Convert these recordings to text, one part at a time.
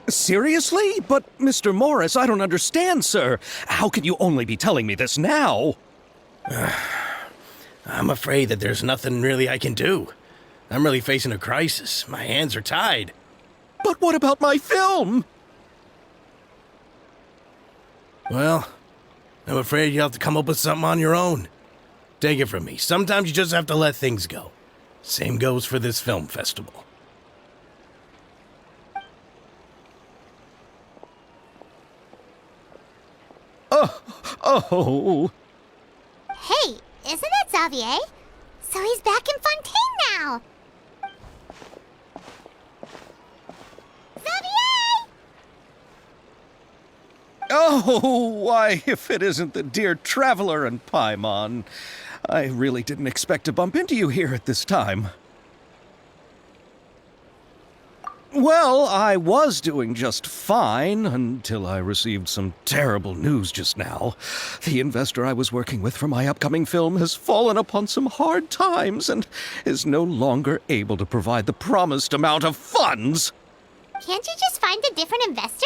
Seriously? But, Mr. Morris, I don't understand, sir. How can you only be telling me this now? I'm afraid that there's nothing really I can do. I'm really facing a crisis. My hands are tied. But what about my film? Well, I'm afraid you'll have to come up with something on your own. Take it from me. Sometimes you just have to let things go. Same goes for this film festival. Oh. Hey, isn't that Xavier? So he's back in Fontaine now! Xavier! Oh, why, if it isn't the dear Traveler and Paimon. I really didn't expect to bump into you here at this time. Well, I was doing just fine until I received some terrible news just now. The investor I was working with for my upcoming film has fallen upon some hard times and is no longer able to provide the promised amount of funds. Can't you just find a different investor?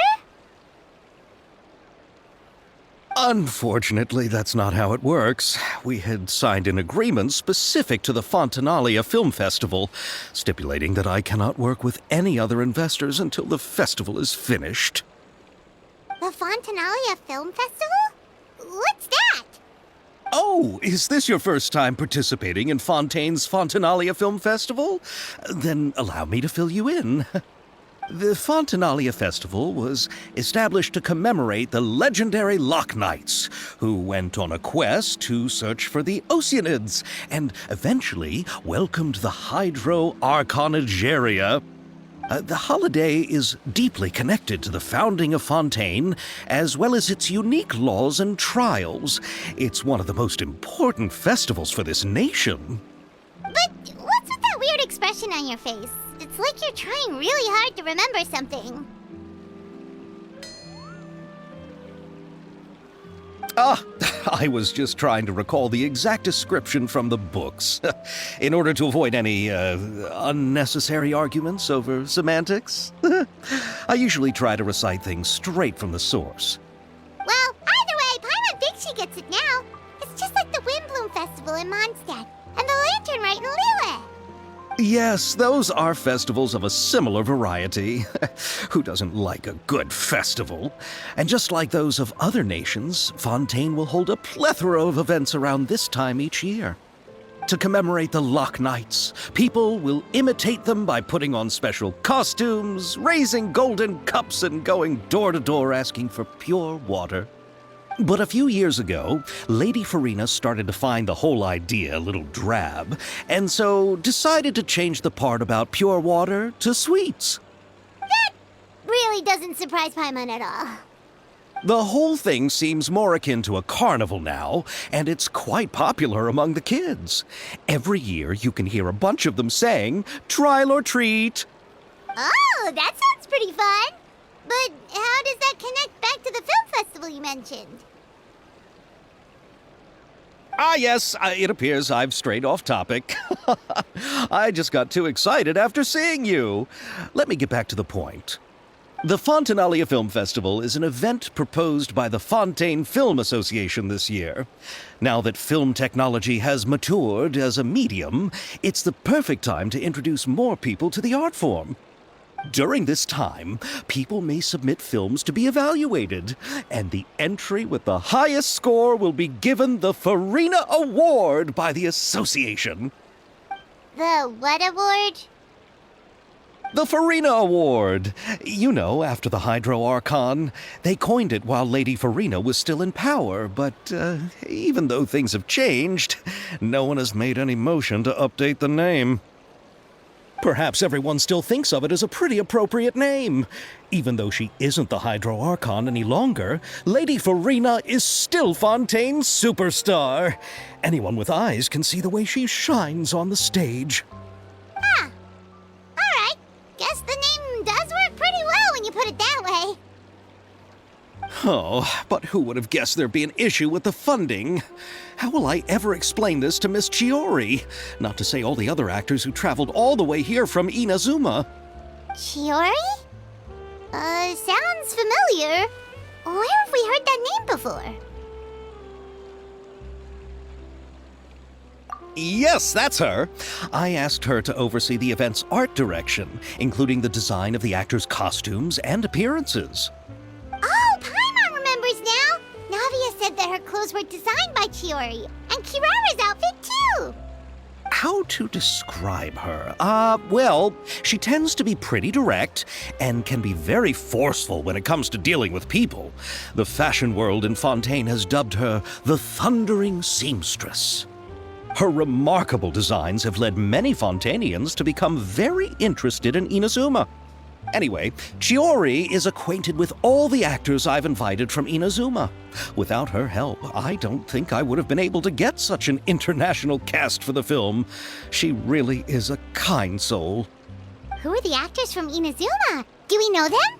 Unfortunately, that's not how it works. We had signed an agreement specific to the Fontanalia Film Festival, stipulating that I cannot work with any other investors until the festival is finished. The Fontanalia Film Festival? What's that? Oh, is this your first time participating in Fontaine's Fontanalia Film Festival? Then allow me to fill you in. The Fontanalia Festival was established to commemorate the legendary Loch Knights, who went on a quest to search for the Oceanids and eventually welcomed the Hydro Arconageria. The holiday is deeply connected to the founding of Fontaine, as well as its unique laws and trials. It's one of the most important festivals for this nation. But what's with that weird expression on your face? It's like you're trying really hard to remember something. I was just trying to recall the exact description from the books, in order to avoid any unnecessary arguments over semantics. I usually try to recite things straight from the source. Well, either way, Paimon thinks she gets it now. It's just like the Windbloom Festival in Mondstadt, and the Lantern Rite in Lille. Yes, those are festivals of a similar variety. Who doesn't like a good festival? And just like those of other nations, Fontaine will hold a plethora of events around this time each year. To commemorate the Loch Knights, people will imitate them by putting on special costumes, raising golden cups, and going door to door asking for pure water. But a few years ago, Lady Farina started to find the whole idea a little drab, and so decided to change the part about pure water to sweets. That really doesn't surprise Paimon at all. The whole thing seems more akin to a carnival now, and it's quite popular among the kids. Every year you can hear a bunch of them saying, "Trial or treat." Oh, that sounds pretty fun. But how does that connect back to the film festival you mentioned? Yes, it appears I've strayed off topic. I just got too excited after seeing you. Let me get back to the point. The Fontanalia Film Festival is an event proposed by the Fontaine Film Association this year. Now that film technology has matured as a medium, it's the perfect time to introduce more people to the art form. During this time, people may submit films to be evaluated, and the entry with the highest score will be given the Farina Award by the association. The what award? The Farina Award. You know, after the Hydro Archon. They coined it while Lady Farina was still in power, but even though things have changed, no one has made any motion to update the name. Perhaps everyone still thinks of it as a pretty appropriate name. Even though she isn't the Hydro Archon any longer, Lady Farina is still Fontaine's superstar. Anyone with eyes can see the way she shines on the stage. Ah, alright. Guess the name does work pretty well when you put it that way. Oh, but who would have guessed there'd be an issue with the funding? How will I ever explain this to Miss Chiori? Not to say all the other actors who traveled all the way here from Inazuma. Chiori? Sounds familiar. Where have we heard that name before? Yes, that's her. I asked her to oversee the event's art direction, including the design of the actors' costumes and appearances. Oh, Paimon remembers now! Navia said that her clothes were designed by Chiori, and Kirara's outfit too! How to describe her? Well, she tends to be pretty direct and can be very forceful when it comes to dealing with people. The fashion world in Fontaine has dubbed her the Thundering Seamstress. Her remarkable designs have led many Fontainians to become very interested in Inazuma. Anyway, Chiori is acquainted with all the actors I've invited from Inazuma. Without her help, I don't think I would have been able to get such an international cast for the film. She really is a kind soul. Who are the actors from Inazuma? Do we know them?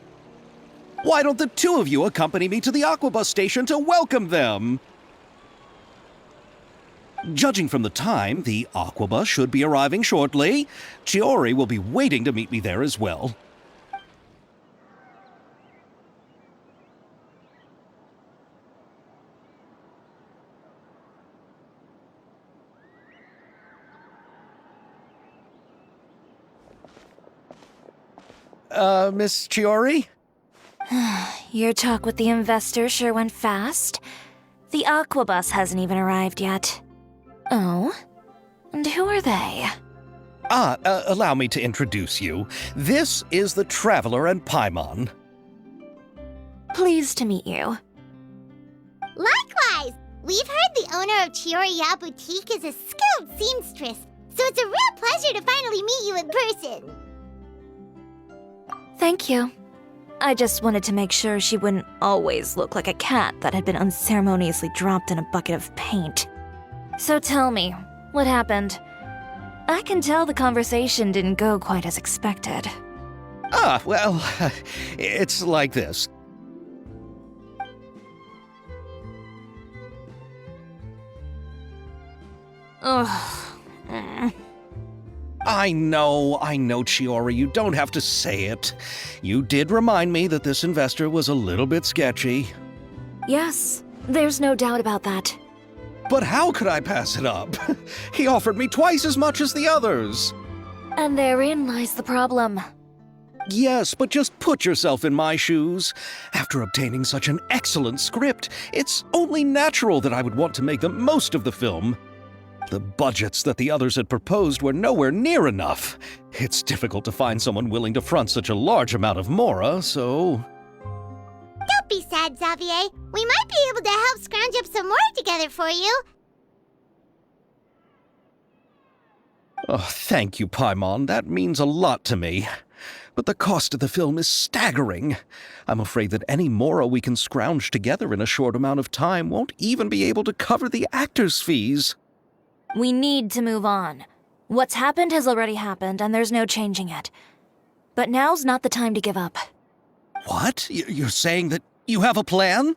Why don't the two of you accompany me to the Aquabus station to welcome them? Judging from the time, the Aquabus should be arriving shortly. Chiori will be waiting to meet me there as well. Miss Chiori? Your talk with the investor sure went fast. The Aquabus hasn't even arrived yet. Oh? And who are they? Allow me to introduce you. This is the Traveler and Paimon. Pleased to meet you. Likewise! We've heard the owner of Chioriya Boutique is a skilled seamstress, so it's a real pleasure to finally meet you in person. Thank you. I just wanted to make sure she wouldn't always look like a cat that had been unceremoniously dropped in a bucket of paint. So tell me, what happened? I can tell the conversation didn't go quite as expected. Well, it's like this. Ugh. I know, Chiori, you don't have to say it. You did remind me that this investor was a little bit sketchy. Yes, there's no doubt about that. But how could I pass it up? He offered me twice as much as the others. And therein lies the problem. Yes, but just put yourself in my shoes. After obtaining such an excellent script, it's only natural that I would want to make the most of the film. The budgets that the others had proposed were nowhere near enough. It's difficult to find someone willing to front such a large amount of mora, so... Don't be sad, Xavier. We might be able to help scrounge up some more together for you. Oh, thank you, Paimon. That means a lot to me. But the cost of the film is staggering. I'm afraid that any mora we can scrounge together in a short amount of time won't even be able to cover the actors' fees. We need to move on. What's happened has already happened, and there's no changing it. But now's not the time to give up. What? You're saying that you have a plan?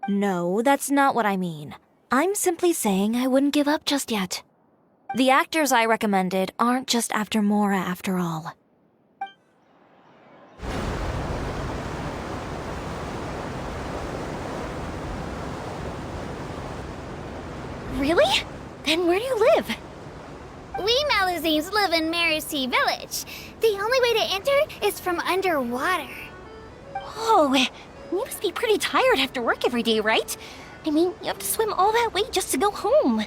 No, that's not what I mean. I'm simply saying I wouldn't give up just yet. The actors I recommended aren't just after Mora after all. Really? Then where do you live? We Malazines live in Marcy Village. The only way to enter is from underwater. Oh, you must be pretty tired after work every day, right? I mean, you have to swim all that way just to go home.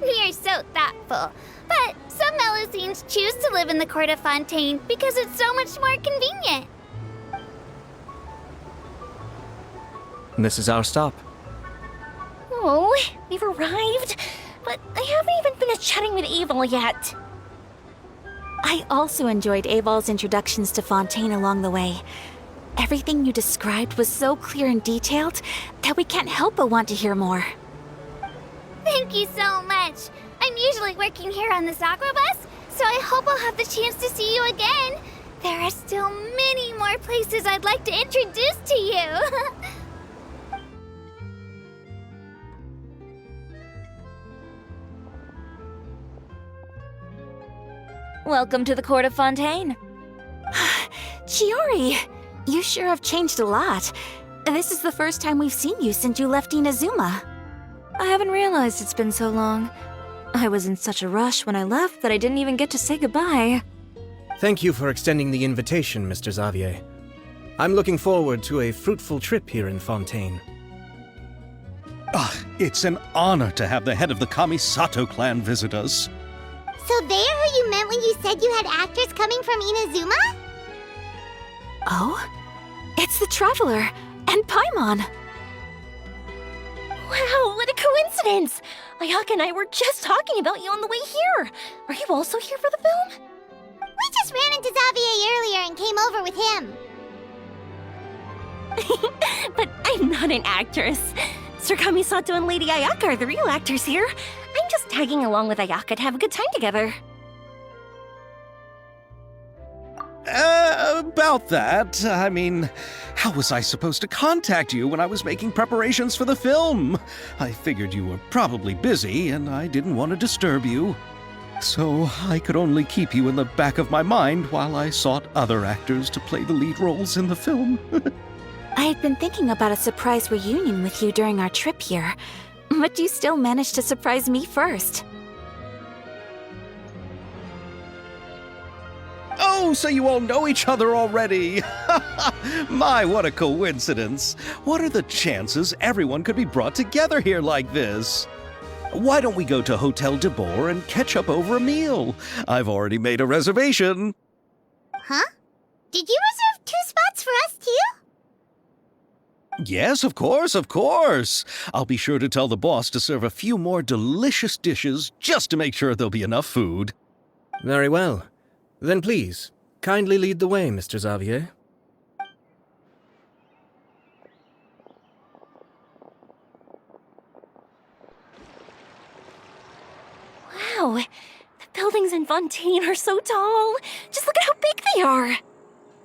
You're so thoughtful. But some Malazines choose to live in the court of Fontaine because it's so much more convenient. This is our stop. Oh, we've arrived, but I haven't even finished chatting with Aval yet. I also enjoyed Aval's introductions to Fontaine along the way. Everything you described was so clear and detailed that we can't help but want to hear more. Thank you so much. I'm usually working here on this aquabus, so I hope I'll have the chance to see you again. There are still many more places I'd like to introduce to you. Welcome to the court of Fontaine. Chiori, you sure have changed a lot. This is the first time we've seen you since you left Inazuma. I haven't realized it's been so long. I was in such a rush when I left that I didn't even get to say goodbye. Thank you for extending the invitation, Mr. Xavier. I'm looking forward to a fruitful trip here in Fontaine. It's an honor to have the head of the Kamisato clan visit us. So they're who you meant when you said you had actors coming from Inazuma? Oh? It's the Traveler and Paimon. Wow, what a coincidence! Ayaka and I were just talking about you on the way here. Are you also here for the film? We just ran into Xavier earlier and came over with him. But I'm not an actress. Sir Kamisato and Lady Ayaka are the real actors here. I'm just tagging along with Ayaka to have a good time together. About that, I mean, how was I supposed to contact you when I was making preparations for the film? I figured you were probably busy, and I didn't want to disturb you. So I could only keep you in the back of my mind while I sought other actors to play the lead roles in the film. I had been thinking about a surprise reunion with you during our trip here, but you still managed to surprise me first. Oh, so you all know each other already! My, what a coincidence! What are the chances everyone could be brought together here like this? Why don't we go to Hotel de Boer and catch up over a meal? I've already made a reservation. Huh? Did you reserve 2 spots for us too? Yes, of course, of course. I'll be sure to tell the boss to serve a few more delicious dishes just to make sure there'll be enough food. Very well. Then please, kindly lead the way, Mr. Xavier. Wow, the buildings in Fontaine are so tall. Just look at how big they are.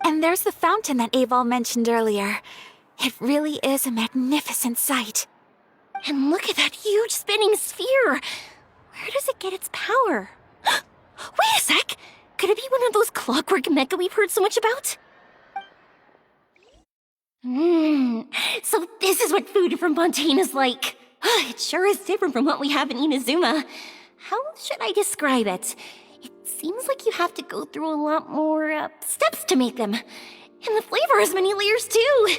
And there's the fountain that Aval mentioned earlier. It really is a magnificent sight. And look at that huge spinning sphere. Where does it get its power? Wait a sec! Could it be one of those clockwork mecha we've heard so much about? So this is what food from Fontaine is like. It sure is different from what we have in Inazuma. How should I describe it? It seems like you have to go through a lot more steps to make them. And the flavor has many layers too.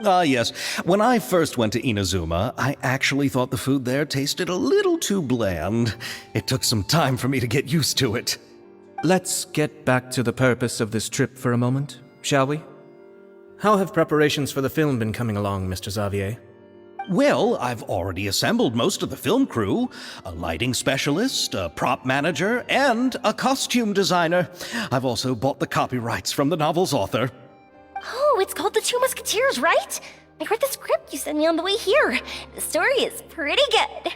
Yes. When I first went to Inazuma, I actually thought the food there tasted a little too bland. It took some time for me to get used to it. Let's get back to the purpose of this trip for a moment, shall we? How have preparations for the film been coming along, Mr. Xavier? Well, I've already assembled most of the film crew, a lighting specialist, a prop manager, and a costume designer. I've also bought the copyrights from the novel's author. Oh, it's called The Two Musketeers, right? I read the script you sent me on the way here. The story is pretty good.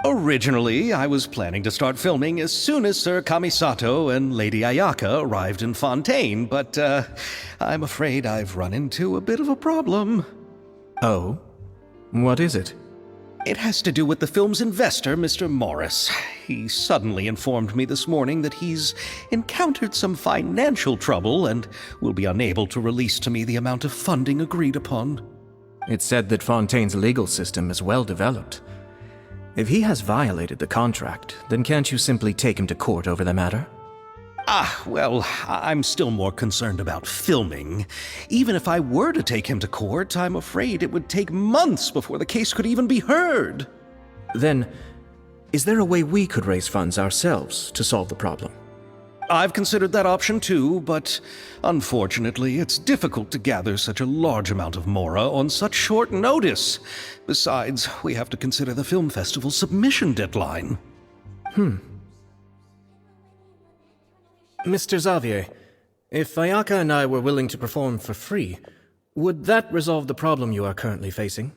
Originally, I was planning to start filming as soon as Sir Kamisato and Lady Ayaka arrived in Fontaine, but I'm afraid I've run into a bit of a problem. Oh? What is it? It has to do with the film's investor, Mr. Morris. He suddenly informed me this morning that he's encountered some financial trouble and will be unable to release to me the amount of funding agreed upon. It's said that Fontaine's legal system is well developed. If he has violated the contract, then can't you simply take him to court over the matter? Well, I'm still more concerned about filming. Even if I were to take him to court, I'm afraid it would take months before the case could even be heard. Then, is there a way we could raise funds ourselves to solve the problem? I've considered that option too, but unfortunately, it's difficult to gather such a large amount of mora on such short notice. Besides, we have to consider the film festival's submission deadline. Mr. Xavier, if Ayaka and I were willing to perform for free, would that resolve the problem you are currently facing?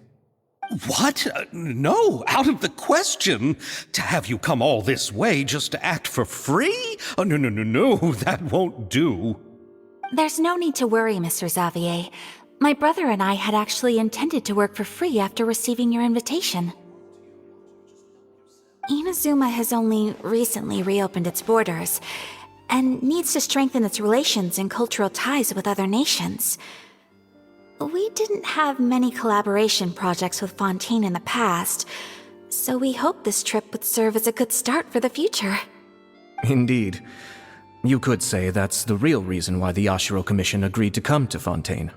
What? No, out of the question. To have you come all this way just to act for free? Oh, no, that won't do. There's no need to worry, Mr. Xavier. My brother and I had actually intended to work for free after receiving your invitation. Inazuma has only recently reopened its borders, and needs to strengthen its relations and cultural ties with other nations. We didn't have many collaboration projects with Fontaine in the past, so we hoped this trip would serve as a good start for the future. Indeed. You could say that's the real reason why the Yashiro Commission agreed to come to Fontaine.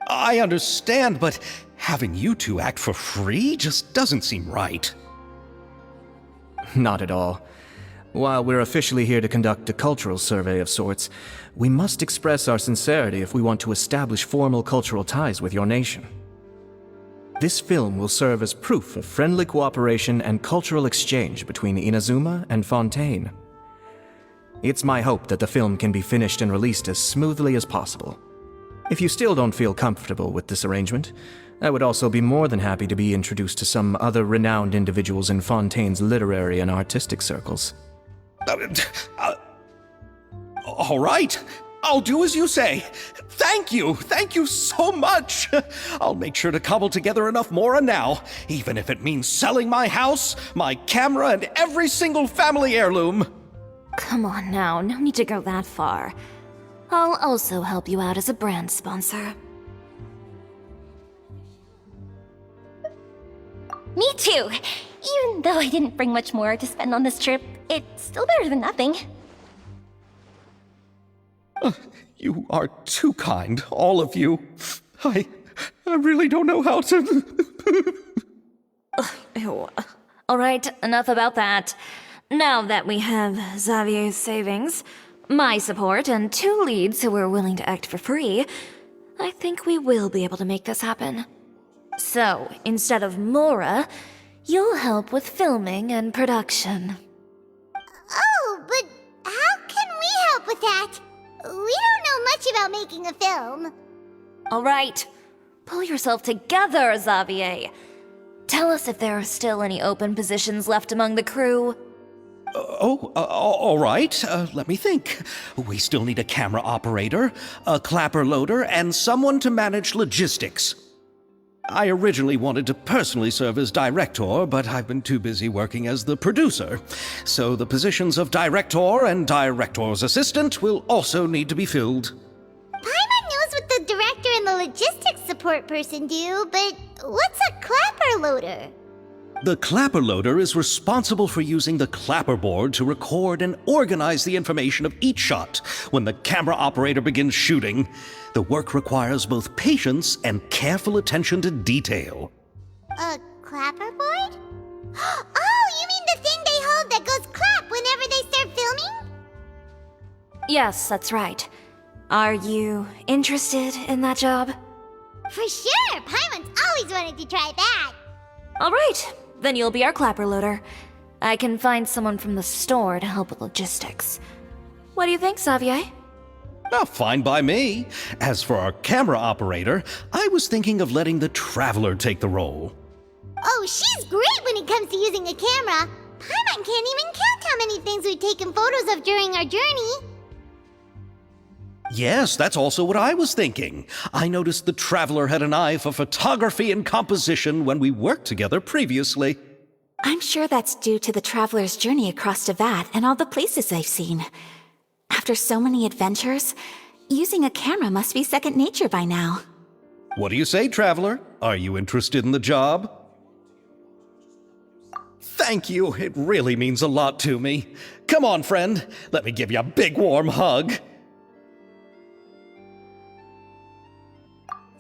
I understand, but having you two act for free just doesn't seem right. Not at all. While we're officially here to conduct a cultural survey of sorts, we must express our sincerity if we want to establish formal cultural ties with your nation. This film will serve as proof of friendly cooperation and cultural exchange between Inazuma and Fontaine. It's my hope that the film can be finished and released as smoothly as possible. If you still don't feel comfortable with this arrangement, I would also be more than happy to be introduced to some other renowned individuals in Fontaine's literary and artistic circles. All right. I'll do as you say. Thank you. Thank you so much. I'll make sure to cobble together enough mora now, even if it means selling my house, my camera, and every single family heirloom. Come on now, no need to go that far. I'll also help you out as a brand sponsor. Me too! Even though I didn't bring much more to spend on this trip, it's still better than nothing. You are too kind, all of you. I really don't know how to... Ew. All right, enough about that. Now that we have Xavier's savings, my support, and 2 leads who are willing to act for free, I think we will be able to make this happen. So, instead of Mora, you'll help with filming and production. Oh, but how can we help with that? We don't know much about making a film. All right, pull yourself together, Xavier. Tell us if there are still any open positions left among the crew. All right. Let me think. We still need a camera operator, a clapper loader, and someone to manage logistics. I originally wanted to personally serve as director, but I've been too busy working as the producer. So the positions of director and director's assistant will also need to be filled. Paimon knows what the director and the logistics support person do, but what's a clapper loader? The clapper loader is responsible for using the clapperboard to record and organize the information of each shot when the camera operator begins shooting. The work requires both patience and careful attention to detail. A clapperboard? Oh, you mean the thing they hold that goes clap whenever they start filming? Yes, that's right. Are you interested in that job? For sure! Paimon's always wanted to try that. All right, then you'll be our clapper loader. I can find someone from the store to help with logistics. What do you think, Xavier? Oh, fine by me. As for our camera operator, I was thinking of letting the Traveler take the role. Oh, she's great when it comes to using a camera. Paimon can't even count how many things we've taken photos of during our journey. Yes, that's also what I was thinking. I noticed the Traveler had an eye for photography and composition when we worked together previously. I'm sure that's due to the traveler's journey across Tevat and all the places they've seen. After so many adventures, using a camera must be second nature by now. What do you say, Traveler? Are you interested in the job? Thank you. It really means a lot to me. Come on, friend. Let me give you a big warm hug.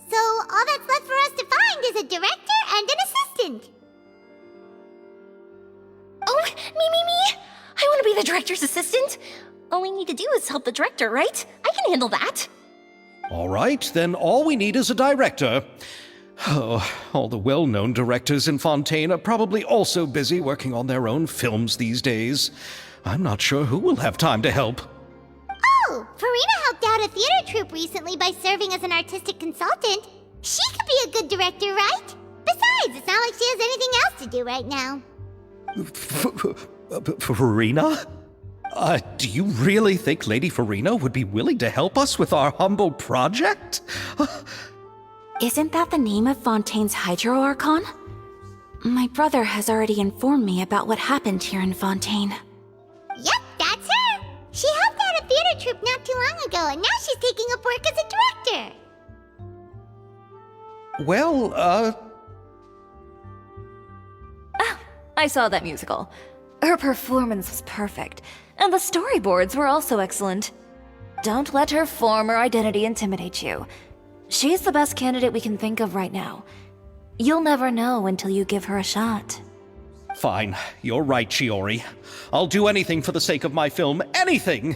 So all that's left for us to find is a director and an assistant. Oh, me! I want to be the director's assistant. All we need to do is help the director, right? I can handle that. All right, then all we need is a director. Oh, all the well-known directors in Fontaine are probably also busy working on their own films these days. I'm not sure who will have time to help. Oh, Farina helped out a theater troupe recently by serving as an artistic consultant. She could be a good director, right? Besides, it's not like she has anything else to do right now. Farina? Do you really think Lady Farina would be willing to help us with our humble project? Isn't that the name of Fontaine's Hydro Archon? My brother has already informed me about what happened here in Fontaine. Yep, that's her! She helped out a theater troupe not too long ago, and now she's taking up work as a director. Well, I saw that musical. Her performance was perfect, and the storyboards were also excellent. Don't let her former identity intimidate you. She's the best candidate we can think of right now. You'll never know until you give her a shot. fine. You're right, Shiori. I'll do anything for the sake of my film. Anything!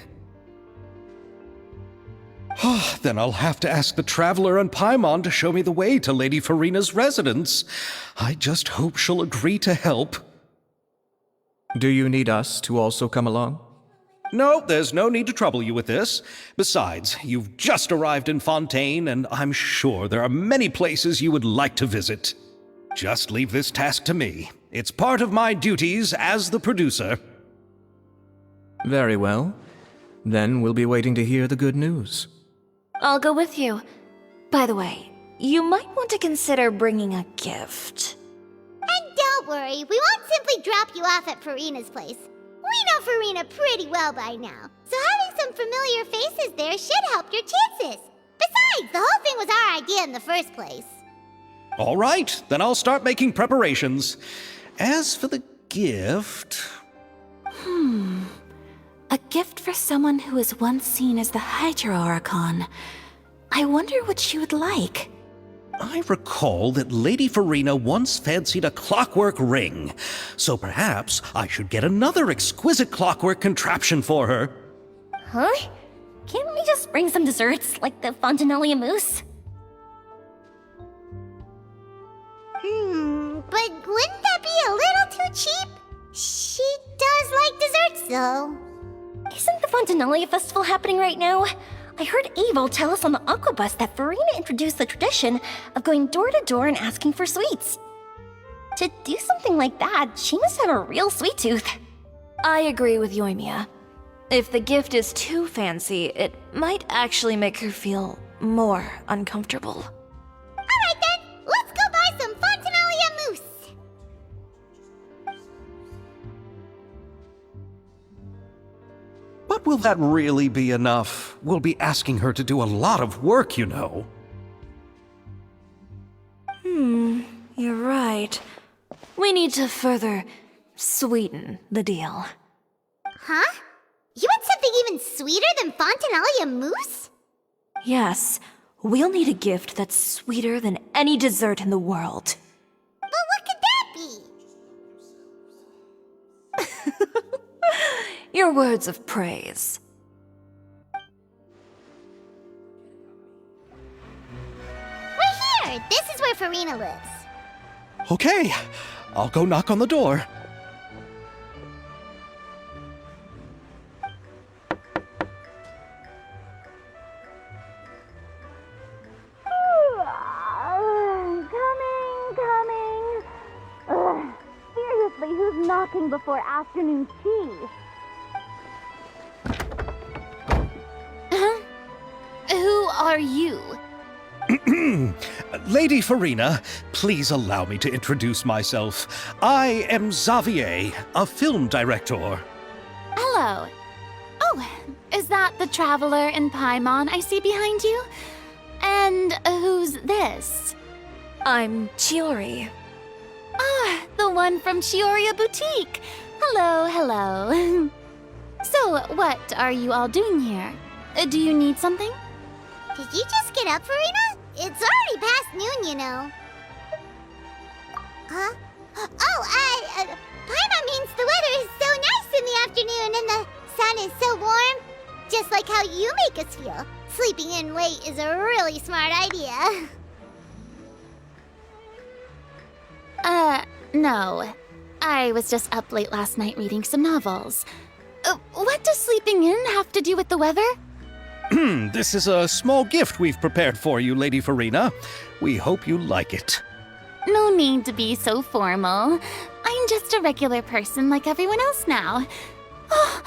Then I'll have to ask the Traveler and Paimon to show me the way to Lady Farina's residence. I just hope she'll agree to help. Do you need us to also come along? No, there's no need to trouble you with this. Besides, you've just arrived in Fontaine, and I'm sure there are many places you would like to visit. Just leave this task to me. It's part of my duties as the producer. Very well. Then we'll be waiting to hear the good news. I'll go with you. By the way, you might want to consider bringing a gift. And don't worry, we won't simply drop you off at Farina's place. We know Farina pretty well by now, so having some familiar faces there should help your chances. Besides, the whole thing was our idea in the first place. All right, then I'll start making preparations. As for the gift... A gift for someone who was once seen as the Hydro Archon. I wonder what she would like. I recall that Lady Farina once fancied a clockwork ring, so perhaps I should get another exquisite clockwork contraption for her. Huh? Can't we just bring some desserts, like the Fontanalia mousse? But wouldn't that be a little too cheap? She does like desserts, though. Isn't the Fontanalia Festival happening right now? I heard Abel tell us on the Aquabus that Farina introduced the tradition of going door to door and asking for sweets. To do something like that, she must have a real sweet tooth. I agree with Yoimiya. If the gift is too fancy, it might actually make her feel more uncomfortable. Alright then, let's go buy some Fontanalia mousse. But will that really be enough? We'll be asking her to do a lot of work, you know. You're right. We need to further sweeten the deal. Huh? You want something even sweeter than Fontanalia mousse? Yes, we'll need a gift that's sweeter than any dessert in the world. But what could that be? Your words of praise. We're here! This is where Farina lives. Okay, I'll go knock on the door. Coming. Ugh. Seriously, who's knocking before afternoon tea? Who are you? Lady Farina, please allow me to introduce myself. I am Xavier, a film director. Hello. Oh, is that the Traveler and Paimon I see behind you? And who's this? I'm Chiori. Ah, the one from Chioria Boutique. Hello. So, what are you all doing here? Do you need something? Did you just get up, Farina? It's already past noon, you know. Huh? Oh, Paimon means the weather is so nice in the afternoon and the sun is so warm. Just like how you make us feel. Sleeping in late is a really smart idea. No. I was just up late last night reading some novels. What does sleeping in have to do with the weather? This is a small gift we've prepared for you, Lady Farina. We hope you like it. No need to be so formal. I'm just a regular person like everyone else now. Oh,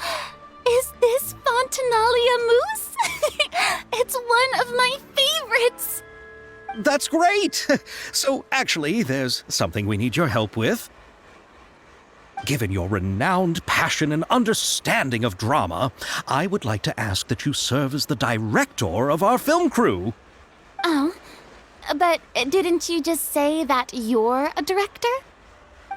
Fontinalia mousse? It's one of my favorites. That's great! So, actually, there's something we need your help with. Given your renowned passion and understanding of drama, I would like to ask that you serve as the director of our film crew. Oh, but didn't you just say that you're a director?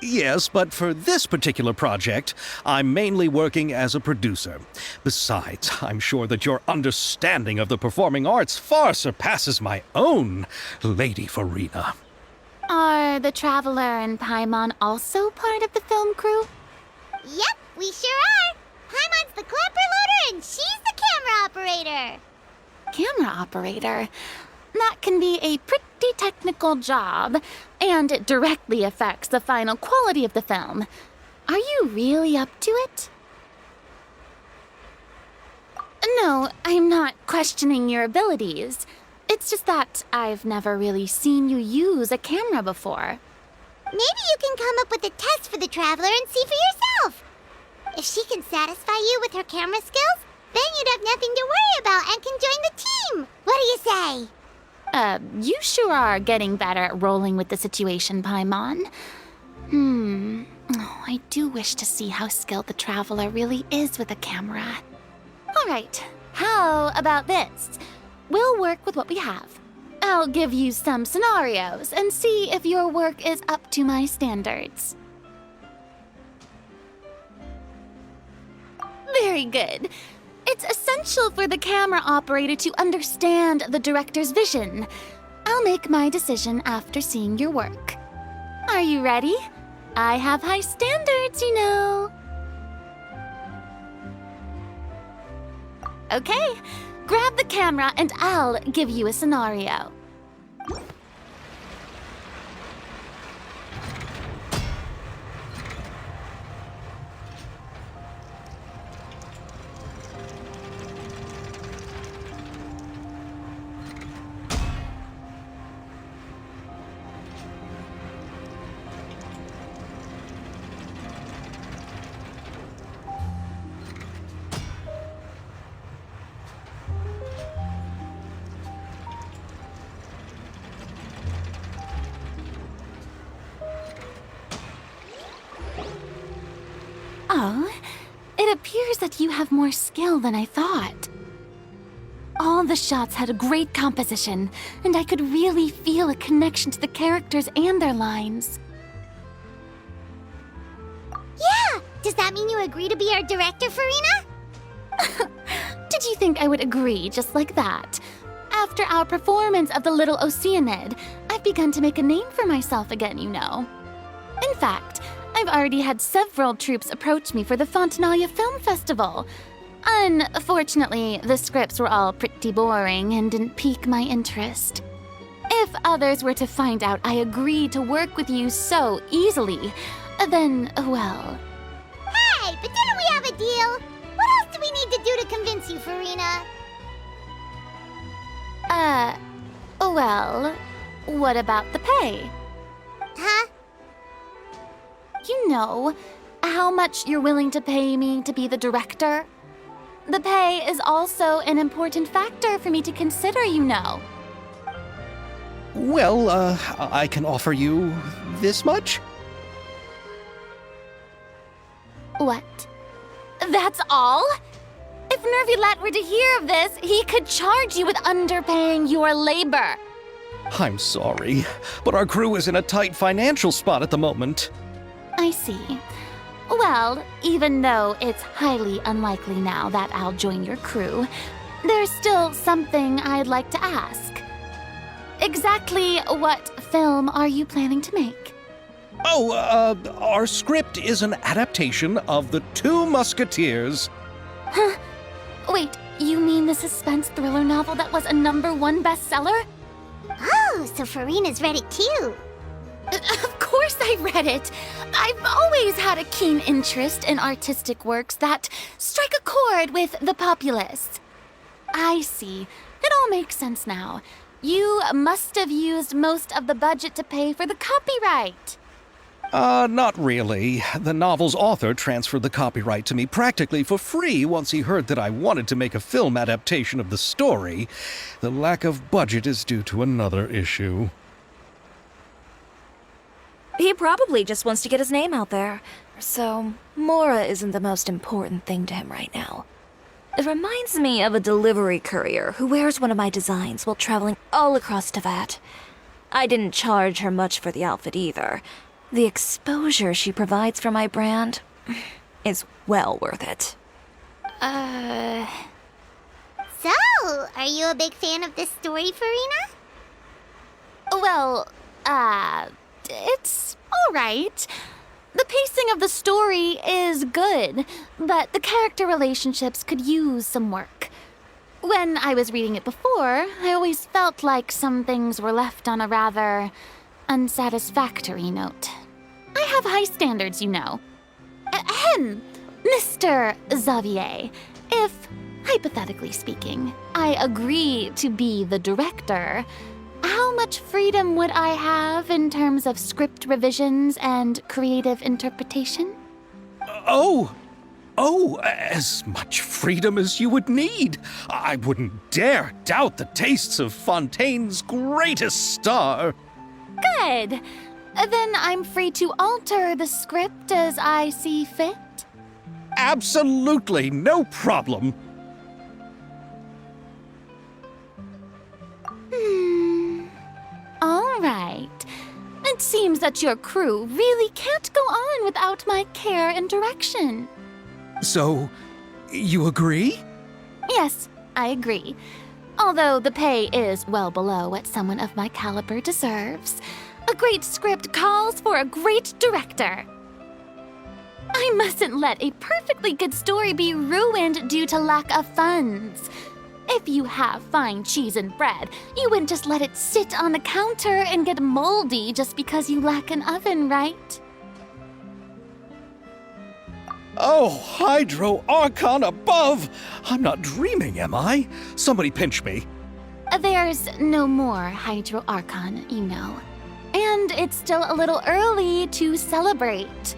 Yes, but for this particular project, I'm mainly working as a producer. Besides, I'm sure that your understanding of the performing arts far surpasses my own, Lady Farina. Are the Traveler and Paimon also part of the film crew? Yep, we sure are. Paimon's the clapper loader and she's the camera operator. Camera operator? That can be a pretty technical job, and it directly affects the final quality of the film. Are you really up to it? No, I'm not questioning your abilities. It's just that I've never really seen you use a camera before. Maybe you can come up with a test for the Traveler and see for yourself. If she can satisfy you with her camera skills, then you'd have nothing to worry about and can join the team. What do you say? You sure are getting better at rolling with the situation, Paimon. Oh, I do wish to see how skilled the Traveler really is with a camera. All right, how about this? We'll work with what we have. I'll give you some scenarios and see if your work is up to my standards. Very good. It's essential for the camera operator to understand the director's vision. I'll make my decision after seeing your work. Are you ready? I have high standards, you know. Okay, grab the camera and I'll give you a scenario. Oh, it appears that you have more skill than I thought. All the shots had a great composition, and I could really feel a connection to the characters and their lines. Yeah! Does that mean you agree to be our director, Farina? Did you think I would agree just like that? After our performance of The Little Oceanid, I've begun to make a name for myself again, you know. In fact, I've already had several troops approach me for the Fontinalia Film Festival. Unfortunately, the scripts were all pretty boring and didn't pique my interest. If others were to find out I agreed to work with you so easily, then, well... Hey, but didn't we have a deal? What else do we need to do to convince you, Farina? Well, what about the pay? Huh? You know, how much you're willing to pay me to be the director? The pay is also an important factor for me to consider, you know. Well, I can offer you this much? What? That's all? If Nervilat were to hear of this, he could charge you with underpaying your labor. I'm sorry, but our crew is in a tight financial spot at the moment. I see. Well, even though it's highly unlikely now that I'll join your crew, there's still something I'd like to ask. Exactly what film are you planning to make? Oh, our script is an adaptation of The Two Musketeers. Huh? Wait, you mean the suspense thriller novel that was a #1 bestseller? Oh, so Farina's read it too. Of course I read it. I've always had a keen interest in artistic works that strike a chord with the populace. I see. It all makes sense now. You must have used most of the budget to pay for the copyright. Not really. The novel's author transferred the copyright to me practically for free once he heard that I wanted to make a film adaptation of the story. The lack of budget is due to another issue. He probably just wants to get his name out there. So, Mora isn't the most important thing to him right now. It reminds me of a delivery courier who wears one of my designs while traveling all across Teyvat. I didn't charge her much for the outfit either. The exposure she provides for my brand is well worth it. So, are you a big fan of this story, Farina? Well, it's alright. The pacing of the story is good, but the character relationships could use some work. When I was reading it before, I always felt like some things were left on a rather unsatisfactory note. I have high standards, you know. Ahem, Mr. Xavier, if, hypothetically speaking, I agree to be the director, how much freedom would I have in terms of script revisions and creative interpretation? As much freedom as you would need. I wouldn't dare doubt the tastes of Fontaine's greatest star. Good. Then I'm free to alter the script as I see fit? Absolutely, no problem. All right. It seems that your crew really can't go on without my care and direction. So, you agree? Yes, I agree. Although the pay is well below what someone of my caliber deserves. A great script calls for a great director. I mustn't let a perfectly good story be ruined due to lack of funds. If you have fine cheese and bread, you wouldn't just let it sit on the counter and get moldy just because you lack an oven, right? Oh, Hydro Archon above! I'm not dreaming, am I? Somebody pinch me. There's no more Hydro Archon, you know. And it's still a little early to celebrate.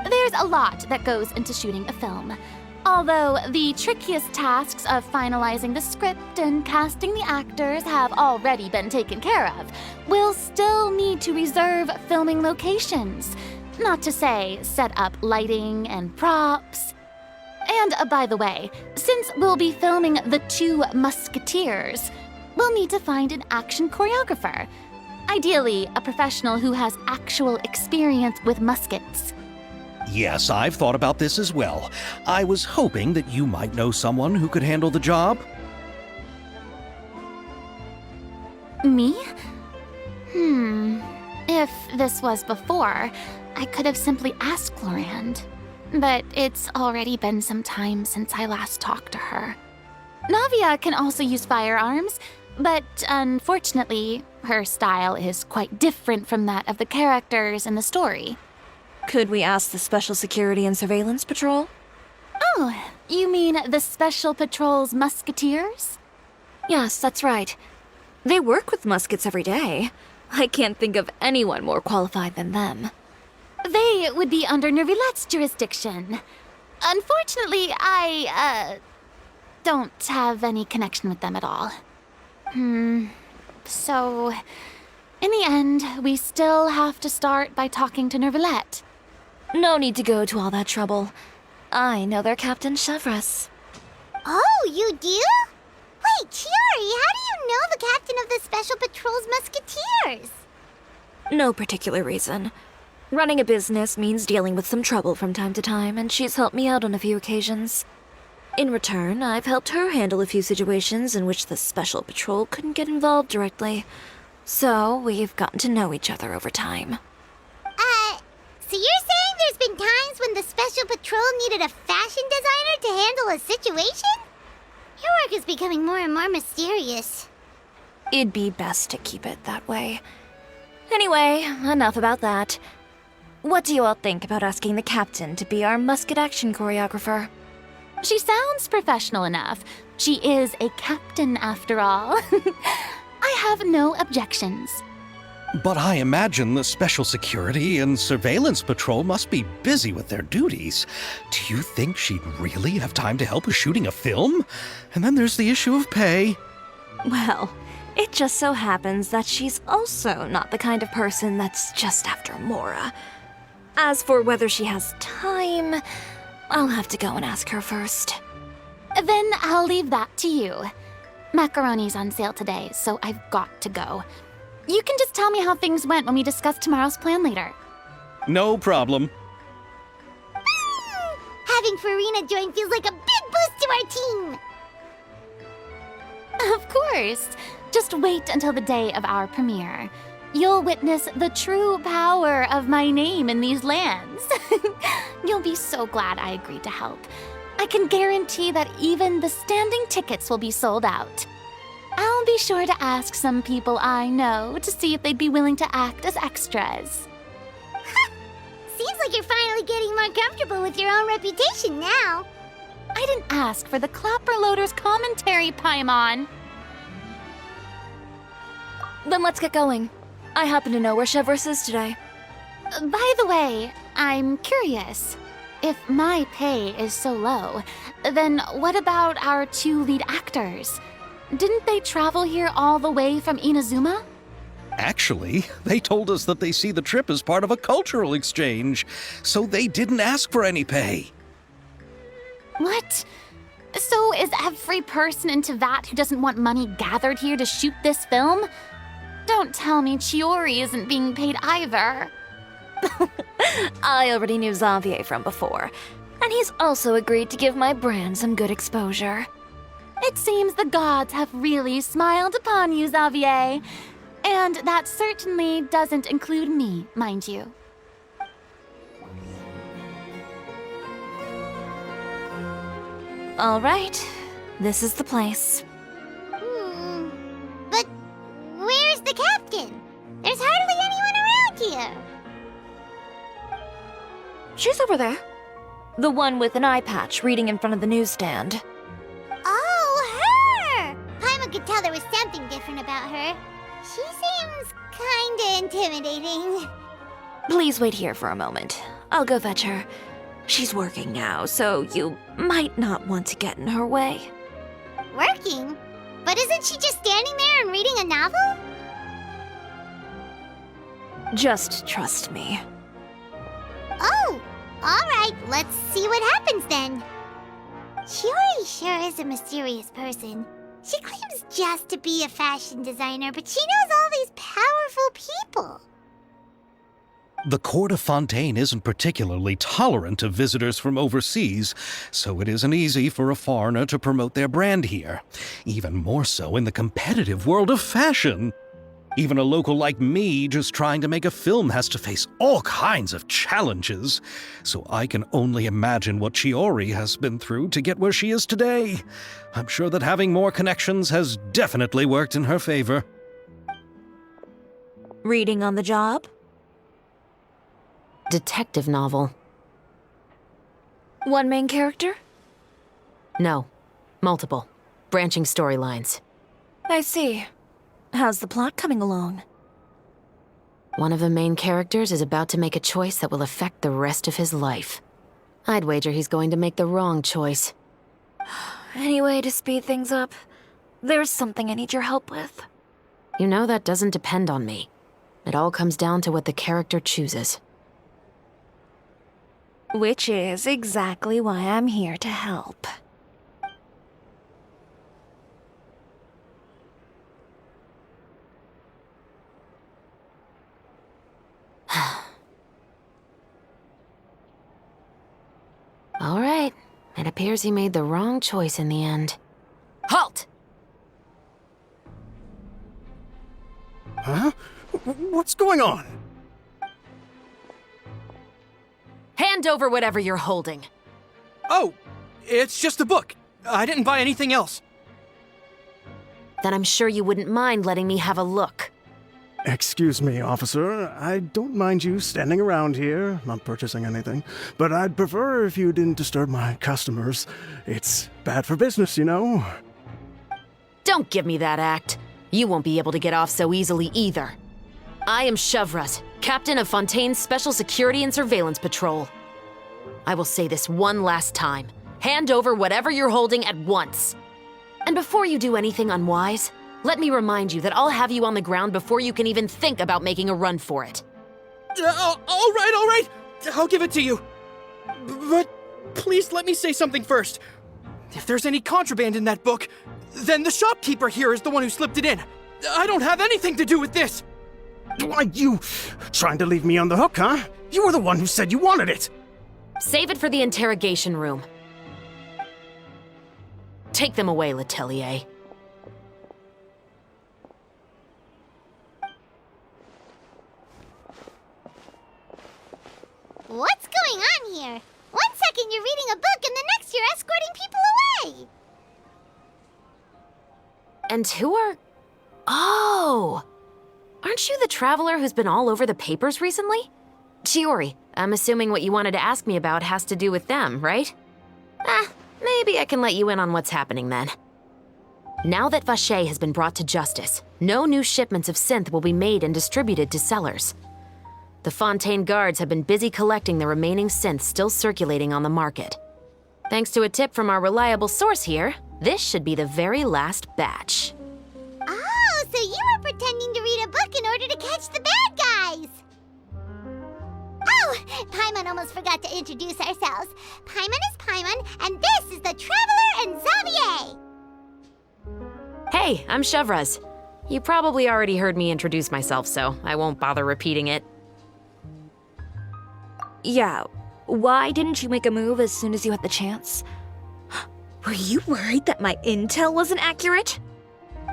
There's a lot that goes into shooting a film. Although the trickiest tasks of finalizing the script and casting the actors have already been taken care of, we'll still need to reserve filming locations. Not to say set up lighting and props. And by the way, since we'll be filming the 2 Musketeers, we'll need to find an action choreographer. Ideally, a professional who has actual experience with muskets. Yes, I've thought about this as well. I was hoping that you might know someone who could handle the job. Me? If this was before, I could have simply asked Glorand. But it's already been some time since I last talked to her. Navia can also use firearms, but unfortunately, her style is quite different from that of the characters in the story. Could we ask the Special Security and Surveillance Patrol? Oh, you mean the Special Patrol's Musketeers? Yes, that's right. They work with muskets every day. I can't think of anyone more qualified than them. They would be under Nervilette's jurisdiction. Unfortunately, I, don't have any connection with them at all. So, in the end, we still have to start by talking to Nervilette. No need to go to all that trouble. I know their Captain Chevres. Oh, you do? Wait, Chiari, how do you know the captain of the Special Patrol's Musketeers? No particular reason. Running a business means dealing with some trouble from time to time, and she's helped me out on a few occasions. In return, I've helped her handle a few situations in which the Special Patrol couldn't get involved directly. So, we've gotten to know each other over time. So you're saying there's been times when the Special Patrol needed a fashion designer to handle a situation? Your work is becoming more and more mysterious. It'd be best to keep it that way. Anyway, enough about that. What do you all think about asking the captain to be our musket action choreographer? She sounds professional enough. She is a captain after all. I have no objections. But I imagine the Special Security and Surveillance Patrol must be busy with their duties. Do you think she'd really have time to help with shooting a film? And then there's the issue of pay. Well, it just so happens that she's also not the kind of person that's just after Mora. As for whether she has time, I'll have to go and ask her first. Then I'll leave that to you. Macaroni's on sale today, so I've got to go. You can just tell me how things went when we discuss tomorrow's plan later. No problem. Having Farina join feels like a big boost to our team! Of course. Just wait until the day of our premiere. You'll witness the true power of my name in these lands. You'll be so glad I agreed to help. I can guarantee that even the standing tickets will be sold out. I'll be sure to ask some people I know to see if they'd be willing to act as extras. Seems like you're finally getting more comfortable with your own reputation now. I didn't ask for the Clapper Loader's commentary, Paimon. Then let's get going. I happen to know where Chevreuse is today. By the way, I'm curious. If my pay is so low, then what about our 2 lead actors? Didn't they travel here all the way from Inazuma? Actually, they told us that they see the trip as part of a cultural exchange, so they didn't ask for any pay. What? So is every person in Tevat who doesn't want money gathered here to shoot this film? Don't tell me Chiori isn't being paid either. I already knew Xavier from before, and he's also agreed to give my brand some good exposure. It seems the gods have really smiled upon you, Xavier. And that certainly doesn't include me, mind you. All right, this is the place. But where's the captain? There's hardly anyone around here. She's over there. The one with an eye patch reading in front of the newsstand. Oh, her! Paimon could tell there was something different about her. She seems kinda intimidating. Please wait here for a moment. I'll go fetch her. She's working now, so you might not want to get in her way. Working? But isn't she just standing there and reading a novel? Just trust me. Oh, alright, let's see what happens then. Chiori sure is a mysterious person. She claims just to be a fashion designer, but she knows all these powerful people. The court of Fontaine isn't particularly tolerant of visitors from overseas, so it isn't easy for a foreigner to promote their brand here. Even more so in the competitive world of fashion. Even a local like me just trying to make a film has to face all kinds of challenges, so I can only imagine what Chiori has been through to get where she is today. I'm sure that having more connections has definitely worked in her favor. Reading on the job? Detective novel. One main character? No. Multiple. Branching storylines. I see. How's the plot coming along? One of the main characters is about to make a choice that will affect the rest of his life. I'd wager he's going to make the wrong choice. Any way to speed things up? There's something I need your help with. You know that doesn't depend on me. It all comes down to what the character chooses. Which is exactly why I'm here to help. All right. It appears he made the wrong choice in the end. Halt! Huh? What's going on? Hand over whatever you're holding. Oh, it's just a book. I didn't buy anything else. Then I'm sure you wouldn't mind letting me have a look. Excuse me, officer. I don't mind you standing around here, not purchasing anything, but I'd prefer if you didn't disturb my customers. It's bad for business, you know. Don't give me that act. You won't be able to get off so easily either. I am Chevraz, captain of Fontaine's Special Security and Surveillance Patrol. I will say this one last time. Hand over whatever you're holding at once. And before you do anything unwise, let me remind you that I'll have you on the ground before you can even think about making a run for it. All right. I'll give it to you. But please let me say something first. If there's any contraband in that book, then the shopkeeper here is the one who slipped it in. I don't have anything to do with this. Why, you trying to leave me on the hook, huh? You were the one who said you wanted it. Save it for the interrogation room. Take them away, Letelier. What's going on here? One second you're reading a book and the next you're escorting people away. And who are... Oh! Aren't you the traveler who's been all over the papers recently? Chiori, I'm assuming what you wanted to ask me about has to do with them, right? Maybe I can let you in on what's happening then. Now that Vacher has been brought to justice, no new shipments of synth will be made and distributed to sellers. The Fontaine guards have been busy collecting the remaining synths still circulating on the market. Thanks to a tip from our reliable source here, this should be the very last batch. Oh, so you were pretending to read a book in order to catch the bad guys! Oh, Paimon almost forgot to introduce ourselves. Paimon is Paimon, and this is the Traveler and Xavier! Hey, I'm Chevraz. You probably already heard me introduce myself, so I won't bother repeating it. Yeah, why didn't you make a move as soon as you had the chance? Were you worried that my intel wasn't accurate?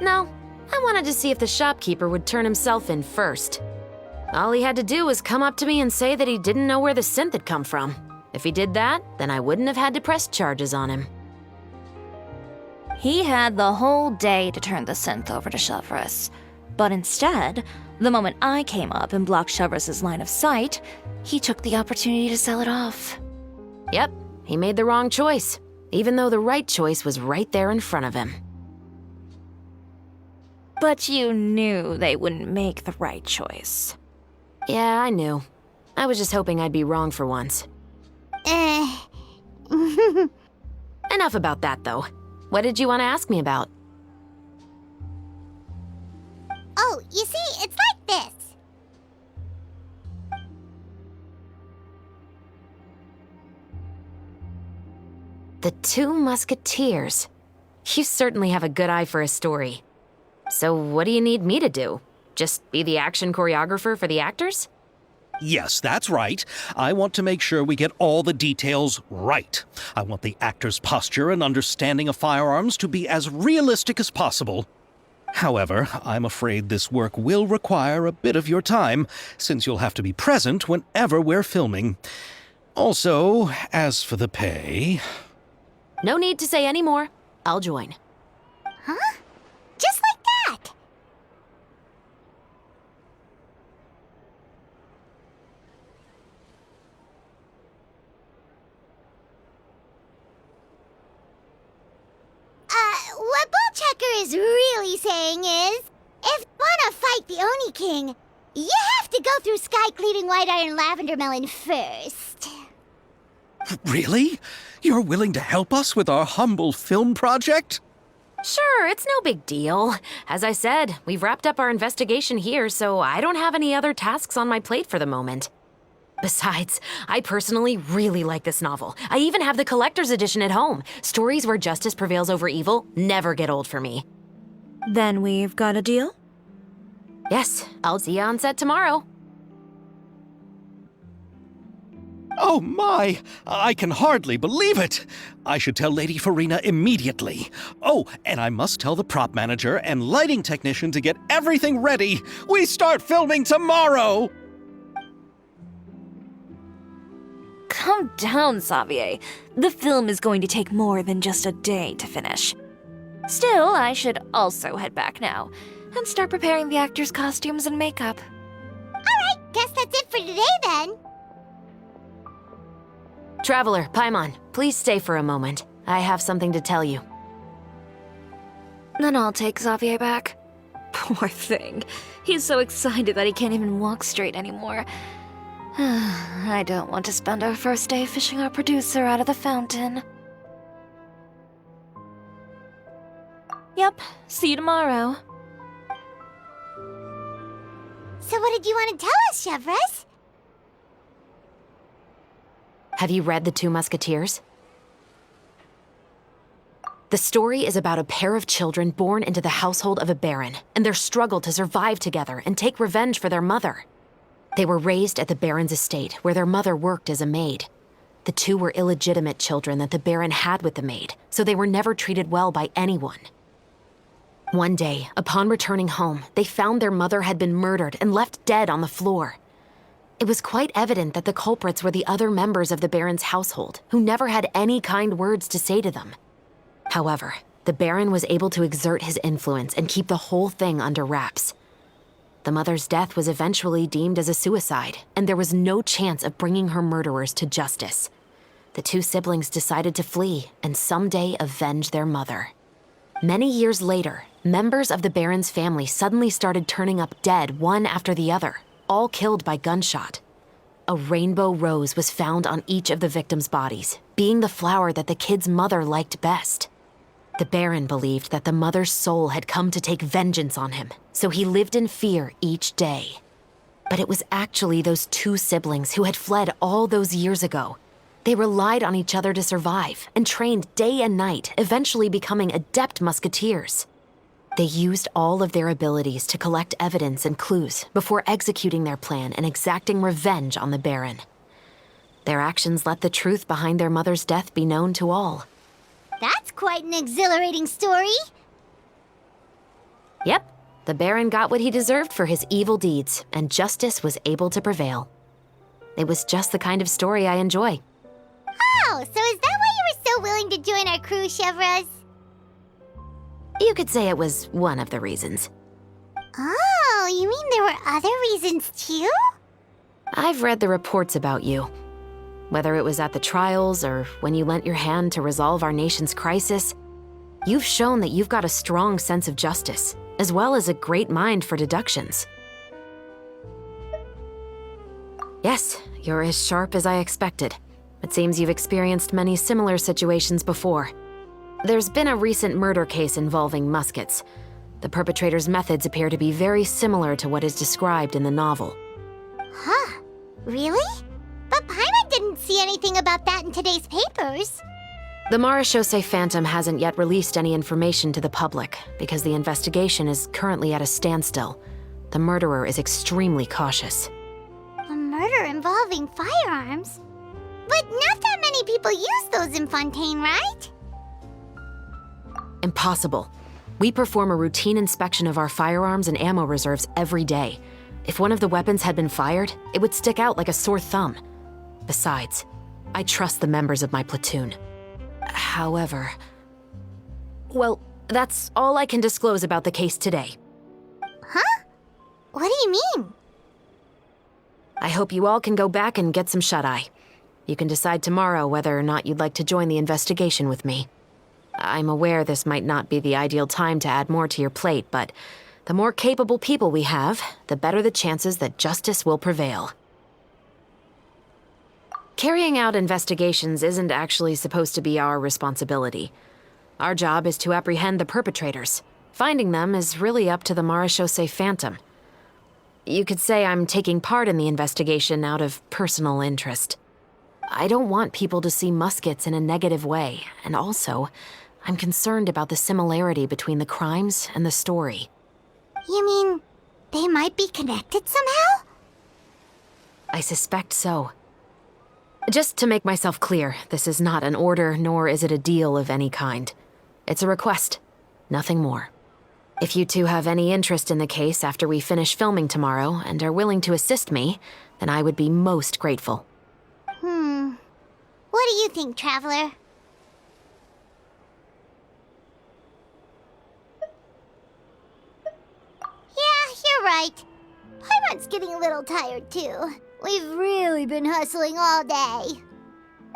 No, I wanted to see if the shopkeeper would turn himself in first. All he had to do was come up to me and say that he didn't know where the synth had come from. If he did that, then I wouldn't have had to press charges on him. He had the whole day to turn the synth over to Chevraz. But instead, the moment I came up and blocked Chevraz's line of sight, he took the opportunity to sell it off. Yep, he made the wrong choice, even though the right choice was right there in front of him. But you knew they wouldn't make the right choice. Yeah, I knew. I was just hoping I'd be wrong for once. Enough about that, though. What did you want to ask me about? Oh, you see, it's like this. The Two Musketeers. You certainly have a good eye for a story. So what do you need me to do? Just be the action choreographer for the actors? Yes, that's right. I want to make sure we get all the details right. I want the actor's posture and understanding of firearms to be as realistic as possible. However, I'm afraid this work will require a bit of your time, since you'll have to be present whenever we're filming. Also, as for the pay... No need to say any more. I'll join. Huh? Just like that! What Bullchecker is really saying is, if you wanna fight the Oni King, you have to go through Sky-Cleaving White Iron Lavender Melon first. Really? You're willing to help us with our humble film project? Sure, it's no big deal. As I said, we've wrapped up our investigation here, so I don't have any other tasks on my plate for the moment. Besides, I personally really like this novel. I even have the collector's edition at home. Stories where justice prevails over evil never get old for me. Then we've got a deal? Yes, I'll see you on set tomorrow. Oh my! I can hardly believe it! I should tell Lady Farina immediately. Oh, and I must tell the prop manager and lighting technician to get everything ready. We start filming tomorrow! Calm down, Xavier. The film is going to take more than just a day to finish. Still, I should also head back now and start preparing the actors' costumes and makeup. Alright, guess that's it for today then. Traveler, Paimon, please stay for a moment. I have something to tell you. Then I'll take Xavier back. Poor thing. He's so excited that he can't even walk straight anymore. I don't want to spend our first day fishing our producer out of the fountain. Yep, see you tomorrow. So what did you want to tell us, Chevres? Have you read The Two Musketeers? The story is about a pair of children born into the household of a baron and their struggle to survive together and take revenge for their mother. They were raised at the baron's estate, where their mother worked as a maid. The two were illegitimate children that the baron had with the maid, so they were never treated well by anyone. One day, upon returning home, they found their mother had been murdered and left dead on the floor. It was quite evident that the culprits were the other members of the baron's household, who never had any kind words to say to them. However, the baron was able to exert his influence and keep the whole thing under wraps. The mother's death was eventually deemed as a suicide, and there was no chance of bringing her murderers to justice. The two siblings decided to flee and someday avenge their mother. Many years later, members of the baron's family suddenly started turning up dead one after the other, all killed by gunshot. A rainbow rose was found on each of the victims' bodies, being the flower that the kid's mother liked best. The baron believed that the mother's soul had come to take vengeance on him, so he lived in fear each day. But it was actually those two siblings who had fled all those years ago. They relied on each other to survive and trained day and night, eventually becoming adept musketeers. They used all of their abilities to collect evidence and clues before executing their plan and exacting revenge on the baron. Their actions let the truth behind their mother's death be known to all. That's quite an exhilarating story. Yep, the baron got what he deserved for his evil deeds, and justice was able to prevail. It was just the kind of story I enjoy. Oh, so is that why you were so willing to join our crew, Chevres? You could say it was one of the reasons. Oh, you mean there were other reasons too? I've read the reports about you. Whether it was at the trials or when you lent your hand to resolve our nation's crisis, you've shown that you've got a strong sense of justice, as well as a great mind for deductions. Yes, you're as sharp as I expected. It seems you've experienced many similar situations before. There's been a recent murder case involving Muskets. The perpetrator's methods appear to be very similar to what is described in the novel. Huh? Really? But Paimon didn't see anything about that in today's papers. The Marechaussee Phantom hasn't yet released any information to the public because the investigation is currently at a standstill. The murderer is extremely cautious. A murder involving firearms? But not that many people use those in Fontaine, right? Impossible. We perform a routine inspection of our firearms and ammo reserves every day. If one of the weapons had been fired, it would stick out like a sore thumb. Besides, I trust the members of my platoon. However... Well, that's all I can disclose about the case today. Huh? What do you mean? I hope you all can go back and get some shut-eye. You can decide tomorrow whether or not you'd like to join the investigation with me. I'm aware this might not be the ideal time to add more to your plate, but the more capable people we have, the better the chances that justice will prevail. Carrying out investigations isn't actually supposed to be our responsibility. Our job is to apprehend the perpetrators. Finding them is really up to the Marechaussee Phantom. You could say I'm taking part in the investigation out of personal interest. I don't want people to see Muskets in a negative way, and also, I'm concerned about the similarity between the crimes and the story. You mean they might be connected somehow? I suspect so. Just to make myself clear, this is not an order, nor is it a deal of any kind. It's a request, nothing more. If you two have any interest in the case after we finish filming tomorrow and are willing to assist me, then I would be most grateful. What do you think, Traveler? Yeah, you're right. Paimon's getting a little tired too. We've really been hustling all day.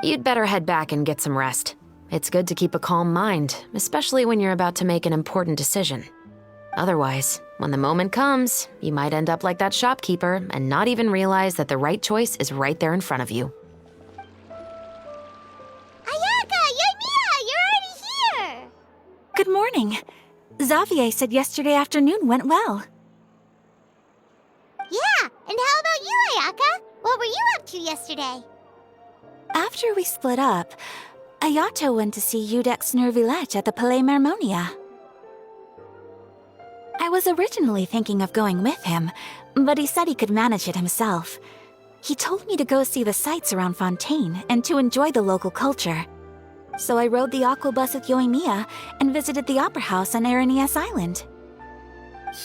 You'd better head back and get some rest. It's good to keep a calm mind, especially when you're about to make an important decision. Otherwise, When the moment comes, you might end up like that shopkeeper and not even realize that the right choice is right there in front of you. Ayaka, Yoimiya, you're already here! Good morning. Xavier said yesterday afternoon went well. Yeah, and how about you, Ayaka? What were you up to yesterday? After we split up, Ayato went to see Udex Nervillette at the Palais Mermonia. I was originally thinking of going with him, but he said he could manage it himself. He told me to go see the sights around Fontaine and to enjoy the local culture. So I rode the aqua bus with Yoimiya and visited the opera house on Aranias Island.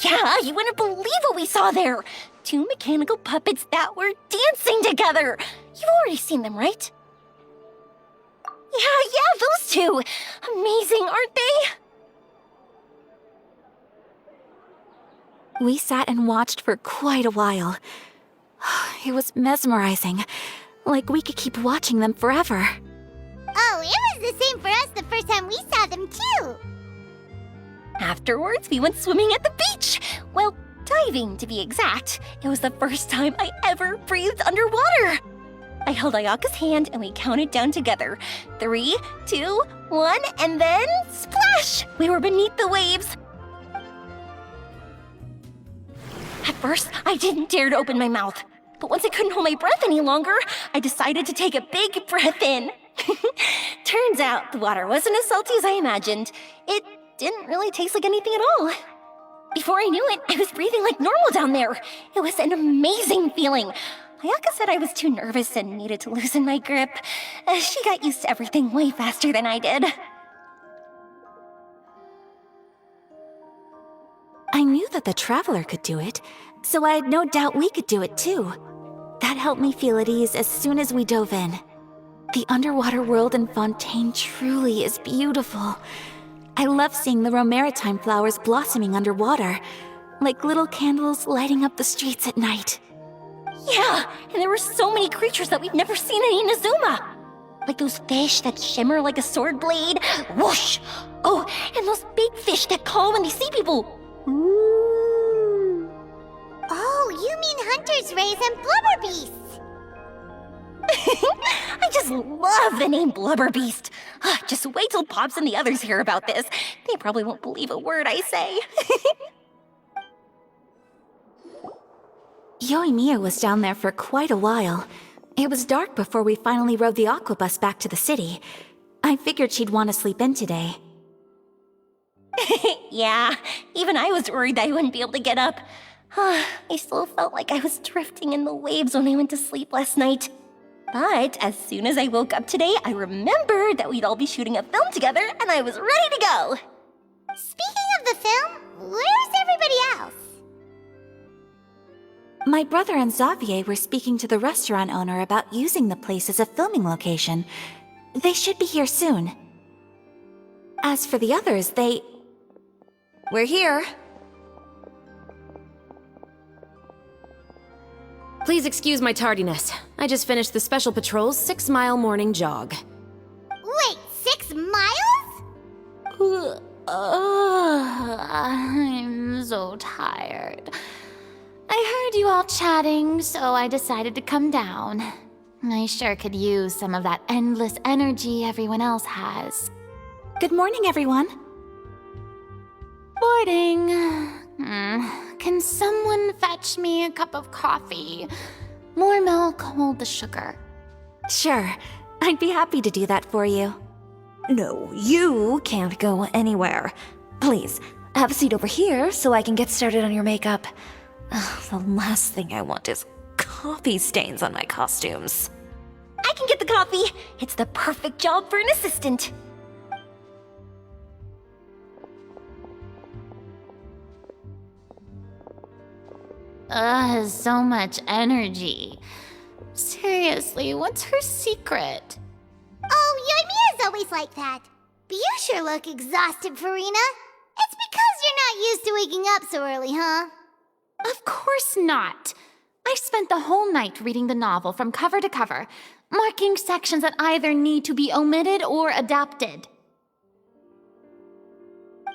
Yeah, you wouldn't believe what we saw there! 2 mechanical puppets that were dancing together! You've already seen them, right? Yeah, those two! Amazing, aren't they? We sat and watched for quite a while. It was mesmerizing, like we could keep watching them forever. Oh, it was the same for us the first time we saw them, too! Afterwards, we went swimming at the beach! Well, diving, to be exact. It was the first time I ever breathed underwater! I held Ayaka's hand and we counted down together. 3, 2, 1, and then splash! We were beneath the waves. At first, I didn't dare to open my mouth. But once I couldn't hold my breath any longer, I decided to take a big breath in. Turns out the water wasn't as salty as I imagined. It didn't really taste like anything at all. Before I knew it, I was breathing like normal down there. It was an amazing feeling. Ayaka said I was too nervous and needed to loosen my grip. She got used to everything way faster than I did. I knew that the Traveler could do it, so I had no doubt we could do it too. That helped me feel at ease as soon as we dove in. The underwater world in Fontaine truly is beautiful. I love seeing the romaritime flowers blossoming underwater, like little candles lighting up the streets at night. Yeah, and there were so many creatures that we've never seen in Inazuma. Like those fish that shimmer like a sword blade. Whoosh! Oh, and those big fish that call when they see people. Ooh. Oh, you mean Hunter's Rays and Blubber Beasts! I just love the name Blubber Beast. Just wait till Pops and the others hear about this. They probably won't believe a word I say. Yoimiya was down there for quite a while. It was dark before we finally rode the aqua bus back to the city. I figured she'd want to sleep in today. Yeah, even I was worried that I wouldn't be able to get up. I still felt like I was drifting in the waves when I went to sleep last night. But as soon as I woke up today, I remembered that we'd all be shooting a film together, and I was ready to go. Speaking of the film, where's everybody else? My brother and Xavier were speaking to the restaurant owner about using the place as a filming location. They should be here soon. As for the others, We're here. Please excuse my tardiness. I just finished the Special Patrol's 6-mile morning jog. Wait, 6 miles? I'm so tired. I heard you all chatting, so I decided to come down. I sure could use some of that endless energy everyone else has. good morning, everyone. Morning. Can someone fetch me a cup of coffee? More milk, hold the sugar. Sure, I'd be happy to do that for you. No, you can't go anywhere. Please, have a seat over here so I can get started on your makeup. The last thing I want is coffee stains on my costumes. I can get the coffee. It's the perfect job for an assistant. So much energy. Seriously, what's her secret? Oh, Yoimiya's always like that. But you sure look exhausted, Farina. It's because you're not used to waking up so early, huh? Of course not. I spent the whole night reading the novel from cover to cover, marking sections that either need to be omitted or adapted.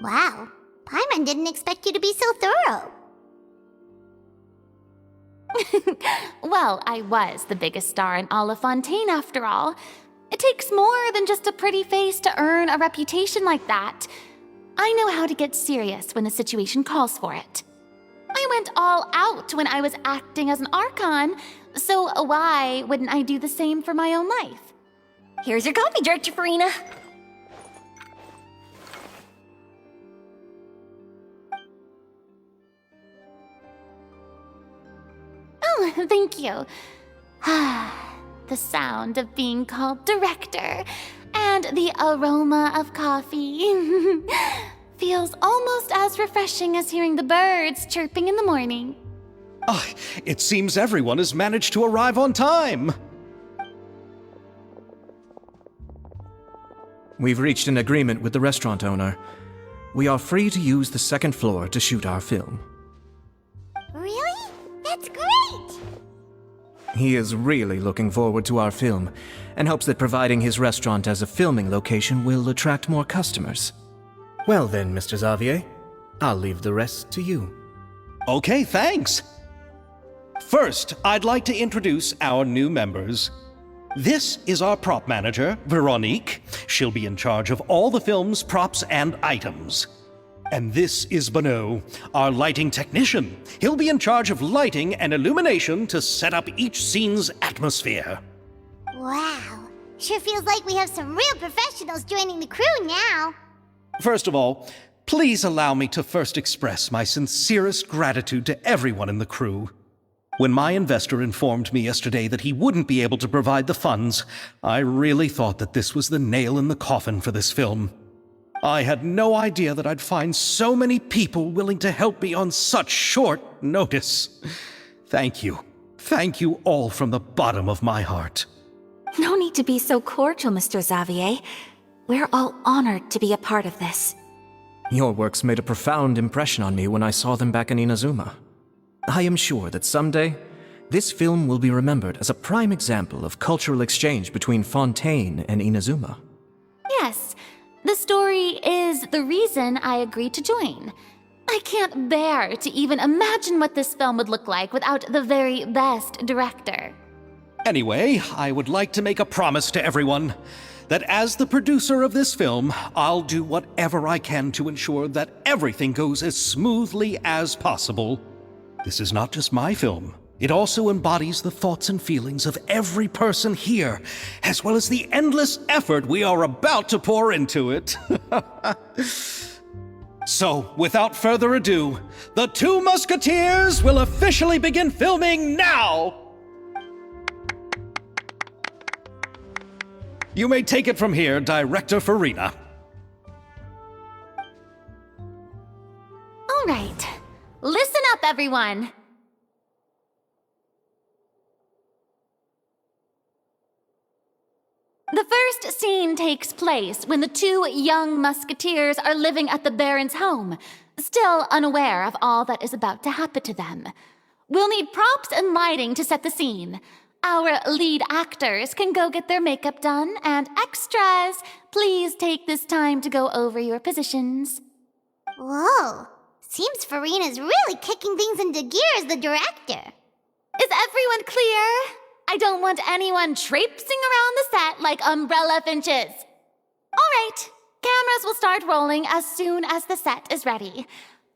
Wow. Paimon didn't expect you to be so thorough. Well, I was the biggest star in all of Fontaine after all. It takes more than just a pretty face to earn a reputation like that. I know how to get serious when the situation calls for it. I went all out when I was acting as an Archon, so why wouldn't I do the same for my own life? Here's your coffee, Director Farina. Oh, thank you. The sound of being called director and the aroma of coffee feels almost as refreshing as hearing the birds chirping in the morning. Ah, it seems everyone has managed to arrive on time. We've reached an agreement with the restaurant owner. We are free to use the second floor to shoot our film. Really? That's great! He is really looking forward to our film and hopes that providing his restaurant as a filming location will attract more customers. Well then, Mr. Xavier, I'll leave the rest to you. Okay, thanks. First, I'd like to introduce our new members. This is our prop manager, Veronique. She'll be in charge of all the film's props and items. And this is Bonneau, our lighting technician. He'll be in charge of lighting and illumination to set up each scene's atmosphere. Wow. Sure feels like we have some real professionals joining the crew now. First of all, please allow me to first express my sincerest gratitude to everyone in the crew. When my investor informed me yesterday that he wouldn't be able to provide the funds, I really thought that this was the nail in the coffin for this film. I had no idea that I'd find so many people willing to help me on such short notice. Thank you. Thank you all from the bottom of my heart. No need to be so cordial, Mr. Xavier. We're all honored to be a part of this. Your works made a profound impression on me when I saw them back in Inazuma. I am sure that someday, this film will be remembered as a prime example of cultural exchange between Fontaine and Inazuma. Yes, the story is the reason I agreed to join. I can't bear to even imagine what this film would look like without the very best director. Anyway, I would like to make a promise to everyone that as the producer of this film, I'll do whatever I can to ensure that everything goes as smoothly as possible. This is not just my film. It also embodies the thoughts and feelings of every person here, as well as the endless effort we are about to pour into it. So, without further ado, the Two Musketeers will officially begin filming now! You may take it from here, Director Farina. All right, listen up, everyone. The first scene takes place when the two young musketeers are living at the Baron's home, still unaware of all that is about to happen to them. We'll need props and lighting to set the scene. Our lead actors can go get their makeup done, and extras, please take this time to go over your positions. Whoa. Seems Farina's really kicking things into gear as the director. Is everyone clear? I don't want anyone traipsing around the set like umbrella finches. All right, cameras will start rolling as soon as the set is ready.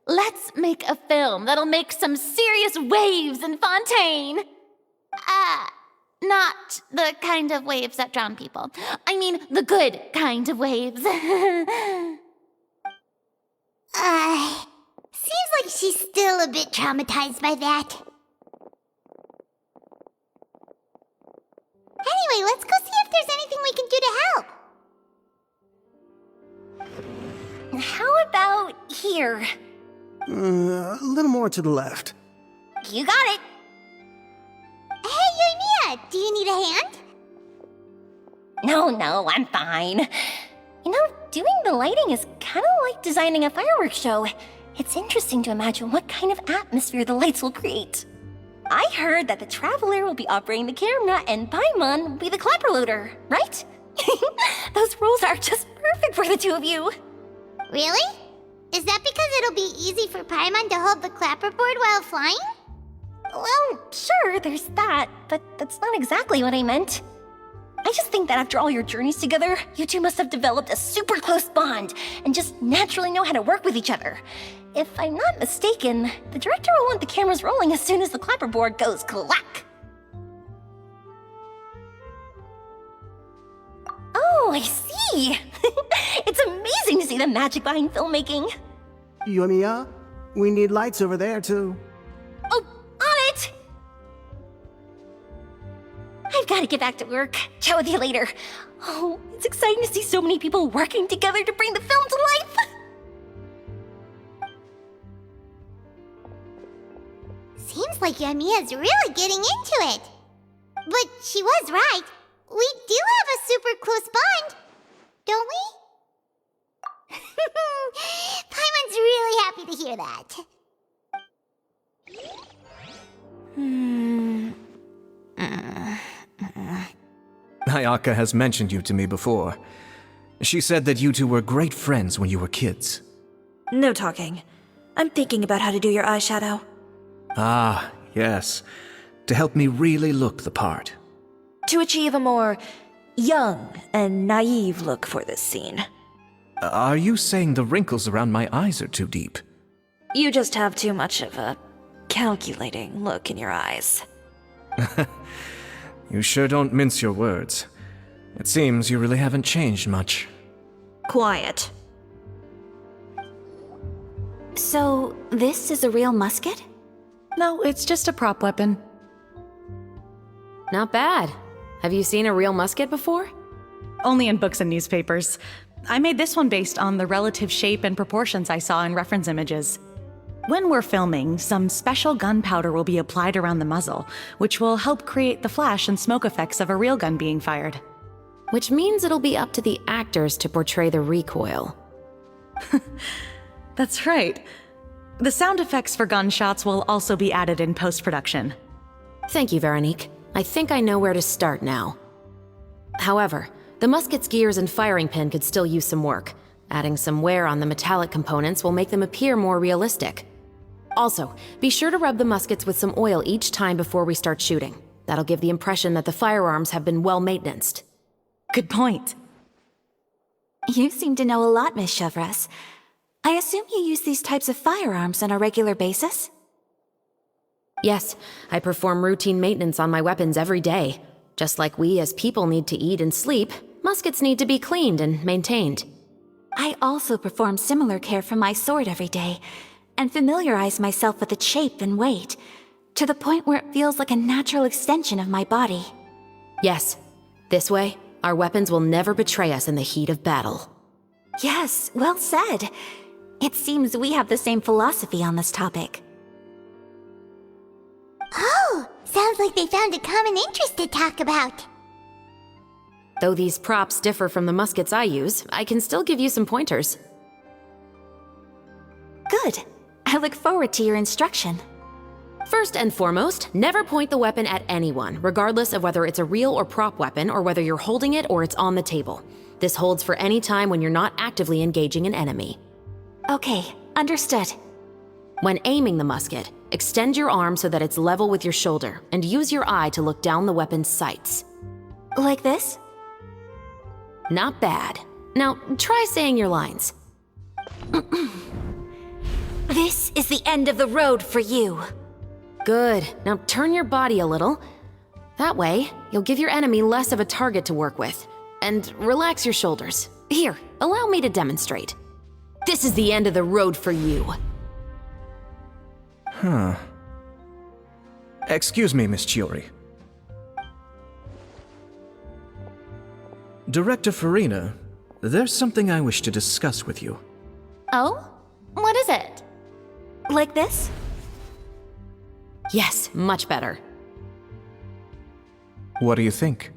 Let's make a film that'll make some serious waves in Fontaine. Not the kind of waves that drown people. I mean, the good kind of waves. Seems like she's still a bit traumatized by that. Anyway, let's go see if there's anything we can do to help. How about here? A little more to the left. You got it. Hey, Yoimiya, do you need a hand? No, I'm fine. You know, doing the lighting is kind of like designing a fireworks show. It's interesting to imagine what kind of atmosphere the lights will create. I heard that the Traveler will be operating the camera and Paimon will be the clapper loader, right? Those roles are just perfect for the two of you. Really? Is that because it'll be easy for Paimon to hold the clapperboard while flying? Well, sure, there's that, but that's not exactly what I meant. I just think that after all your journeys together, you two must have developed a super close bond and just naturally know how to work with each other. If I'm not mistaken, the director will want the cameras rolling as soon as the clapperboard goes clack. Oh, I see! It's amazing to see the magic behind filmmaking. Yoimiya, we need lights over there, too. Oh, on it! I've got to get back to work. Chat with you later. Oh, it's exciting to see so many people working together to bring the film to life. Seems like Yoimiya's really getting into it. But she was right. We do have a super close bond, don't we? Paimon's really happy to hear that. Ayaka has mentioned you to me before. She said that you two were great friends when you were kids. No talking. I'm thinking about how to do your eyeshadow. Ah, yes. To help me really look the part. To achieve a more young and naive look for this scene. Are you saying the wrinkles around my eyes are too deep? You just have too much of a calculating look in your eyes. You sure don't mince your words. It seems you really haven't changed much. Quiet. So, this is a real musket? No, it's just a prop weapon. Not bad. Have you seen a real musket before? Only in books and newspapers. I made this one based on the relative shape and proportions I saw in reference images. When we're filming, some special gunpowder will be applied around the muzzle, which will help create the flash and smoke effects of a real gun being fired. Which means it'll be up to the actors to portray the recoil. That's right. The sound effects for gunshots will also be added in post-production. Thank you, Veronique. I think I know where to start now. However, the musket's gears and firing pin could still use some work. Adding some wear on the metallic components will make them appear more realistic. Also, be sure to rub the muskets with some oil each time before we start shooting. That'll give the impression that the firearms have been well maintained. Good point. You seem to know a lot, Miss Chevres. I assume you use these types of firearms on a regular basis? Yes, I perform routine maintenance on my weapons every day. Just like we as people need to eat and sleep, muskets need to be cleaned and maintained. I also perform similar care for my sword every day, and familiarize myself with its shape and weight, to the point where it feels like a natural extension of my body. Yes, this way, our weapons will never betray us in the heat of battle. Yes, well said. It seems we have the same philosophy on this topic. Oh, sounds like they found a common interest to talk about. Though these props differ from the muskets I use, I can still give you some pointers. Good. I look forward to your instruction. First and foremost, never point the weapon at anyone, regardless of whether it's a real or prop weapon or whether you're holding it or it's on the table. This holds for any time when you're not actively engaging an enemy. Okay, understood. When aiming the musket, extend your arm so that it's level with your shoulder and use your eye to look down the weapon's sights. Like this? Not bad. Now, try saying your lines. This is the end of the road for you. Good. Now turn your body a little. That way, you'll give your enemy less of a target to work with. And relax your shoulders. Here, allow me to demonstrate. This is the end of the road for you. Huh. Excuse me, Miss Chiori. Director Farina, there's something I wish to discuss with you. Oh? What is it? Like this? Yes, much better. What do you think?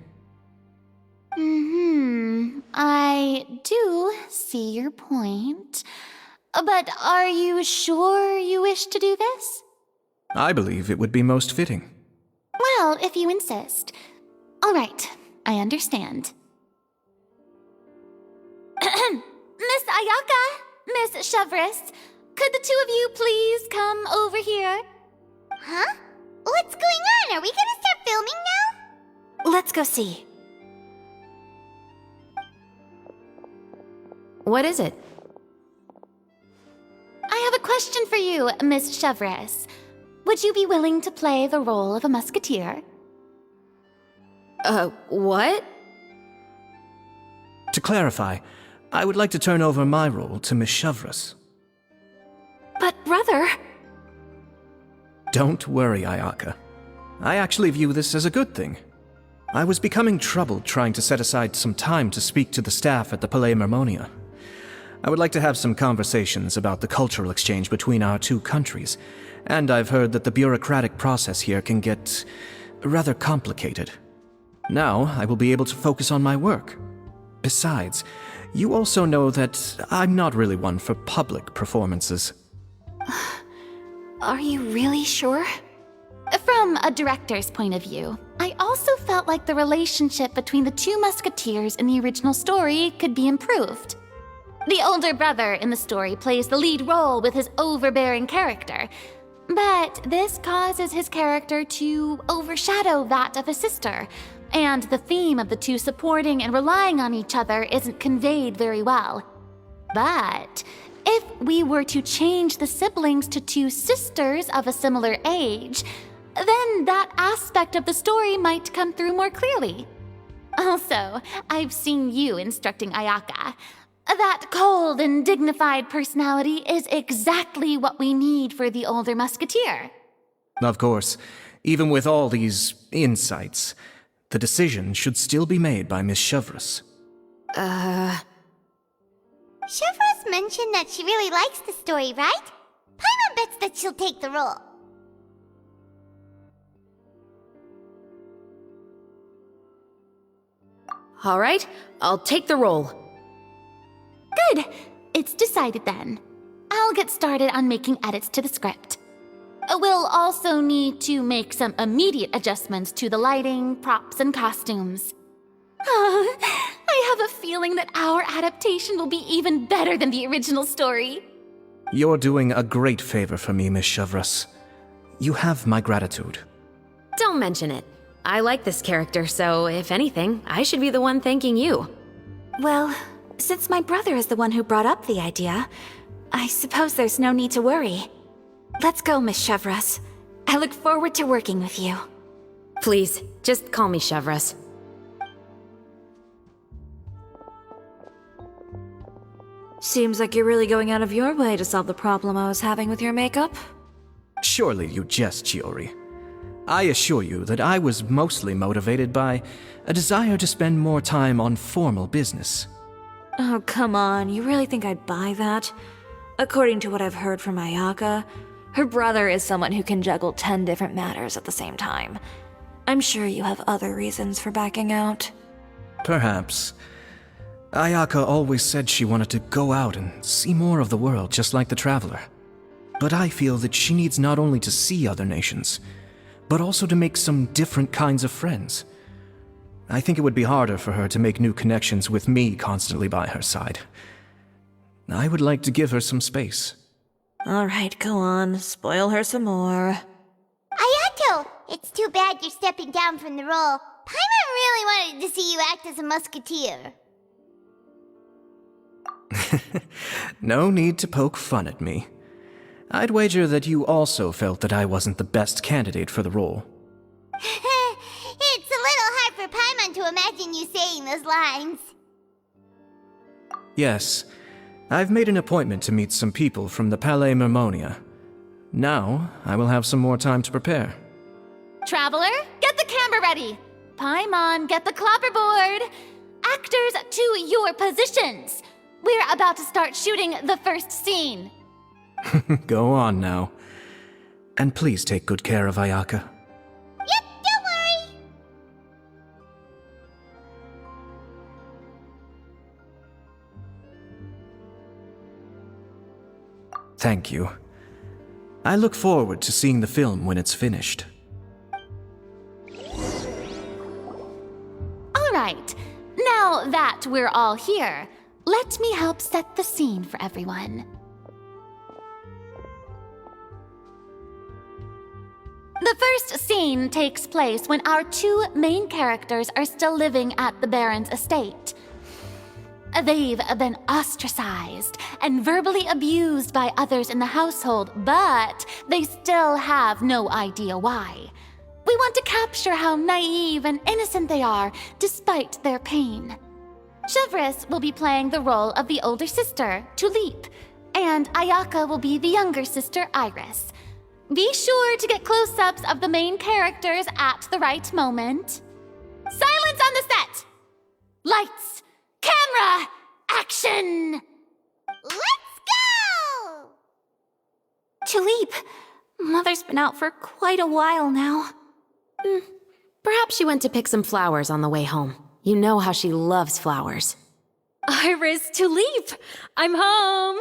I do see your point. But are you sure you wish to do this? I believe it would be most fitting. Well, if you insist. All right, I understand. Miss Ayaka? Miss Chevres, could the two of you please come over here? Huh? What's going on? Are we gonna start filming now? Let's go see. What is it? I have a question for you, Miss Chevres. Would you be willing to play the role of a musketeer? What? To clarify, I would like to turn over my role to Miss Chevres. But brother... Don't worry, Ayaka. I actually view this as a good thing. I was becoming troubled trying to set aside some time to speak to the staff at the Palais Mermonia. I would like to have some conversations about the cultural exchange between our two countries, and I've heard that the bureaucratic process here can get rather complicated. Now, I will be able to focus on my work. Besides, you also know that I'm not really one for public performances. Are you really sure? From a director's point of view, I also felt like the relationship between the two musketeers in the original story could be improved. The older brother in the story plays the lead role with his overbearing character, but this causes his character to overshadow that of his sister, and the theme of the two supporting and relying on each other isn't conveyed very well. But if we were to change the siblings to two sisters of a similar age, then that aspect of the story might come through more clearly. Also, I've seen you instructing Ayaka. That cold and dignified personality is exactly what we need for the older musketeer. Of course, even with all these insights, the decision should still be made by Miss Chevres. Chevres mentioned that she really likes the story, right? Paimon bets that she'll take the role. All right, I'll take the role. Good. It's decided then. I'll get started on making edits to the script. We'll also need to make some immediate adjustments to the lighting, props, and costumes. I have a feeling that our adaptation will be even better than the original story. You're doing a great favor for me, Miss Chevres. You have my gratitude. Don't mention it. I like this character, so if anything, I should be the one thanking you. Well, since my brother is the one who brought up the idea, I suppose there's no need to worry. Let's go, Miss Chevres. I look forward to working with you. Please, just call me Chevres. Seems like you're really going out of your way to solve the problem I was having with your makeup. Surely you jest, Chiori. I assure you that I was mostly motivated by a desire to spend more time on formal business. Oh, come on. You really think I'd buy that? According to what I've heard from Ayaka, her brother is someone who can juggle 10 different matters at the same time. I'm sure you have other reasons for backing out. Perhaps. Ayaka always said she wanted to go out and see more of the world, just like the Traveler. But I feel that she needs not only to see other nations, but also to make some different kinds of friends. I think it would be harder for her to make new connections with me constantly by her side. I would like to give her some space. All right, go on. Spoil her some more. Ayato! It's too bad you're stepping down from the role. Paimon really wanted to see you act as a musketeer. No need to poke fun at me. I'd wager that you also felt that I wasn't the best candidate for the role. It's a little hard for Paimon to imagine you saying those lines. Yes, I've made an appointment to meet some people from the Palais Mermonia. Now, I will have some more time to prepare. Traveler, get the camera ready. Paimon, get the clapperboard. Actors, to your positions. We're about to start shooting the first scene. Go on now. And please take good care of Ayaka. Yep, don't worry. Thank you. I look forward to seeing the film when it's finished. All right. Now that we're all here, let me help set the scene for everyone. The first scene takes place when our two main characters are still living at the Baron's estate. They've been ostracized and verbally abused by others in the household, but they still have no idea why. We want to capture how naive and innocent they are despite their pain. Chevres will be playing the role of the older sister, Tulip, and Ayaka will be the younger sister, Iris. Be sure to get close-ups of the main characters at the right moment. Silence on the set! Lights, camera, action! Let's go! Tulip, Mother's been out for quite a while now. Perhaps she went to pick some flowers on the way home. You know how she loves flowers. Iris, Tulip, I'm home!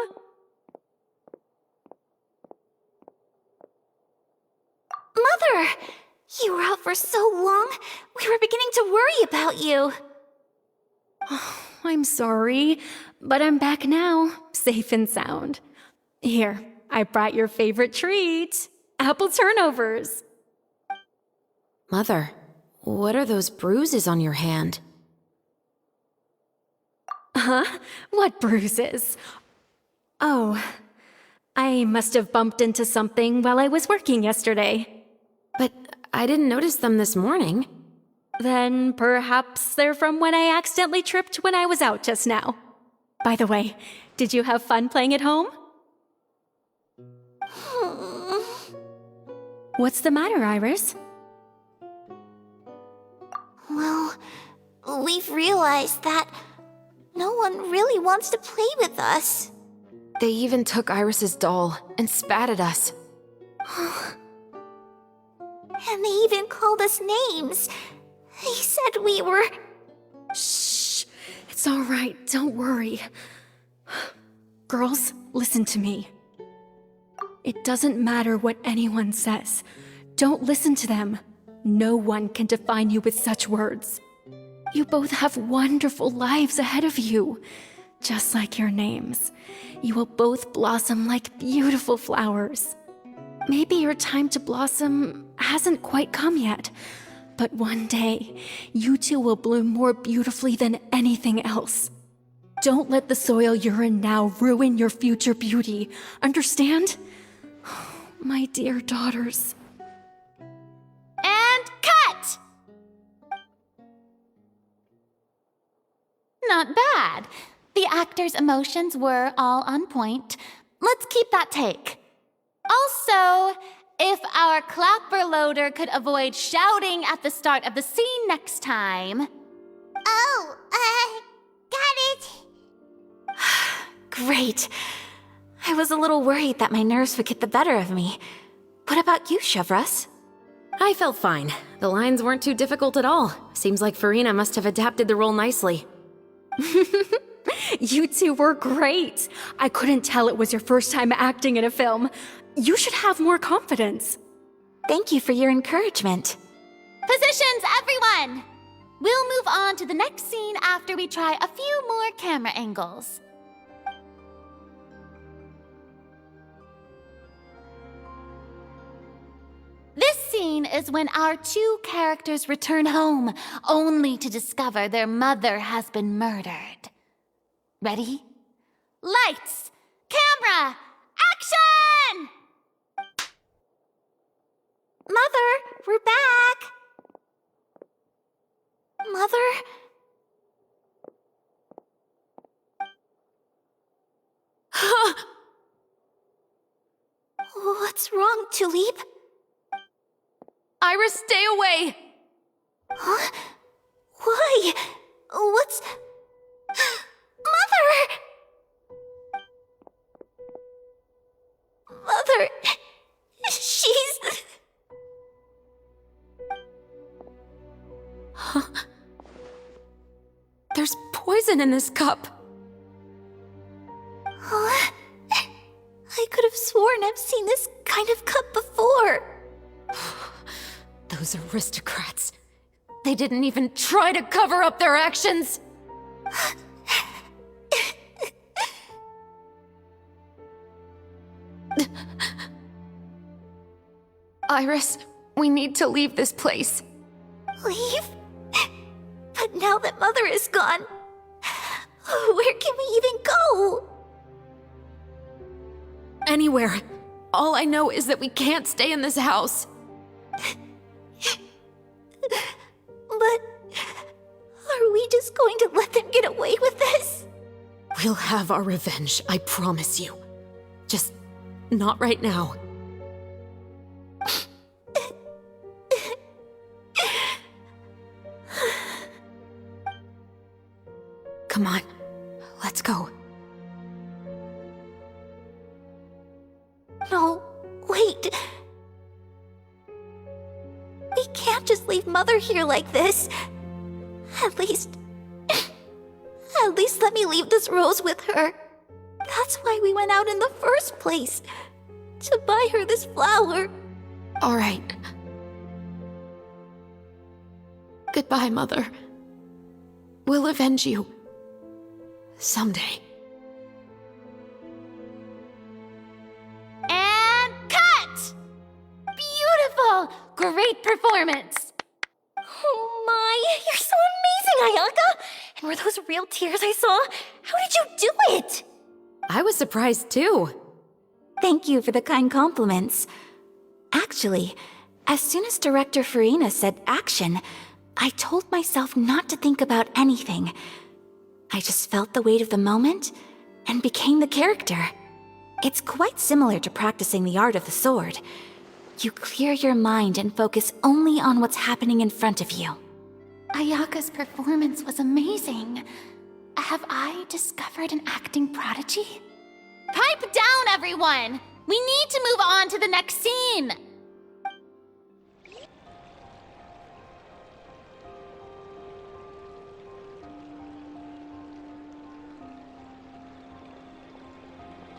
Mother! You were out for so long, we were beginning to worry about you. I'm sorry, but I'm back now, safe and sound. Here, I brought your favorite treat, apple turnovers. Mother, what are those bruises on your hand? Huh? What bruises? Oh, I must have bumped into something while I was working yesterday. But I didn't notice them this morning. Then perhaps they're from when I accidentally tripped when I was out just now. By the way, did you have fun playing at home? What's the matter, Iris? Well, we've realized that no one really wants to play with us. They even took Iris's doll and spat at us. And they even called us names. They said we were... Shh. It's all right. Don't worry. Girls, listen to me. It doesn't matter what anyone says. Don't listen to them. No one can define you with such words. You both have wonderful lives ahead of you. Just like your names. You will both blossom like beautiful flowers. Maybe your time to blossom hasn't quite come yet, but one day, you two will bloom more beautifully than anything else. Don't let the soil you're in now ruin your future beauty. Understand? My dear daughters. And cut! Not bad. The actors' emotions were all on point. Let's keep that take. Also, if our clapper loader could avoid shouting at the start of the scene next time. Oh, got it. Great. I was a little worried that my nerves would get the better of me. What about you, Chevres? I felt fine. The lines weren't too difficult at all. Seems like Farina must have adapted the role nicely. You two were great. I couldn't tell it was your first time acting in a film. You should have more confidence. Thank you for your encouragement. Positions, everyone! We'll move on to the next scene after we try a few more camera angles. This scene is when our two characters return home, only to discover their mother has been murdered. Ready? Lights! Camera! Action! Mother, we're back! Mother? What's wrong, Tulip? Iris, stay away! Huh? Why? What's... Mother! Mother... She's... Huh? There's poison in this cup. Huh? I could have sworn I've seen this kind of cup before. Those aristocrats. They didn't even try to cover up their actions. Iris, we need to leave this place. Leave? But now that Mother is gone, where can we even go? Anywhere. All I know is that we can't stay in this house. But are we just going to let them get away with this? We'll have our revenge, I promise you. Just not right now. Come on, let's go. No, wait. We can't just leave Mother here like this. At least let me leave this rose with her. That's why we went out in the first place. To buy her this flower. All right. Goodbye, Mother. We'll avenge you. Someday. And cut! Beautiful! Great performance! Oh my, you're so amazing, Ayaka! And were those real tears I saw? How did you do it? I was surprised too. Thank you for the kind compliments. Actually, as soon as Director Farina said action, I told myself not to think about anything. I just felt the weight of the moment and became the character. It's quite similar to practicing the art of the sword. You clear your mind and focus only on what's happening in front of you. Ayaka's performance was amazing. Have I discovered an acting prodigy? Pipe down, everyone! We need to move on to the next scene!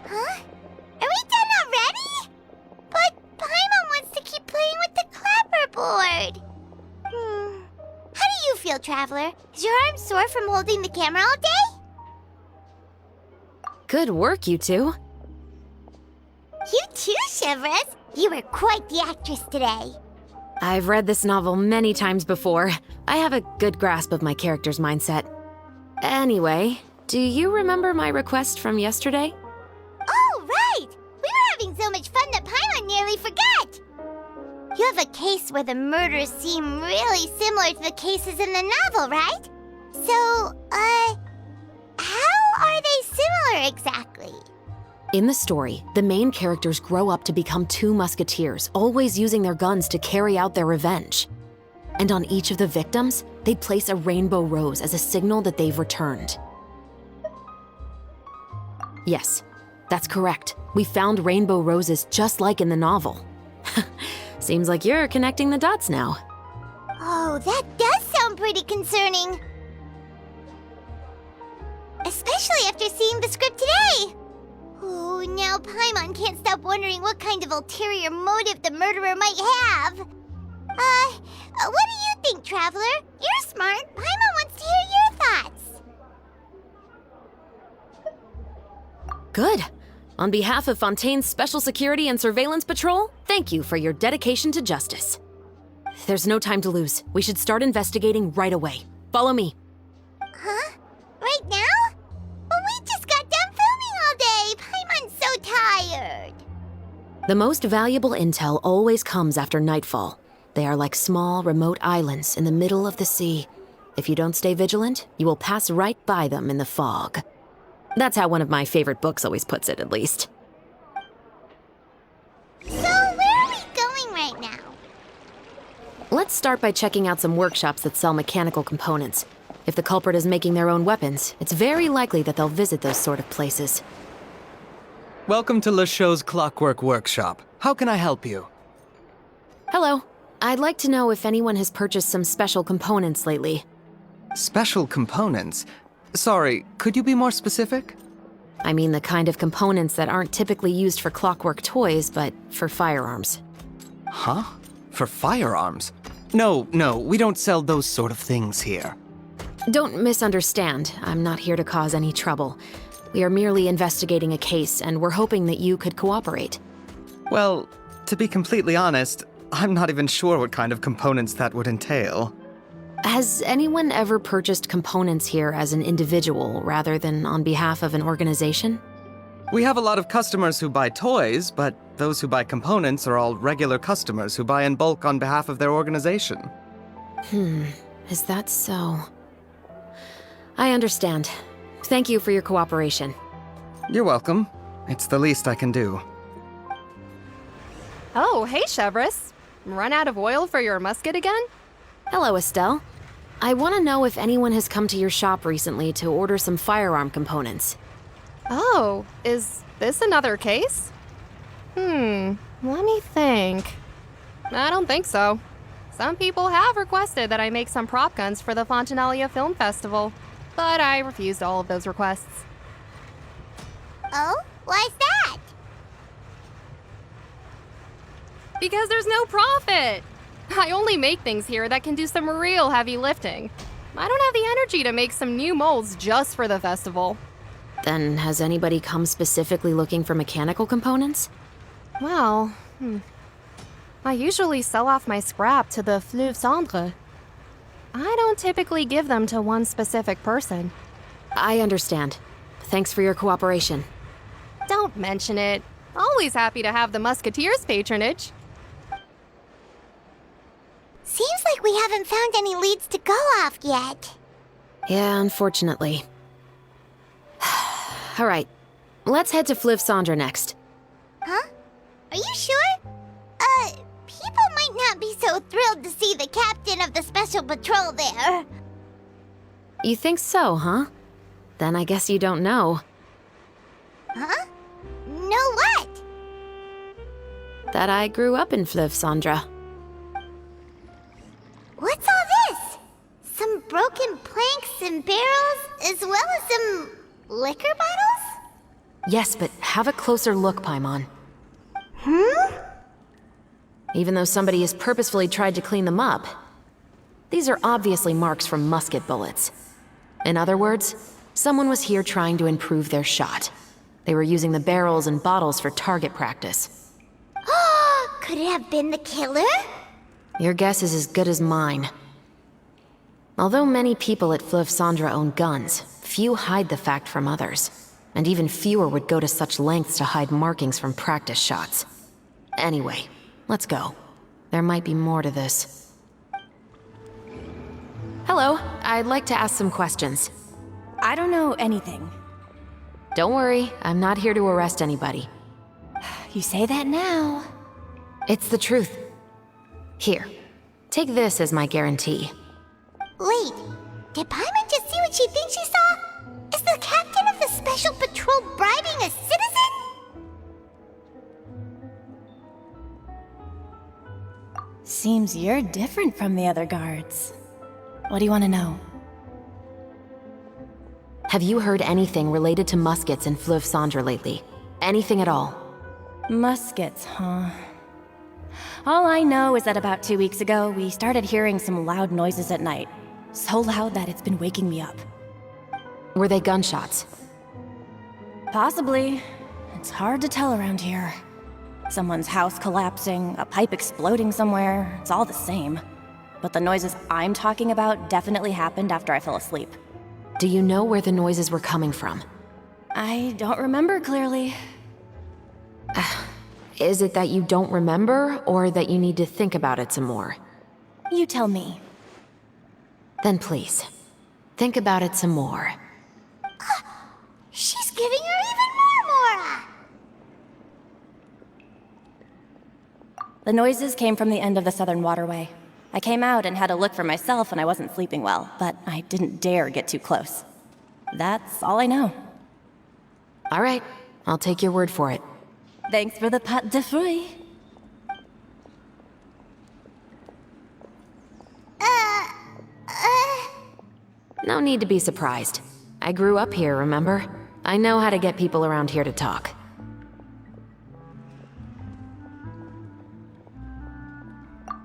Huh? Are we done already? But Paimon wants to keep playing with the clapperboard. How do you feel, Traveler? Is your arm sore from holding the camera all day? Good work, you two. You too, Shivers. You were quite the actress today. I've read this novel many times before. I have a good grasp of my character's mindset. Anyway, do you remember my request from yesterday? Oh, right! We were having so much fun that Paimon nearly forgot! You have a case where the murders seem really similar to the cases in the novel, right? So, how are they similar exactly? In the story, the main characters grow up to become two musketeers, always using their guns to carry out their revenge. And on each of the victims, they place a rainbow rose as a signal that they've returned. Yes, that's correct. We found rainbow roses just like in the novel. Seems like you're connecting the dots now. Oh, that does sound pretty concerning. Especially after seeing the script today. Oh, now Paimon can't stop wondering what kind of ulterior motive the murderer might have. What do you think, Traveler? You're smart. Paimon wants to hear your thoughts. Good. On behalf of Fontaine's Special Security and Surveillance Patrol, thank you for your dedication to justice. There's no time to lose. We should start investigating right away. Follow me. Huh? Right now? Well, we just got done filming all day. Paimon's so tired. The most valuable intel always comes after nightfall. They are like small, remote islands in the middle of the sea. If you don't stay vigilant, you will pass right by them in the fog. That's how one of my favorite books always puts it, at least. So, where are we going right now? Let's start by checking out some workshops that sell mechanical components. If the culprit is making their own weapons, it's very likely that they'll visit those sort of places. Welcome to Le Show's Clockwork Workshop. How can I help you? Hello. I'd like to know if anyone has purchased some special components lately. Special components? Sorry, could you be more specific? I mean the kind of components that aren't typically used for clockwork toys, but for firearms. Huh? For firearms? No, we don't sell those sort of things here. Don't misunderstand. I'm not here to cause any trouble. We are merely investigating a case, and we're hoping that you could cooperate. Well, to be completely honest, I'm not even sure what kind of components that would entail. Has anyone ever purchased components here as an individual rather than on behalf of an organization? We have a lot of customers who buy toys, but those who buy components are all regular customers who buy in bulk on behalf of their organization. Is that so? I understand. Thank you for your cooperation. You're welcome. It's the least I can do. Oh, hey, Chevris. Run out of oil for your musket again? Hello, Estelle. I want to know if anyone has come to your shop recently to order some firearm components. Oh, is this another case? Let me think. I don't think so. Some people have requested that I make some prop guns for the Fontanalia Film Festival, but I refused all of those requests. Oh? Why's that? Because there's no profit! I only make things here that can do some real heavy lifting. I don't have the energy to make some new molds just for the festival. Then has anybody come specifically looking for mechanical components? Well, I usually sell off my scrap to the Fleuve Cendre. I don't typically give them to one specific person. I understand. Thanks for your cooperation. Don't mention it. Always happy to have the Musketeers' patronage. Seems like we haven't found any leads to go off yet. Yeah, unfortunately. All right, let's head to Fleuve Cendre next. Huh? Are you sure? People might not be so thrilled to see the captain of the special patrol there. You think so, huh? Then I guess you don't know. Huh? Know what? That I grew up in Fleuve Cendre. What's all this? Some broken planks and barrels, as well as some liquor bottles? Yes, but have a closer look, Paimon. Even though somebody has purposefully tried to clean them up, these are obviously marks from musket bullets. In other words, someone was here trying to improve their shot. They were using the barrels and bottles for target practice. Could it have been the killer? Your guess is as good as mine. Although many people at Fleuve Cendre own guns, few hide the fact from others. And even fewer would go to such lengths to hide markings from practice shots. Anyway, let's go. There might be more to this. Hello, I'd like to ask some questions. I don't know anything. Don't worry, I'm not here to arrest anybody. You say that now. It's the truth. Here, take this as my guarantee. Wait, did Paimon just see what she thinks she saw? Is the captain of the special patrol bribing a citizen? Seems you're different from the other guards. What do you want to know? Have you heard anything related to muskets in Fleuve Cendre lately? Anything at all? Muskets, huh? All I know is that about 2 weeks ago, we started hearing some loud noises at night. So loud that it's been waking me up. Were they gunshots? Possibly. It's hard to tell around here. Someone's house collapsing, a pipe exploding somewhere, it's all the same. But the noises I'm talking about definitely happened after I fell asleep. Do you know where the noises were coming from? I don't remember clearly. Is it that you don't remember, or that you need to think about it some more? You tell me. Then please, think about it some more. She's giving her even more Mora! The noises came from the end of the Southern Waterway. I came out and had a look for myself and I wasn't sleeping well, but I didn't dare get too close. That's all I know. All right, I'll take your word for it. Thanks for the pâte de fruits. No need to be surprised. I grew up here, remember? I know how to get people around here to talk.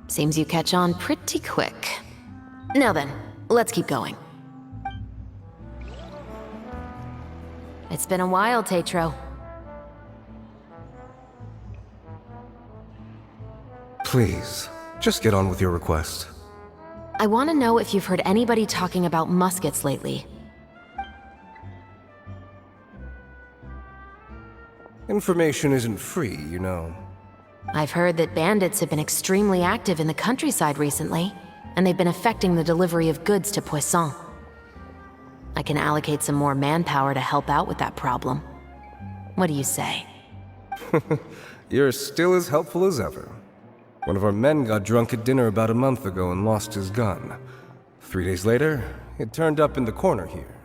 Seems you catch on pretty quick. Now then, let's keep going. It's been a while, Tetro. Please, just get on with your request. I want to know if you've heard anybody talking about muskets lately. Information isn't free, you know. I've heard that bandits have been extremely active in the countryside recently, and they've been affecting the delivery of goods to Poisson. I can allocate some more manpower to help out with that problem. What do you say? You're still as helpful as ever. One of our men got drunk at dinner about a month ago and lost his gun. 3 days later, it turned up in the corner here.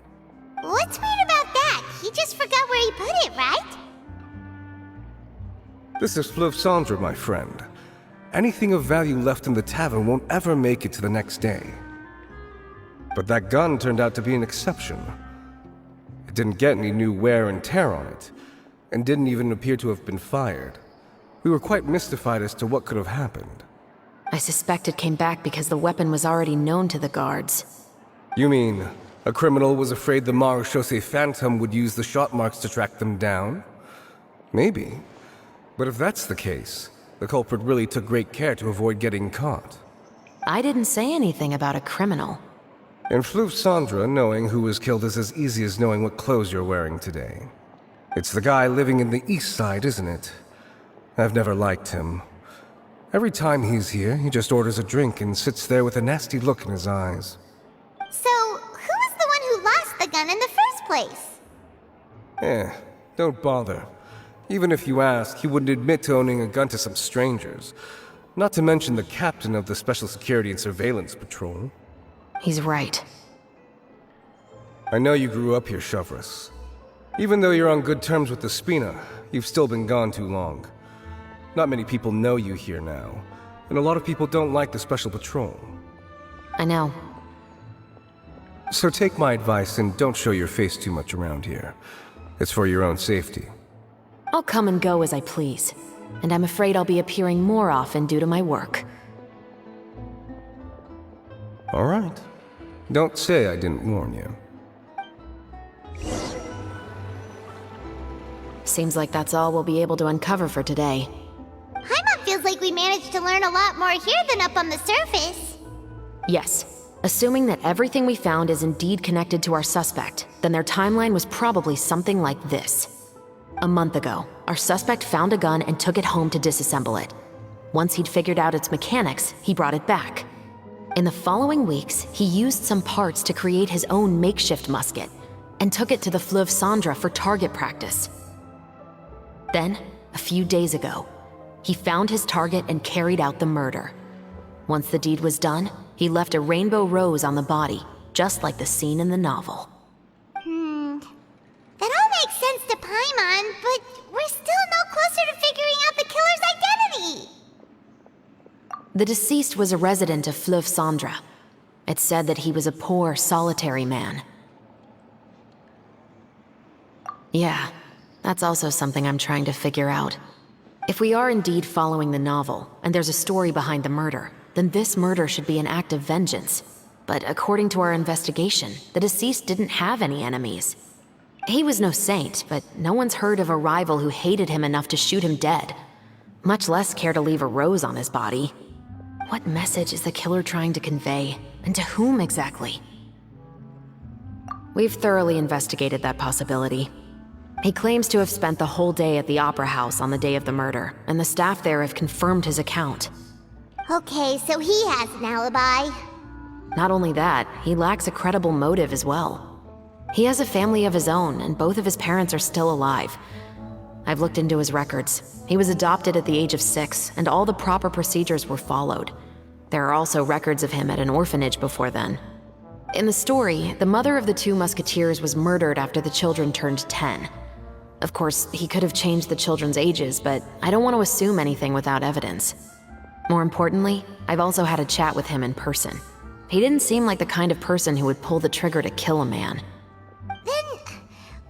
What's weird about that? He just forgot where he put it, right? This is Fleuve Cendre, my friend. Anything of value left in the tavern won't ever make it to the next day. But that gun turned out to be an exception. It didn't get any new wear and tear on it, and didn't even appear to have been fired. We were quite mystified as to what could have happened. I suspect it came back because the weapon was already known to the guards. You mean, a criminal was afraid the Marechaussee Phantom would use the shot marks to track them down? Maybe. But if that's the case, the culprit really took great care to avoid getting caught. I didn't say anything about a criminal. In Fleuve Cendre, knowing who was killed is as easy as knowing what clothes you're wearing today. It's the guy living in the east side, isn't it? I've never liked him. Every time he's here, he just orders a drink and sits there with a nasty look in his eyes. So, who was the one who lost the gun in the first place? Don't bother. Even if you ask, he wouldn't admit to owning a gun to some strangers. Not to mention the captain of the Special Security and Surveillance Patrol. He's right. I know you grew up here, Chevreuse. Even though you're on good terms with the Spina, you've still been gone too long. Not many people know you here now, and a lot of people don't like the Special Patrol. I know. So take my advice and don't show your face too much around here. It's for your own safety. I'll come and go as I please, and I'm afraid I'll be appearing more often due to my work. All right. Don't say I didn't warn you. Seems like that's all we'll be able to uncover for today. Paimon feels like we managed to learn a lot more here than up on the surface. Yes. Assuming that everything we found is indeed connected to our suspect, then their timeline was probably something like this. A month ago, our suspect found a gun and took it home to disassemble it. Once he'd figured out its mechanics, he brought it back. In the following weeks, he used some parts to create his own makeshift musket and took it to the Fleuve Cendre for target practice. Then, a few days ago, he found his target and carried out the murder. Once the deed was done, he left a rainbow rose on the body, just like the scene in the novel. That all makes sense to Paimon, but we're still no closer to figuring out the killer's identity. The deceased was a resident of Fleuve Cendre. It's said that he was a poor, solitary man. Yeah, that's also something I'm trying to figure out. If we are indeed following the novel, and there's a story behind the murder, then this murder should be an act of vengeance. But according to our investigation, the deceased didn't have any enemies. He was no saint, but no one's heard of a rival who hated him enough to shoot him dead, much less care to leave a rose on his body. What message is the killer trying to convey, and to whom exactly? We've thoroughly investigated that possibility. He claims to have spent the whole day at the Opera House on the day of the murder, and the staff there have confirmed his account. Okay, so he has an alibi. Not only that, he lacks a credible motive as well. He has a family of his own, and both of his parents are still alive. I've looked into his records. He was adopted at the age of 6, and all the proper procedures were followed. There are also records of him at an orphanage before then. In the story, the mother of the 2 musketeers was murdered after the children turned 10. Of course, he could have changed the children's ages, but I don't want to assume anything without evidence. More importantly, I've also had a chat with him in person. He didn't seem like the kind of person who would pull the trigger to kill a man. Then,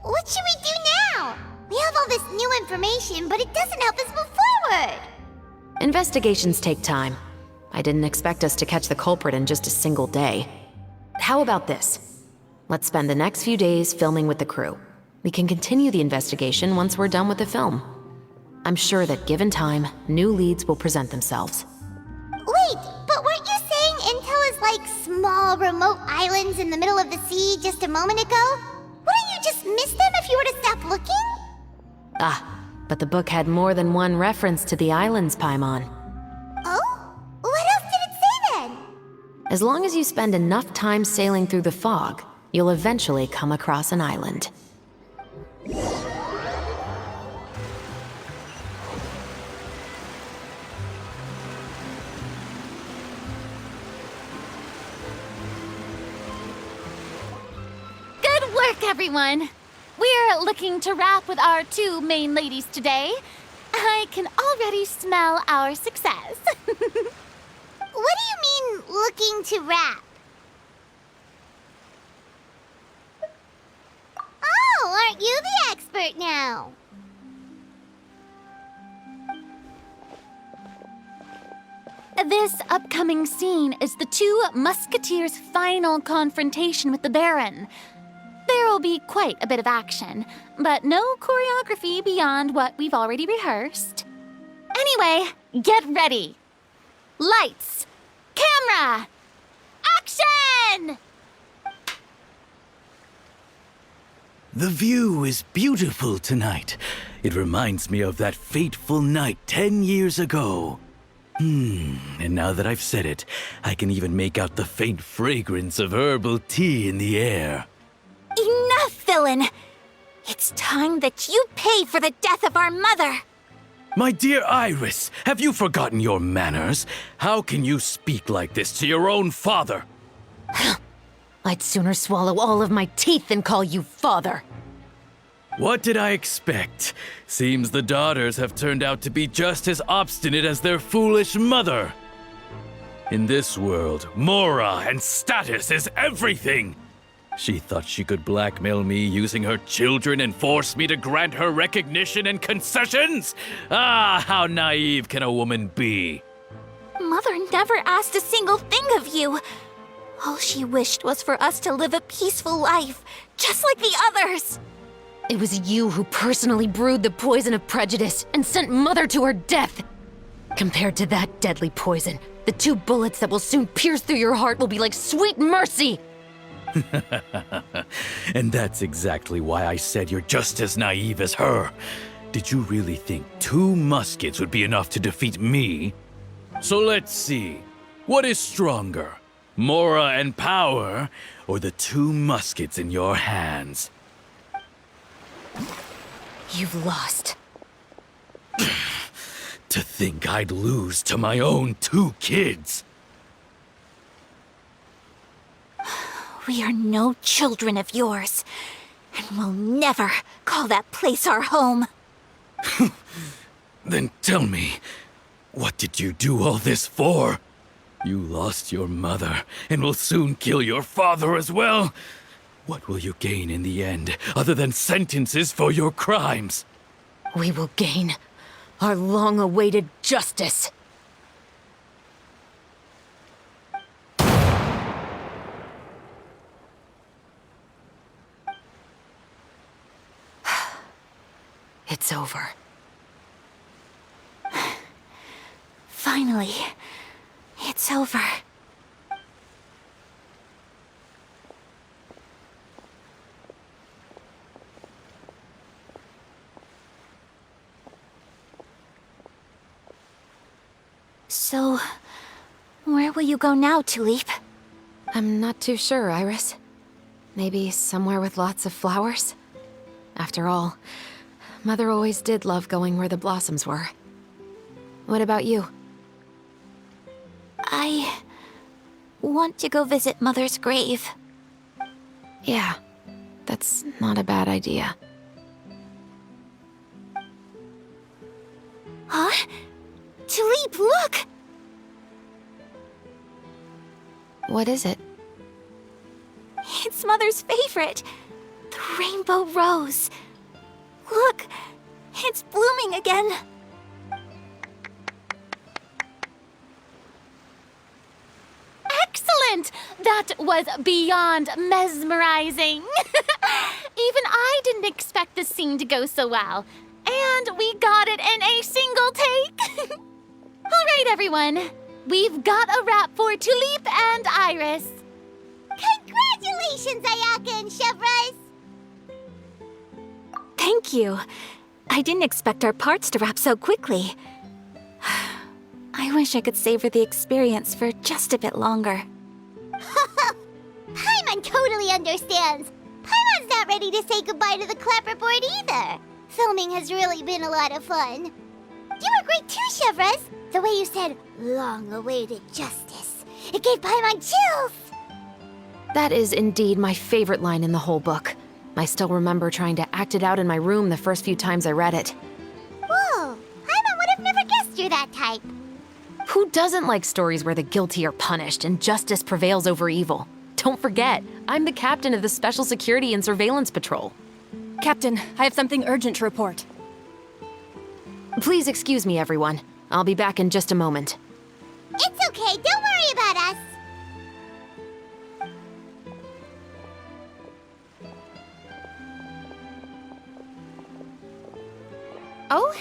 what should we do now? We have all this new information, but it doesn't help us move forward. Investigations take time. I didn't expect us to catch the culprit in just a single day. How about this? Let's spend the next few days filming with the crew. We can continue the investigation once we're done with the film. I'm sure that given time, new leads will present themselves. small, remote islands in the middle of the sea just a moment ago? Wouldn't you just miss them if you were to stop looking? Ah, but the book had more than one reference to the islands, Paimon. Oh? What else did it say then? As long as you spend enough time sailing through the fog, you'll eventually come across an island. Good work, everyone! We're looking to wrap with our 2 main ladies today. I can already smell our success. What do you mean, looking to wrap? Oh, aren't you the expert now? This upcoming scene is the 2 musketeers' final confrontation with the Baron. There will be quite a bit of action, but no choreography beyond what we've already rehearsed. Anyway, get ready. Lights, camera, action! The view is beautiful tonight. It reminds me of that fateful night 10 years ago. And now that I've said it, I can even make out the faint fragrance of herbal tea in the air. Enough, villain! It's time that you pay for the death of our mother! My dear Iris, have you forgotten your manners? How can you speak like this to your own father? I'd sooner swallow all of my teeth than call you father. What did I expect? Seems the daughters have turned out to be just as obstinate as their foolish mother. In this world, Mora and status is everything. She thought she could blackmail me using her children and force me to grant her recognition and concessions? Ah, how naive can a woman be? Mother never asked a single thing of you. All she wished was for us to live a peaceful life, just like the others. It was you who personally brewed the poison of prejudice and sent Mother to her death. Compared to that deadly poison, the 2 bullets that will soon pierce through your heart will be like sweet mercy. And that's exactly why I said you're just as naive as her. Did you really think 2 muskets would be enough to defeat me? So let's see. What is stronger? Mora and power, or the 2 muskets in your hands? You've lost. To think I'd lose to my own 2 kids. We are no children of yours, and we'll never call that place our home. Then tell me, what did you do all this for? You lost your mother, and will soon kill your father as well. What will you gain in the end, other than sentences for your crimes? We will gain our long-awaited justice. It's over. Finally, it's over. So, where will you go now, Tulip? I'm not too sure, Iris. Maybe somewhere with lots of flowers? After all, Mother always did love going where the blossoms were. What about you? I want to go visit Mother's grave. Yeah, that's not a bad idea. Huh? Tulip, look! What is it? It's Mother's favorite. The rainbow rose. Look, it's blooming again. Excellent! That was beyond mesmerizing. Even I didn't expect the scene to go so well. And we got it in a single take. All right, everyone. We've got a wrap for Tulip and Iris. Congratulations, Ayaka and Chevres! Thank you. I didn't expect our parts to wrap so quickly. I wish I could savor the experience for just a bit longer. Paimon totally understands. Paimon's not ready to say goodbye to the clapperboard either. Filming has really been a lot of fun. You were great too, Chevres. The way you said, long-awaited justice. It gave Paimon chills. That is indeed my favorite line in the whole book. I still remember trying to act it out in my room the first few times I read it. Whoa, Paimon would have never guessed you're that type. Who doesn't like stories where the guilty are punished and justice prevails over evil? Don't forget, I'm the captain of the Special Security and Surveillance Patrol. Captain, I have something urgent to report. Please excuse me, everyone. I'll be back in just a moment. It's okay, don't worry about us. Oh?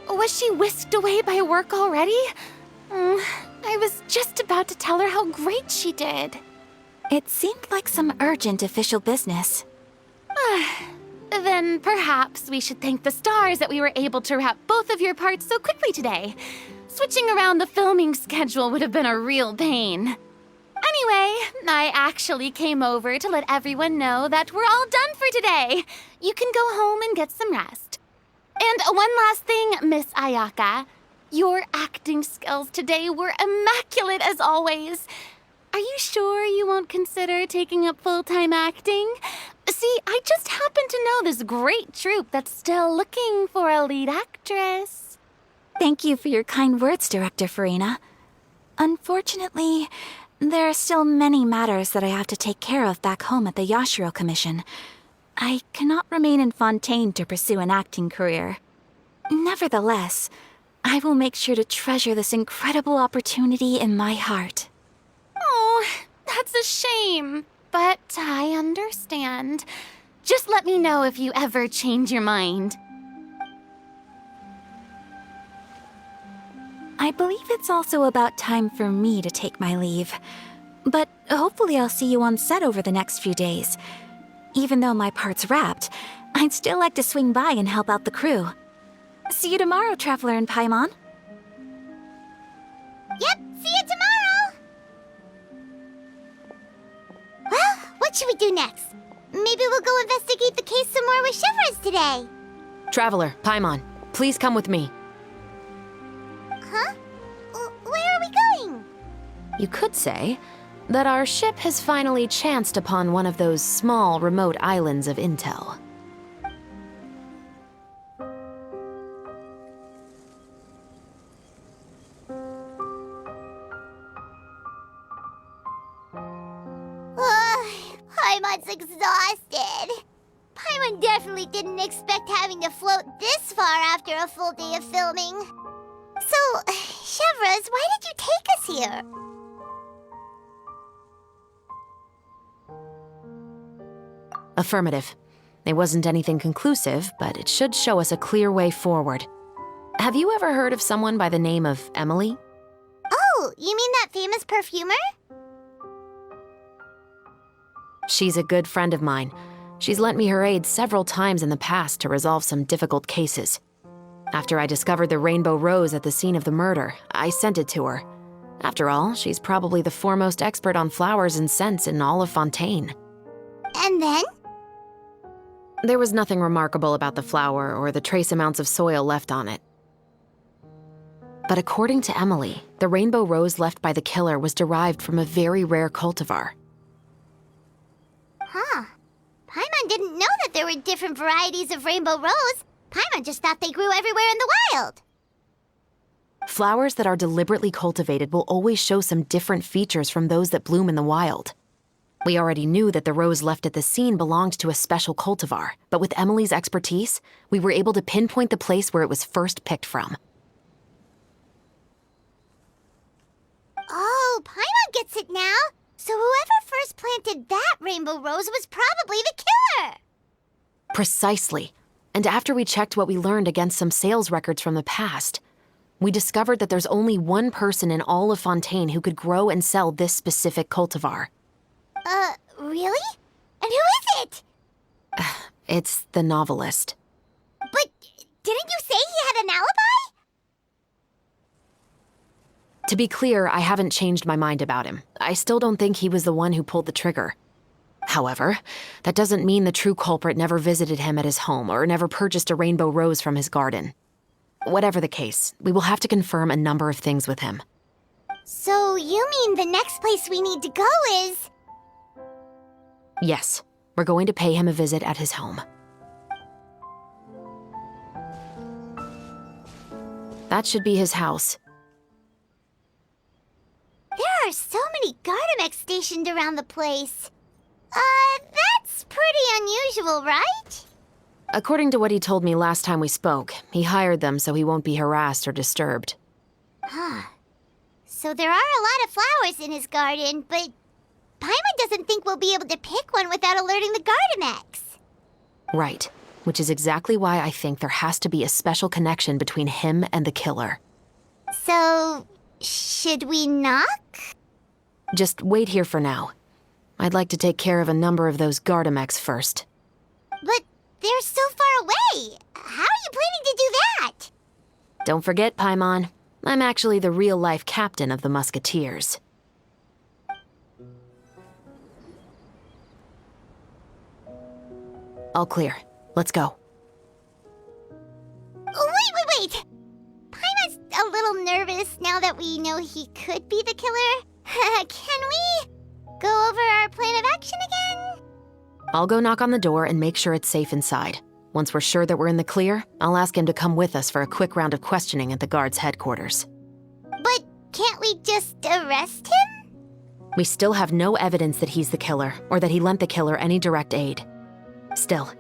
Was she whisked away by work already? I was just about to tell her how great she did. It seemed like some urgent official business. Then perhaps we should thank the stars that we were able to wrap both of your parts so quickly today. Switching around the filming schedule would have been a real pain. Anyway, I actually came over to let everyone know that we're all done for today. You can go home and get some rest. And one last thing, Miss Ayaka. Your acting skills today were immaculate as always. Are you sure you won't consider taking up full-time acting? See, I just happen to know this great troupe that's still looking for a lead actress. Thank you for your kind words, Director Farina. Unfortunately, there are still many matters that I have to take care of back home at the Yashiro Commission. I cannot remain in Fontaine to pursue an acting career. Nevertheless, I will make sure to treasure this incredible opportunity in my heart. Oh, that's a shame, but I understand. Just let me know if you ever change your mind. I believe it's also about time for me to take my leave. But hopefully I'll see you on set over the next few days. Even though my part's wrapped, I'd still like to swing by and help out the crew. See you tomorrow, Traveler and Paimon. Yep, see you tomorrow! Well, what should we do next? Maybe we'll go investigate the case some more with Chevres today. Traveler, Paimon, please come with me. Huh? Where are we going? You could say that our ship has finally chanced upon one of those small, remote islands of intel. Paimon's exhausted. Paimon definitely didn't expect having to float this far after a full day of filming. So, Chevres, why did you take us here? Affirmative. It wasn't anything conclusive, but it should show us a clear way forward. Have you ever heard of someone by the name of Emily? Oh, you mean that famous perfumer? She's a good friend of mine. She's lent me her aid several times in the past to resolve some difficult cases. After I discovered the rainbow rose at the scene of the murder, I sent it to her. After all, she's probably the foremost expert on flowers and scents in all of Fontaine. And then? There was nothing remarkable about the flower or the trace amounts of soil left on it. But according to Emily, the rainbow rose left by the killer was derived from a very rare cultivar. Huh. Paimon didn't know that there were different varieties of rainbow rose. Paimon just thought they grew everywhere in the wild. Flowers that are deliberately cultivated will always show some different features from those that bloom in the wild. We already knew that the rose left at the scene belonged to a special cultivar, but with Emily's expertise, we were able to pinpoint the place where it was first picked from. Oh, Paimon gets it now. So whoever first planted that rainbow rose was probably the killer. Precisely. And after we checked what we learned against some sales records from the past, we discovered that there's only one person in all of Fontaine who could grow and sell this specific cultivar. Really? And who is it? It's the novelist. But didn't you say he had an alibi? To be clear, I haven't changed my mind about him. I still don't think he was the one who pulled the trigger. However, that doesn't mean the true culprit never visited him at his home or never purchased a rainbow rose from his garden. Whatever the case, we will have to confirm a number of things with him. So you mean the next place we need to go is... Yes, we're going to pay him a visit at his home. That should be his house. There are so many Gardamex stationed around the place. That's pretty unusual, right? According to what he told me last time we spoke, he hired them so he won't be harassed or disturbed. Huh. So there are a lot of flowers in his garden, but Paimon doesn't think we'll be able to pick one without alerting the Gardamex. Right, which is exactly why I think there has to be a special connection between him and the killer. So, should we knock? Just wait here for now. I'd like to take care of a number of those Gardamex first. But they're so far away. How are you planning to do that? Don't forget, Paimon, I'm actually the real-life captain of the Musketeers. All clear. Let's go. Wait! Paimon's a little nervous now that we know he could be the killer. Can we go over our plan of action again? I'll go knock on the door and make sure it's safe inside. Once we're sure that we're in the clear, I'll ask him to come with us for a quick round of questioning at the guard's headquarters. But can't we just arrest him? We still have no evidence that he's the killer, or that he lent the killer any direct aid. Still,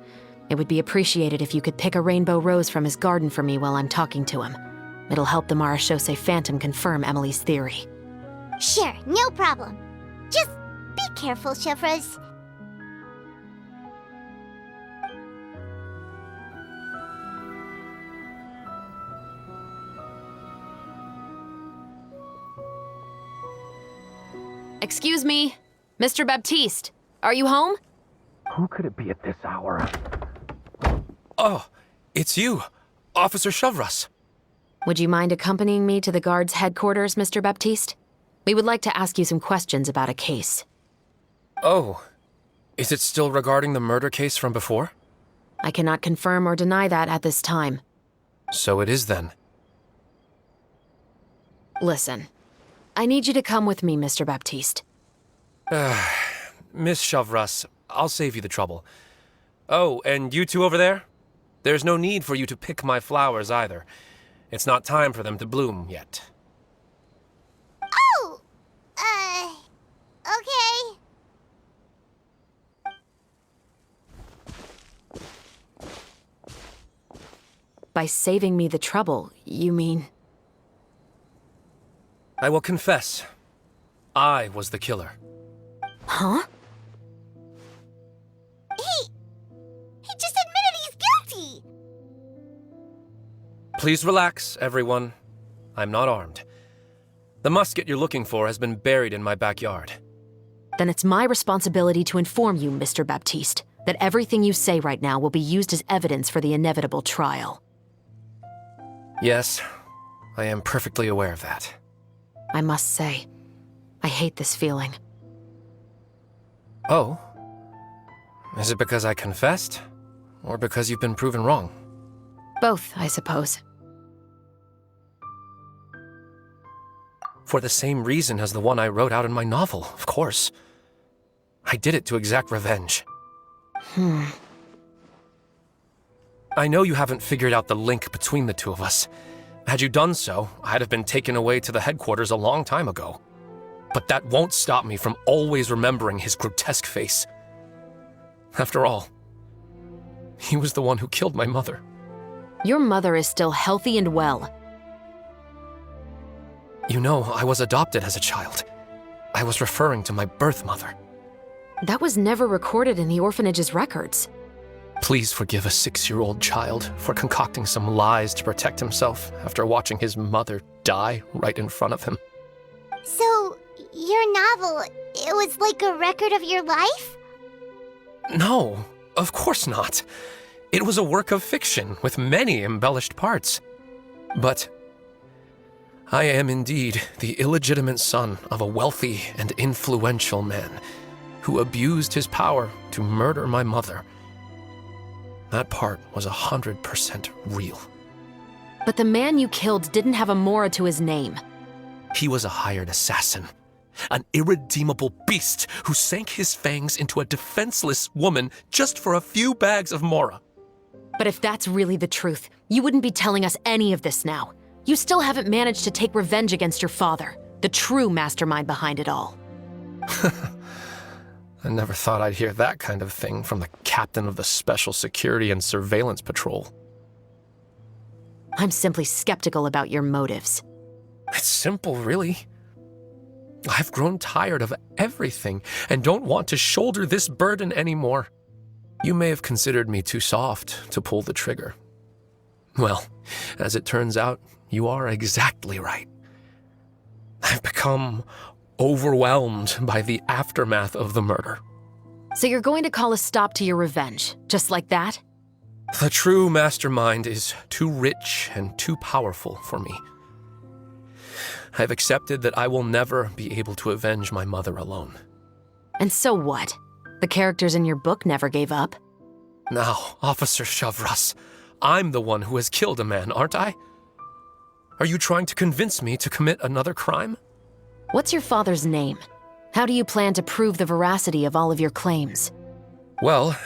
it would be appreciated if you could pick a rainbow rose from his garden for me while I'm talking to him. It'll help the Marachose Phantom confirm Emily's theory. Sure, no problem. Just be careful, Chevres. Excuse me, Mr. Baptiste, are you home? Who could it be at this hour? Oh, it's you, Officer Chevres. Would you mind accompanying me to the guard's headquarters, Mr. Baptiste? We would like to ask you some questions about a case. Oh, is it still regarding the murder case from before? I cannot confirm or deny that at this time. So it is then. Listen, I need you to come with me, Mr. Baptiste. Miss Chevres, I'll save you the trouble. Oh, and you two over there? There's no need for you to pick my flowers either. It's not time for them to bloom yet. Oh! Okay. By saving me the trouble, you mean... I will confess. I was the killer. Huh? He just admitted he's guilty! Please relax, everyone. I'm not armed. The musket you're looking for has been buried in my backyard. Then it's my responsibility to inform you, Mr. Baptiste, that everything you say right now will be used as evidence for the inevitable trial. Yes, I am perfectly aware of that. I must say, I hate this feeling. Oh? Is it because I confessed? Or because you've been proven wrong? Both, I suppose. For the same reason as the one I wrote out in my novel, of course. I did it to exact revenge. I know you haven't figured out the link between the two of us. Had you done so, I'd have been taken away to the headquarters a long time ago. But that won't stop me from always remembering his grotesque face. After all, he was the one who killed my mother. Your mother is still healthy and well. You know, I was adopted as a child. I was referring to my birth mother. That was never recorded in the orphanage's records. Please forgive a 6-year-old child for concocting some lies to protect himself after watching his mother die right in front of him. So, your novel, it it was like a record of your life? No, of course not. It was a work of fiction with many embellished parts. But I am indeed the illegitimate son of a wealthy and influential man who abused his power to murder my mother. That part was 100% real. But the man you killed didn't have a Mora to his name. He was a hired assassin, an irredeemable beast who sank his fangs into a defenseless woman just for a few bags of Mora. But if that's really the truth, you wouldn't be telling us any of this now. You still haven't managed to take revenge against your father, the true mastermind behind it all. I never thought I'd hear that kind of thing from the captain of the Special Security and Surveillance Patrol. I'm simply skeptical about your motives. It's simple, really. I've grown tired of everything and don't want to shoulder this burden anymore. You may have considered me too soft to pull the trigger. Well, as it turns out, you are exactly right. I've become overwhelmed by the aftermath of the murder. So you're going to call a stop to your revenge, just like that? The true mastermind is too rich and too powerful for me. I've accepted that I will never be able to avenge my mother alone. And so what? The characters in your book never gave up. Now, Officer Shavras, I'm the one who has killed a man, aren't I? Are you trying to convince me to commit another crime? What's your father's name? How do you plan to prove the veracity of all of your claims? Well,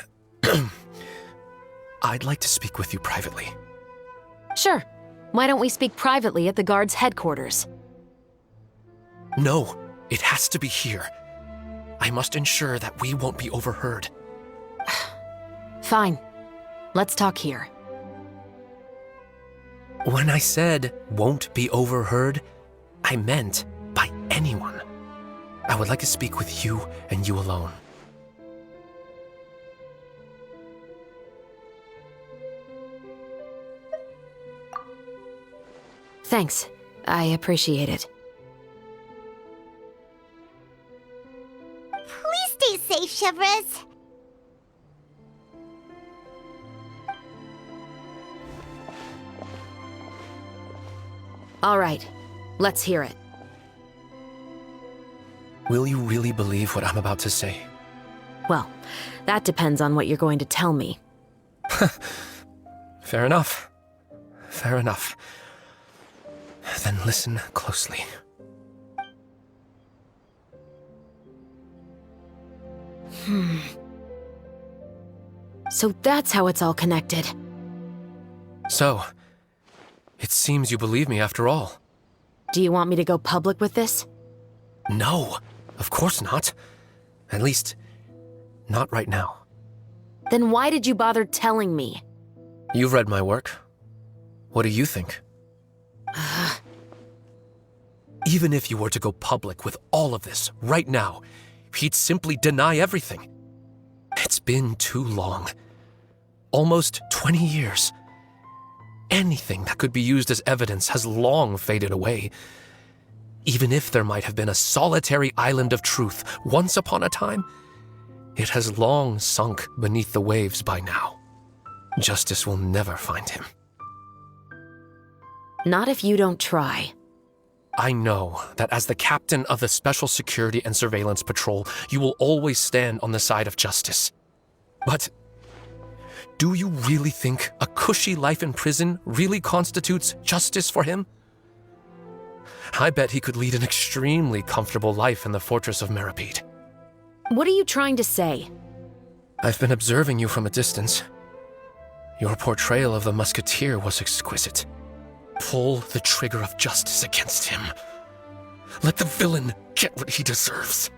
I'd like to speak with you privately. Sure. Why don't we speak privately at the guard's headquarters? No, it has to be here. I must ensure that we won't be overheard. Fine. Let's talk here. When I said won't be overheard, I meant by anyone. I would like to speak with you and you alone. Thanks. I appreciate it. Please stay safe, Chevres. All right. Let's hear it. Will you really believe what I'm about to say? Well, that depends on what you're going to tell me. Fair enough. Fair enough. Then listen closely. So that's how it's all connected. So, it seems you believe me after all. Do you want me to go public with this? No, of course not. At least, not right now. Then why did you bother telling me? You've read my work. What do you think? Even if you were to go public with all of this right now, he'd simply deny everything. It's been too long. Almost 20 years. Anything that could be used as evidence has long faded away. Even if there might have been a solitary island of truth once upon a time, it has long sunk beneath the waves by now. Justice will never find him. Not if you don't try. I know that as the captain of the Special Security and Surveillance Patrol, you will always stand on the side of justice. But do you really think a cushy life in prison really constitutes justice for him? I bet he could lead an extremely comfortable life in the fortress of Meripede. What are you trying to say? I've been observing you from a distance. Your portrayal of the musketeer was exquisite. Pull the trigger of justice against him. Let the villain get what he deserves.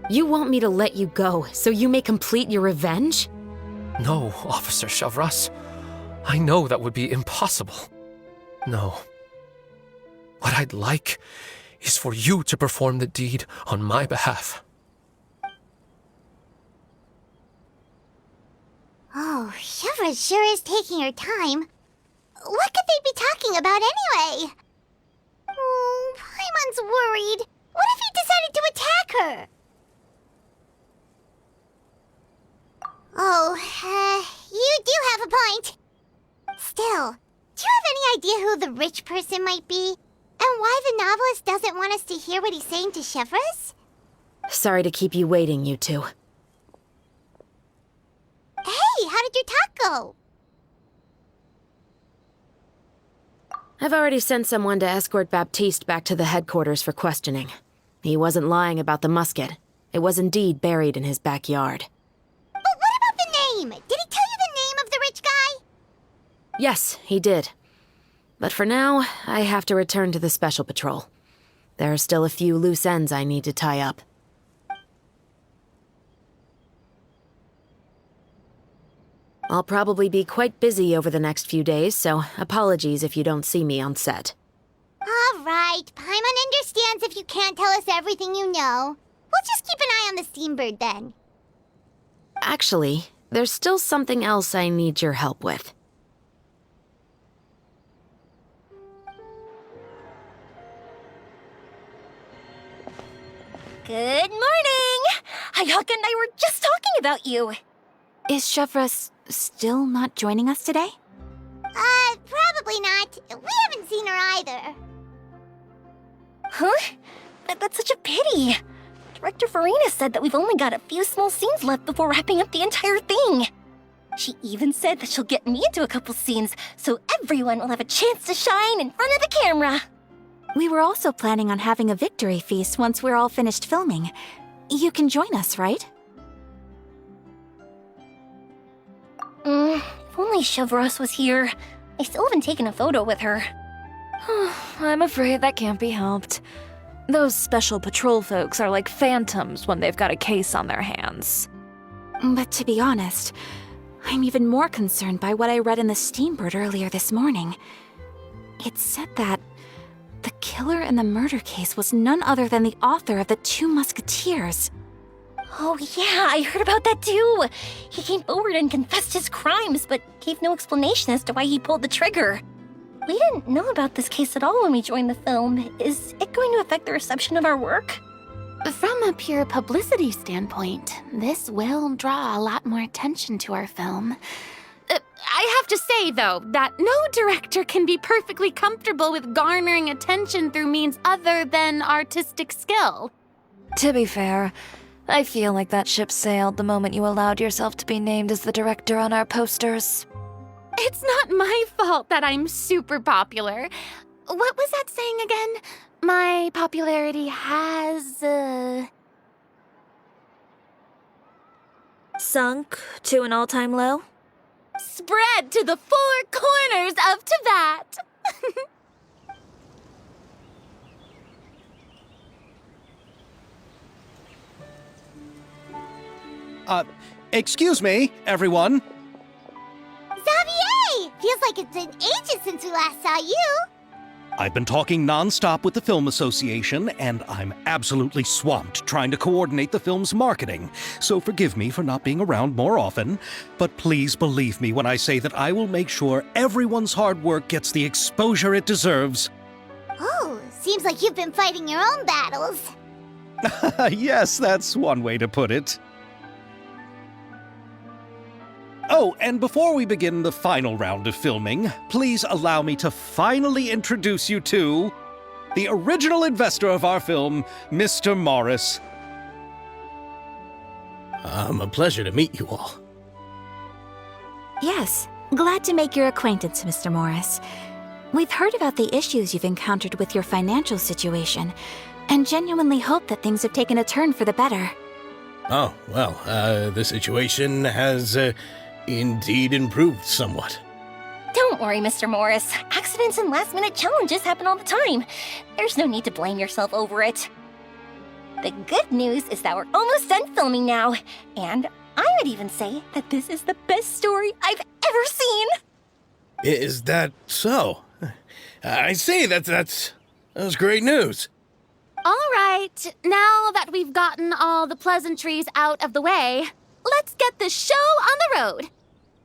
You want me to let you go so you may complete your revenge? No, Officer Shavras. I know that would be impossible. No. What I'd like is for you to perform the deed on my behalf. Oh, Chevres sure is taking her time. What could they be talking about anyway? Oh, Paimon's worried. What if he decided to attack her? point. Still, do you have any idea who the rich person might be? And why the novelist doesn't want us to hear what he's saying to Chevreuse? Sorry to keep you waiting, you two. Hey, how did your talk go? I've already sent someone to escort Baptiste back to the headquarters for questioning. He wasn't lying about the musket. It was indeed buried in his backyard. But what about the name? Did he tell you the name of the rich guy? Yes, he did. But for now, I have to return to the Special Patrol. There are still a few loose ends I need to tie up. I'll probably be quite busy over the next few days, so apologies if you don't see me on set. All right, Paimon understands if you can't tell us everything you know. We'll just keep an eye on the Steambird then. Actually, there's still something else I need your help with. Good morning! Hayaka and I were just talking about you. Is Chevreuse still not joining us today? Probably not. We haven't seen her either. Huh? That's such a pity. Director Farina said that we've only got a few small scenes left before wrapping up the entire thing. She even said that she'll get me into a couple scenes, so everyone will have a chance to shine in front of the camera. We were also planning on having a victory feast once we're all finished filming. You can join us, right? If only Chevreuse was here. I still haven't taken a photo with her. I'm afraid that can't be helped. Those special patrol folks are like phantoms when they've got a case on their hands. But to be honest, I'm even more concerned by what I read in the Steambird earlier this morning. It said that the killer in the murder case was none other than the author of the Two Musketeers. Oh yeah, I heard about that too. He came forward and confessed his crimes, but gave no explanation as to why he pulled the trigger. We didn't know about this case at all when we joined the film. Is it going to affect the reception of our work? From a pure publicity standpoint, this will draw a lot more attention to our film. I have to say, though, that no director can be perfectly comfortable with garnering attention through means other than artistic skill. To be fair, I feel like that ship sailed the moment you allowed yourself to be named as the director on our posters. It's not my fault that I'm super popular. What was that saying again? My popularity has, Sunk to an all-time low? spread to the four corners of Teyvat. Excuse me, everyone. Xavier! Feels like it's been ages since we last saw you. I've been talking non-stop with the Film Association, and I'm absolutely swamped trying to coordinate the film's marketing. So forgive me for not being around more often, but please believe me when I say that I will make sure everyone's hard work gets the exposure it deserves. Oh, seems like you've been fighting your own battles. Yes, that's one way to put it. Oh, and before we begin the final round of filming, please allow me to finally introduce you to the original investor of our film, Mr. Morris. A pleasure to meet you all. Yes, glad to make your acquaintance, Mr. Morris. We've heard about the issues you've encountered with your financial situation, and genuinely hope that things have taken a turn for the better. Oh, well, the situation has indeed improved somewhat. Don't worry, Mr. Morris. Accidents and last-minute challenges happen all the time. There's no need to blame yourself over it. The good news is that we're almost done filming now, and I would even say that this is the best story I've ever seen. Is that so? I see, that's great news. All right, now that we've gotten all the pleasantries out of the way, let's get this show on the road.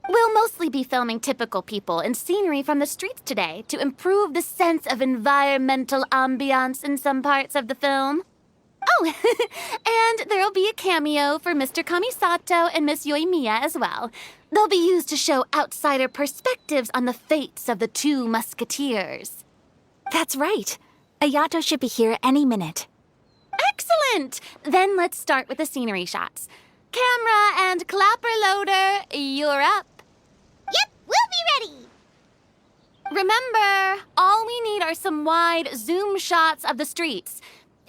We'll mostly be filming typical people and scenery from the streets today to improve the sense of environmental ambiance in some parts of the film. Oh, and there'll be a cameo for Mr. Kamisato and Miss Yoimiya as well. They'll be used to show outsider perspectives on the fates of the two musketeers. That's right. Ayato should be here any minute. Excellent! Then let's start with the scenery shots. Camera and clapper loader, you're up. Yep, we'll be ready. Remember, all we need are some wide zoom shots of the streets.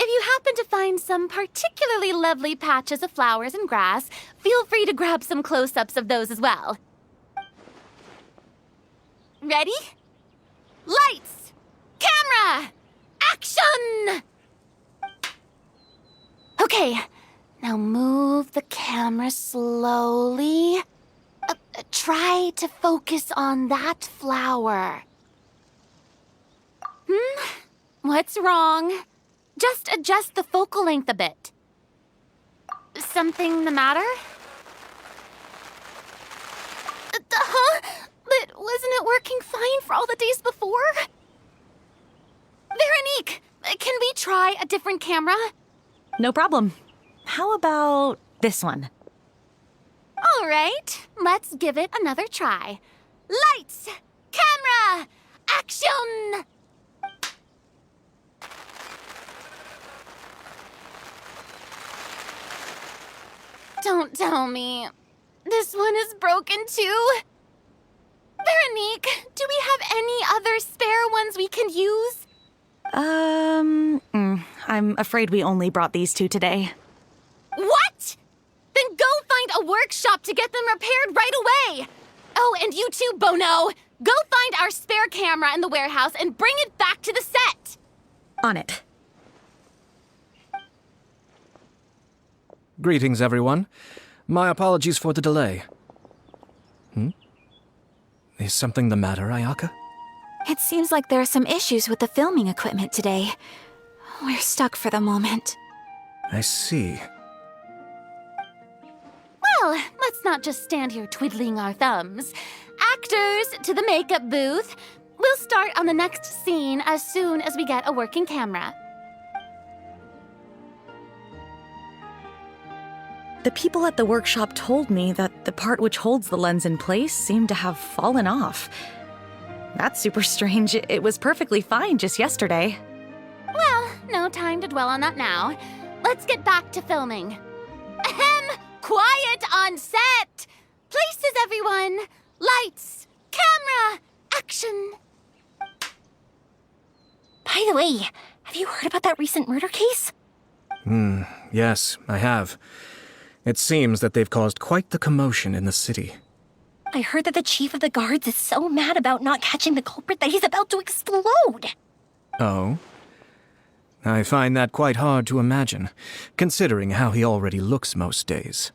If you happen to find some particularly lovely patches of flowers and grass, feel free to grab some close-ups of those as well. Ready? Lights! Camera! Action! Okay, now move the camera slowly. Try to focus on that flower. What's wrong? Just adjust the focal length a bit. Something the matter? Huh? But wasn't it working fine for all the days before? Veronique, can we try a different camera? No problem. How about this one? All right, let's give it another try. Lights! Camera! Action! Don't tell me. This one is broken too? Veronique, do we have any other spare ones we can use? I'm afraid we only brought these two today. What? Then go find a workshop to get them repaired right away. Oh, and you too, Bono. Go find our spare camera in the warehouse and bring it back to the set. On it. Greetings, everyone. My apologies for the delay. Is something the matter, Ayaka? It seems like there are some issues with the filming equipment today. We're stuck for the moment. I see. Well, let's not just stand here twiddling our thumbs. Actors, to the makeup booth. We'll start on the next scene as soon as we get a working camera. The people at the workshop told me that the part which holds the lens in place seemed to have fallen off. That's super strange. It was perfectly fine just yesterday. Well, no time to dwell on that now. Let's get back to filming. Ahem! Quiet on set! Places, everyone! Lights! Camera! Action! By the way, have you heard about that recent murder case? Yes, I have. It seems that they've caused quite the commotion in the city. I heard that the chief of the guards is so mad about not catching the culprit that he's about to explode. Oh? I find that quite hard to imagine, considering how he already looks most days.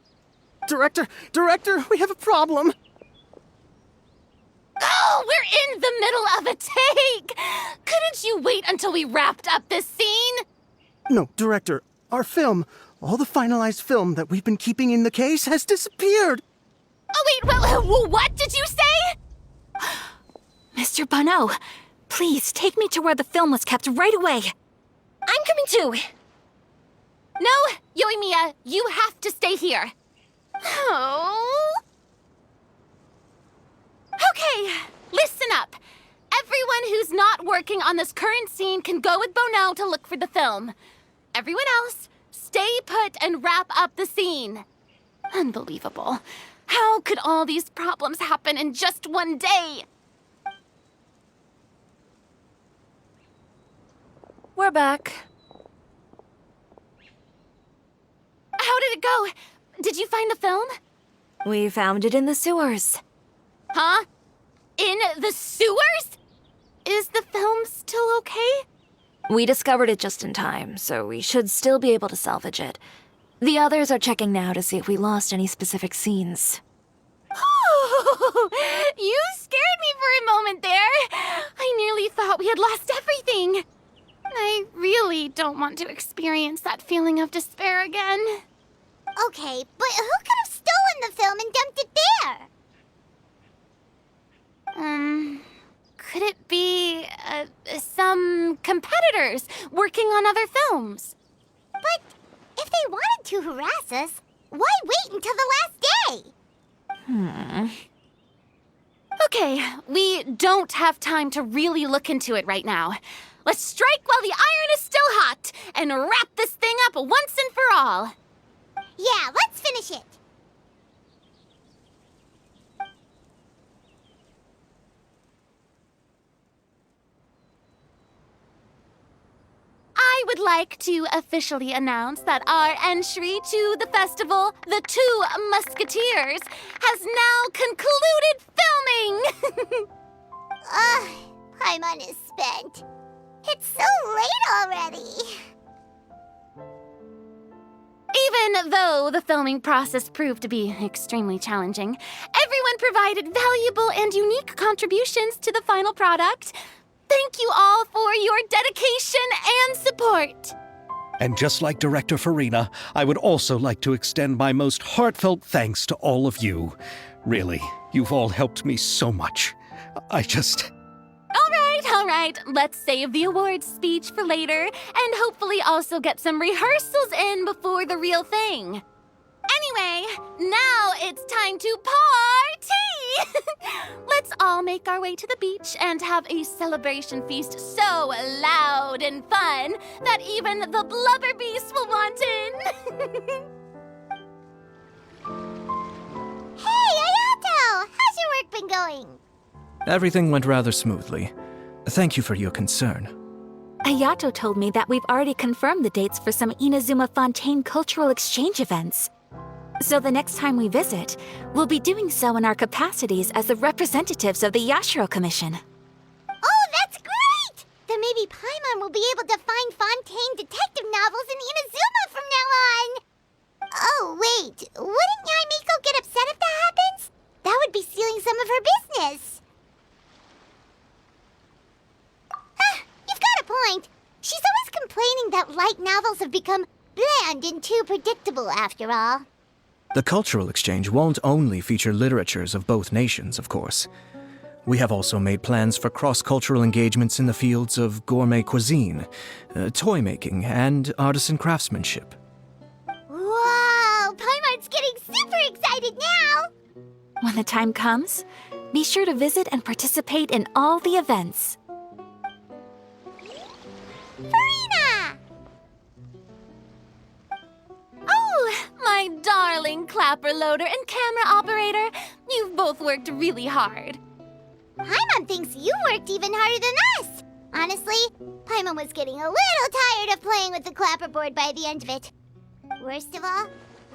Director, we have a problem. Oh, we're in the middle of a take! Couldn't you wait until we wrapped up this scene? No, Director, our film, all the finalized film that we've been keeping in the case has disappeared. Oh, wait, well, what did you say? Mr. Bono, please take me to where the film was kept right away. I'm coming too. No, Yoimiya, you have to stay here. Oh. Okay, listen up. Everyone who's not working on this current scene can go with Bono to look for the film. Everyone else, stay put and wrap up the scene. Unbelievable. How could all these problems happen in just one day? We're back. How did it go? Did you find the film? We found it in the sewers. Huh? In the sewers? Is the film still okay? We discovered it just in time, so we should still be able to salvage it. The others are checking now to see if we lost any specific scenes. Oh, you scared me for a moment there. I nearly thought we had lost everything. I really don't want to experience that feeling of despair again. Okay, but who could have stolen the film and dumped it there? Could it be, some competitors working on other films? But to harass us, why wait until the last day? Okay, we don't have time to really look into it right now. Let's strike while the iron is still hot and wrap this thing up once and for all. Yeah, let's finish it. I would like to officially announce that our entry to the festival, The Two Musketeers, has now concluded filming! Ugh, Paimon is spent. It's so late already. Even though the filming process proved to be extremely challenging, everyone provided valuable and unique contributions to the final product. Thank you all for your dedication and support. And just like Director Farina, I would also like to extend my most heartfelt thanks to all of you. Really, you've all helped me so much. All right, let's save the awards speech for later and hopefully also get some rehearsals in before the real thing. Anyway, now it's time to party! Let's all make our way to the beach and have a celebration feast so loud and fun that even the blubber beast will want in. Hey, Ayato! How's your work been going? Everything went rather smoothly. Thank you for your concern. Ayato told me that we've already confirmed the dates for some Inazuma Fontaine cultural exchange events. So the next time we visit, we'll be doing so in our capacities as the representatives of the Yashiro Commission. Oh, that's great! Then maybe Paimon will be able to find Fontaine detective novels in Inazuma from now on. Oh, wait. Wouldn't Yaimiko get upset if that happens? That would be stealing some of her business. You've got a point. She's always complaining that light novels have become bland and too predictable after all. The cultural exchange won't only feature literatures of both nations, of course. We have also made plans for cross-cultural engagements in the fields of gourmet cuisine, toy making, and artisan craftsmanship. Wow, Paimon's getting super excited now! When the time comes, be sure to visit and participate in all the events. Farina! Oh, my darling clapper loader and camera operator, you've both worked really hard. Paimon thinks you worked even harder than us. Honestly, Paimon was getting a little tired of playing with the clapperboard by the end of it. Worst of all,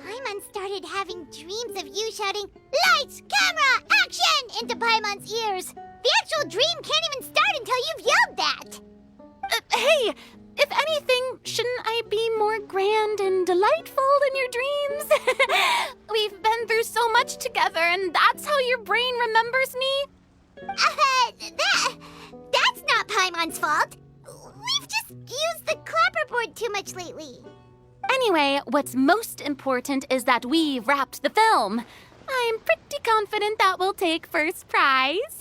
Paimon started having dreams of you shouting, "Lights, camera, action!" into Paimon's ears. The actual dream can't even start until you've yelled that. Hey, if anything, shouldn't I be more grand and delightful in your dreams? We've been through so much together, and that's how your brain remembers me? That's not Paimon's fault. We've just used the clapperboard too much lately. Anyway, what's most important is that we wrapped the film. I'm pretty confident that we'll take first prize.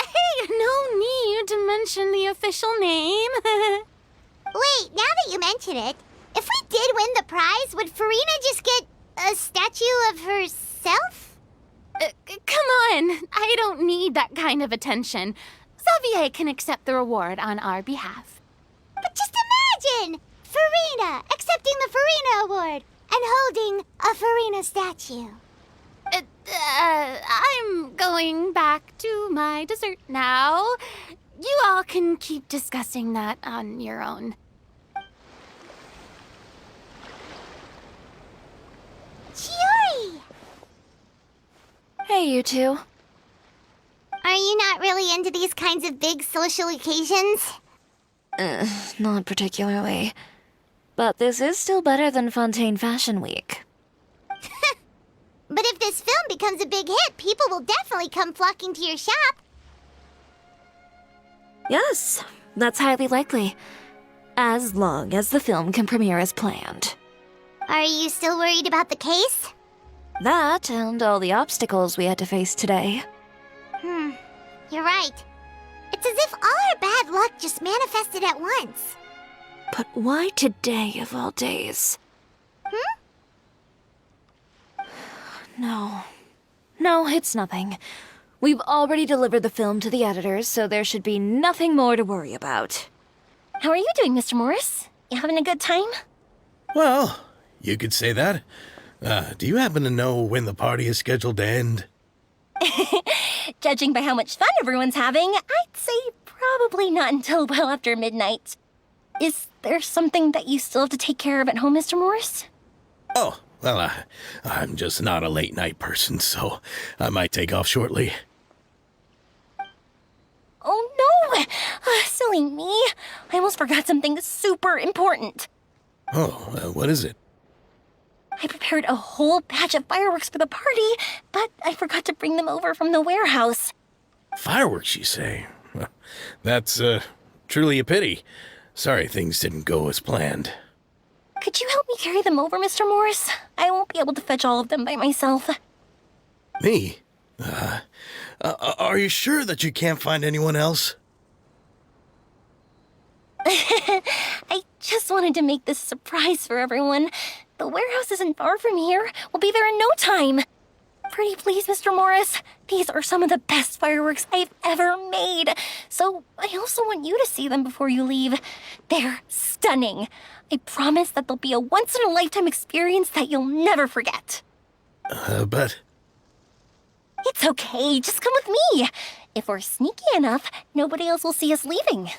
Hey, no need to mention the official name. Wait, now that you mention it, if we did win the prize, would Farina just get a statue of herself? Come on, I don't need that kind of attention. Xavier can accept the reward on our behalf. But just imagine! Farina accepting the Farina Award and holding a Farina statue. I'm going back to my dessert now. You all can keep discussing that on your own. Chiori! Hey, you two. Are you not really into these kinds of big social occasions? Not particularly. But this is still better than Fontaine Fashion Week. But if this film becomes a big hit, people will definitely come flocking to your shop. Yes, that's highly likely. As long as the film can premiere as planned. Are you still worried about the case? That and all the obstacles we had to face today. You're right. It's as if all our bad luck just manifested at once. But why today of all days? No. No, it's nothing. We've already delivered the film to the editors, so there should be nothing more to worry about. How are you doing, Mr. Morris? You having a good time? Well, you could say that. Do you happen to know when the party is scheduled to end? Judging by how much fun everyone's having, I'd say probably not until well after midnight. Is there something that you still have to take care of at home, Mr. Morris? Oh, well, I'm just not a late night person, so I might take off shortly. Oh no! Silly me. I almost forgot something super important. Oh, what is it? I prepared a whole batch of fireworks for the party, but I forgot to bring them over from the warehouse. Fireworks, you say? Well, that's, truly a pity. Sorry things didn't go as planned. Could you help me carry them over, Mr. Morris? I won't be able to fetch all of them by myself. Me? Are you sure that you can't find anyone else? I just wanted to make this a surprise for everyone. The warehouse isn't far from here. We'll be there in no time. Pretty please, Mr. Morris. These are some of the best fireworks I've ever made. So I also want you to see them before you leave. They're stunning. I promise that they'll be a once-in-a-lifetime experience that you'll never forget. But... It's okay. Just come with me. If we're sneaky enough, nobody else will see us leaving.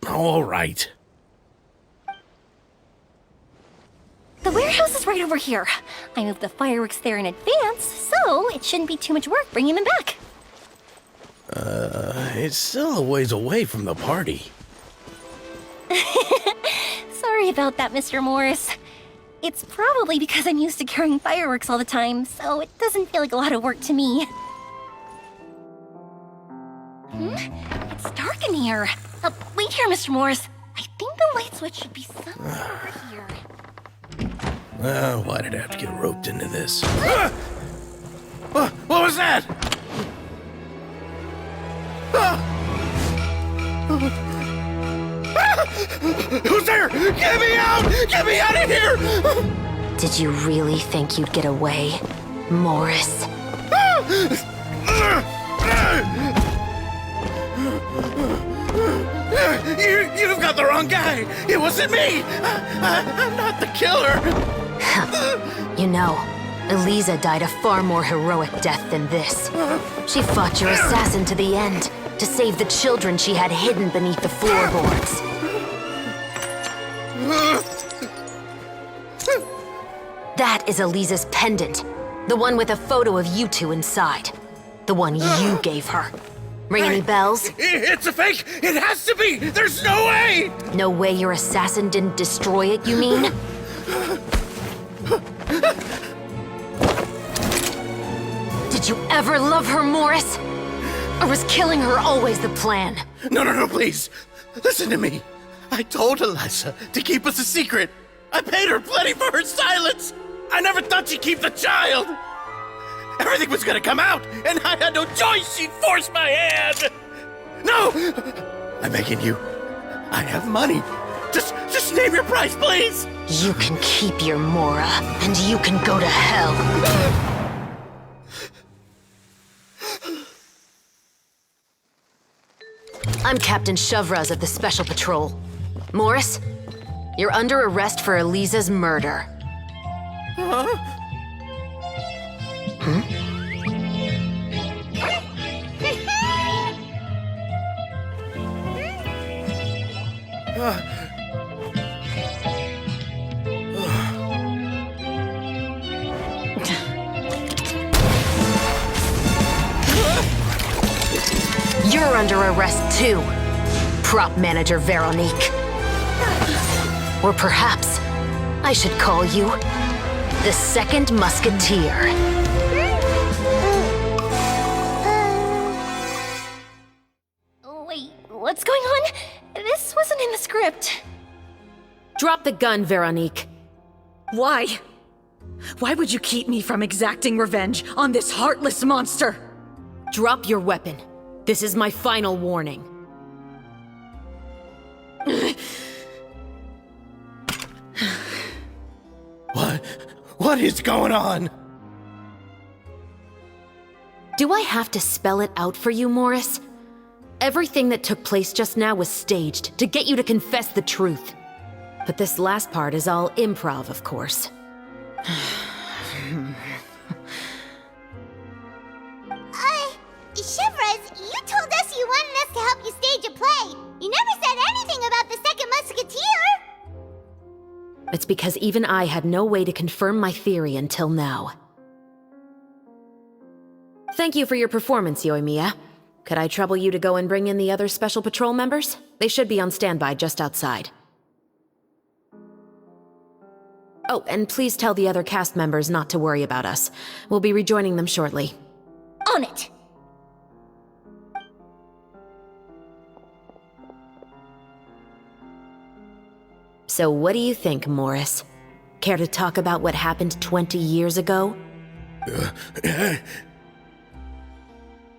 All right. The warehouse is right over here. I moved the fireworks there in advance, so it shouldn't be too much work bringing them back. It's still a ways away from the party. Sorry about that, Mr. Morris. It's probably because I'm used to carrying fireworks all the time, so it doesn't feel like a lot of work to me. It's dark in here. Wait here, Mr. Morris. I think the light switch should be somewhere over here. Why did I have to get roped into this? What was that? Who's there? Get me out! Get me out of here! Did you really think you'd get away, Morris? You've got the wrong guy! It wasn't me! I'm not the killer! You know, Eliza died a far more heroic death than this. She fought your assassin to the end, to save the children she had hidden beneath the floorboards. That is Eliza's pendant. The one with a photo of you two inside. The one you gave her. Ring any bells? It's a fake! It has to be! There's no way! No way your assassin didn't destroy it, you mean? Did you ever love her, Morris? Or was killing her always the plan? No, please. Listen to me. I told Eliza to keep us a secret. I paid her plenty for her silence. I never thought she'd keep the child. Everything was gonna come out, and I had no choice. She'd force my hand. No! I'm begging you. I have money. Just name your price, please. You can keep your Mora, and you can go to hell. I'm Captain Shovraz of the Special Patrol. Morris, you're under arrest for Eliza's murder. You're under arrest too, prop manager Veronique. Or perhaps I should call you the Second Musketeer. Wait, what's going on? This wasn't in the script. Drop the gun, Veronique. Why? Why would you keep me from exacting revenge on this heartless monster? Drop your weapon. This is my final warning. What is going on? Do I have to spell it out for you, Morris? Everything that took place just now was staged to get you to confess the truth. But this last part is all improv, of course. Chevres, you told us you wanted us to help you stage a play. You never said anything about the second Musketeer. It's because even I had no way to confirm my theory until now. Thank you for your performance, Yoimiya. Could I trouble you to go and bring in the other Special Patrol members? They should be on standby just outside. Oh, and please tell the other cast members not to worry about us. We'll be rejoining them shortly. On it! So what do you think, Morris? Care to talk about what happened 20 years ago?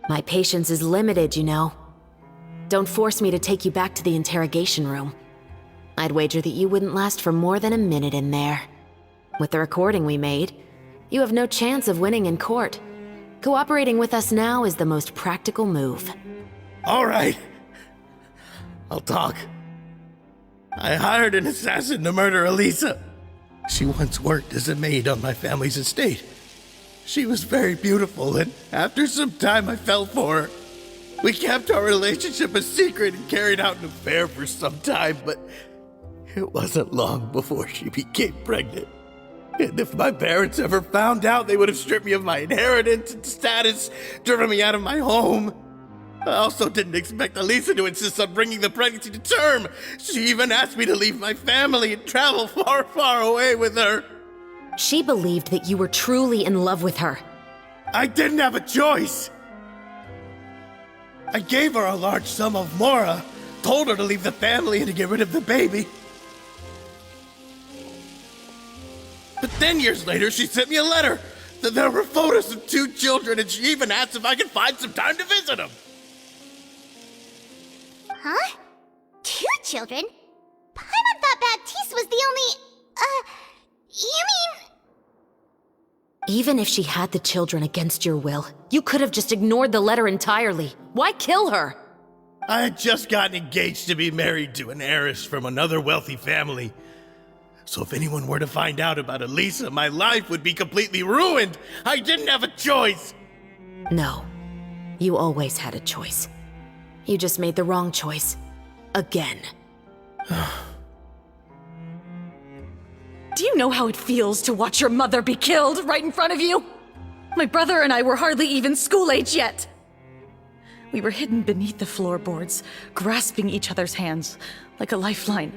My patience is limited, you know. Don't force me to take you back to the interrogation room. I'd wager that you wouldn't last for more than a minute in there. With the recording we made, you have no chance of winning in court. Cooperating with us now is the most practical move. All right. I'll talk. I hired an assassin to murder Elisa. She once worked as a maid on my family's estate. She was very beautiful, and after some time I fell for her. We kept our relationship a secret and carried out an affair for some time, but it wasn't long before she became pregnant. And if my parents ever found out, they would have stripped me of my inheritance and status, driven me out of my home. I also didn't expect Elisa to insist on bringing the pregnancy to term. She even asked me to leave my family and travel far, far away with her. She believed that you were truly in love with her. I didn't have a choice. I gave her a large sum of mora, told her to leave the family and to get rid of the baby. But then years later, she sent me a letter. There were photos of 2 children, and she even asked if I could find some time to visit them. Huh? 2 children? Paimon thought Baptiste was the only... you mean... Even if she had the children against your will, you could have just ignored the letter entirely. Why kill her? I had just gotten engaged to be married to an heiress from another wealthy family. So if anyone were to find out about Elisa, my life would be completely ruined. I didn't have a choice. No. You always had a choice. You just made the wrong choice. Again. Do you know how it feels to watch your mother be killed right in front of you? My brother and I were hardly even school age yet. We were hidden beneath the floorboards, grasping each other's hands like a lifeline.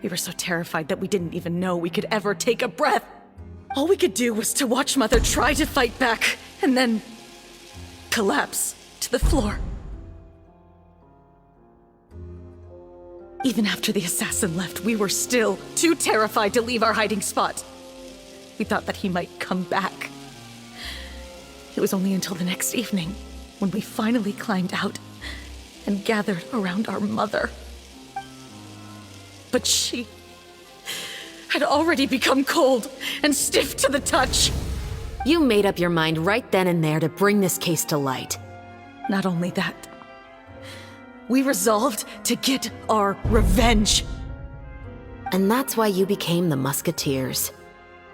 We were so terrified that we didn't even know we could ever take a breath. All we could do was to watch Mother try to fight back, and then collapse to the floor. Even after the assassin left, we were still too terrified to leave our hiding spot. We thought that he might come back. It was only until the next evening when we finally climbed out and gathered around our mother. But she had already become cold and stiff to the touch. You made up your mind right then and there to bring this case to light. Not only that, we resolved to get our revenge. And that's why you became the Musketeers.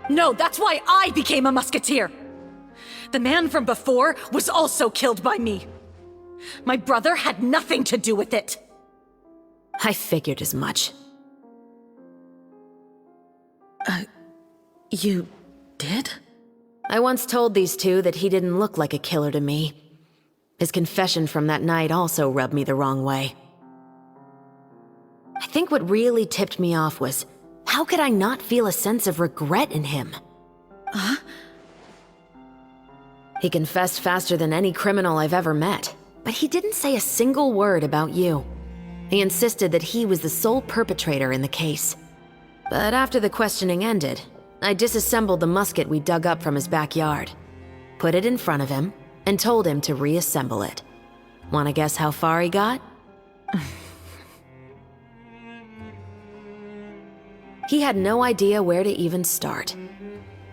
No, that's why I became a Musketeer. The man from before was also killed by me. My brother had nothing to do with it. I figured as much. You did? I once told these two that he didn't look like a killer to me. His confession from that night also rubbed me the wrong way. I think what really tipped me off was, how could I not feel a sense of regret in him? Huh? He confessed faster than any criminal I've ever met, but he didn't say a single word about you. He insisted that he was the sole perpetrator in the case. But after the questioning ended, I disassembled the musket we dug up from his backyard, put it in front of him, and told him to reassemble it. Wanna guess how far he got? He had no idea where to even start.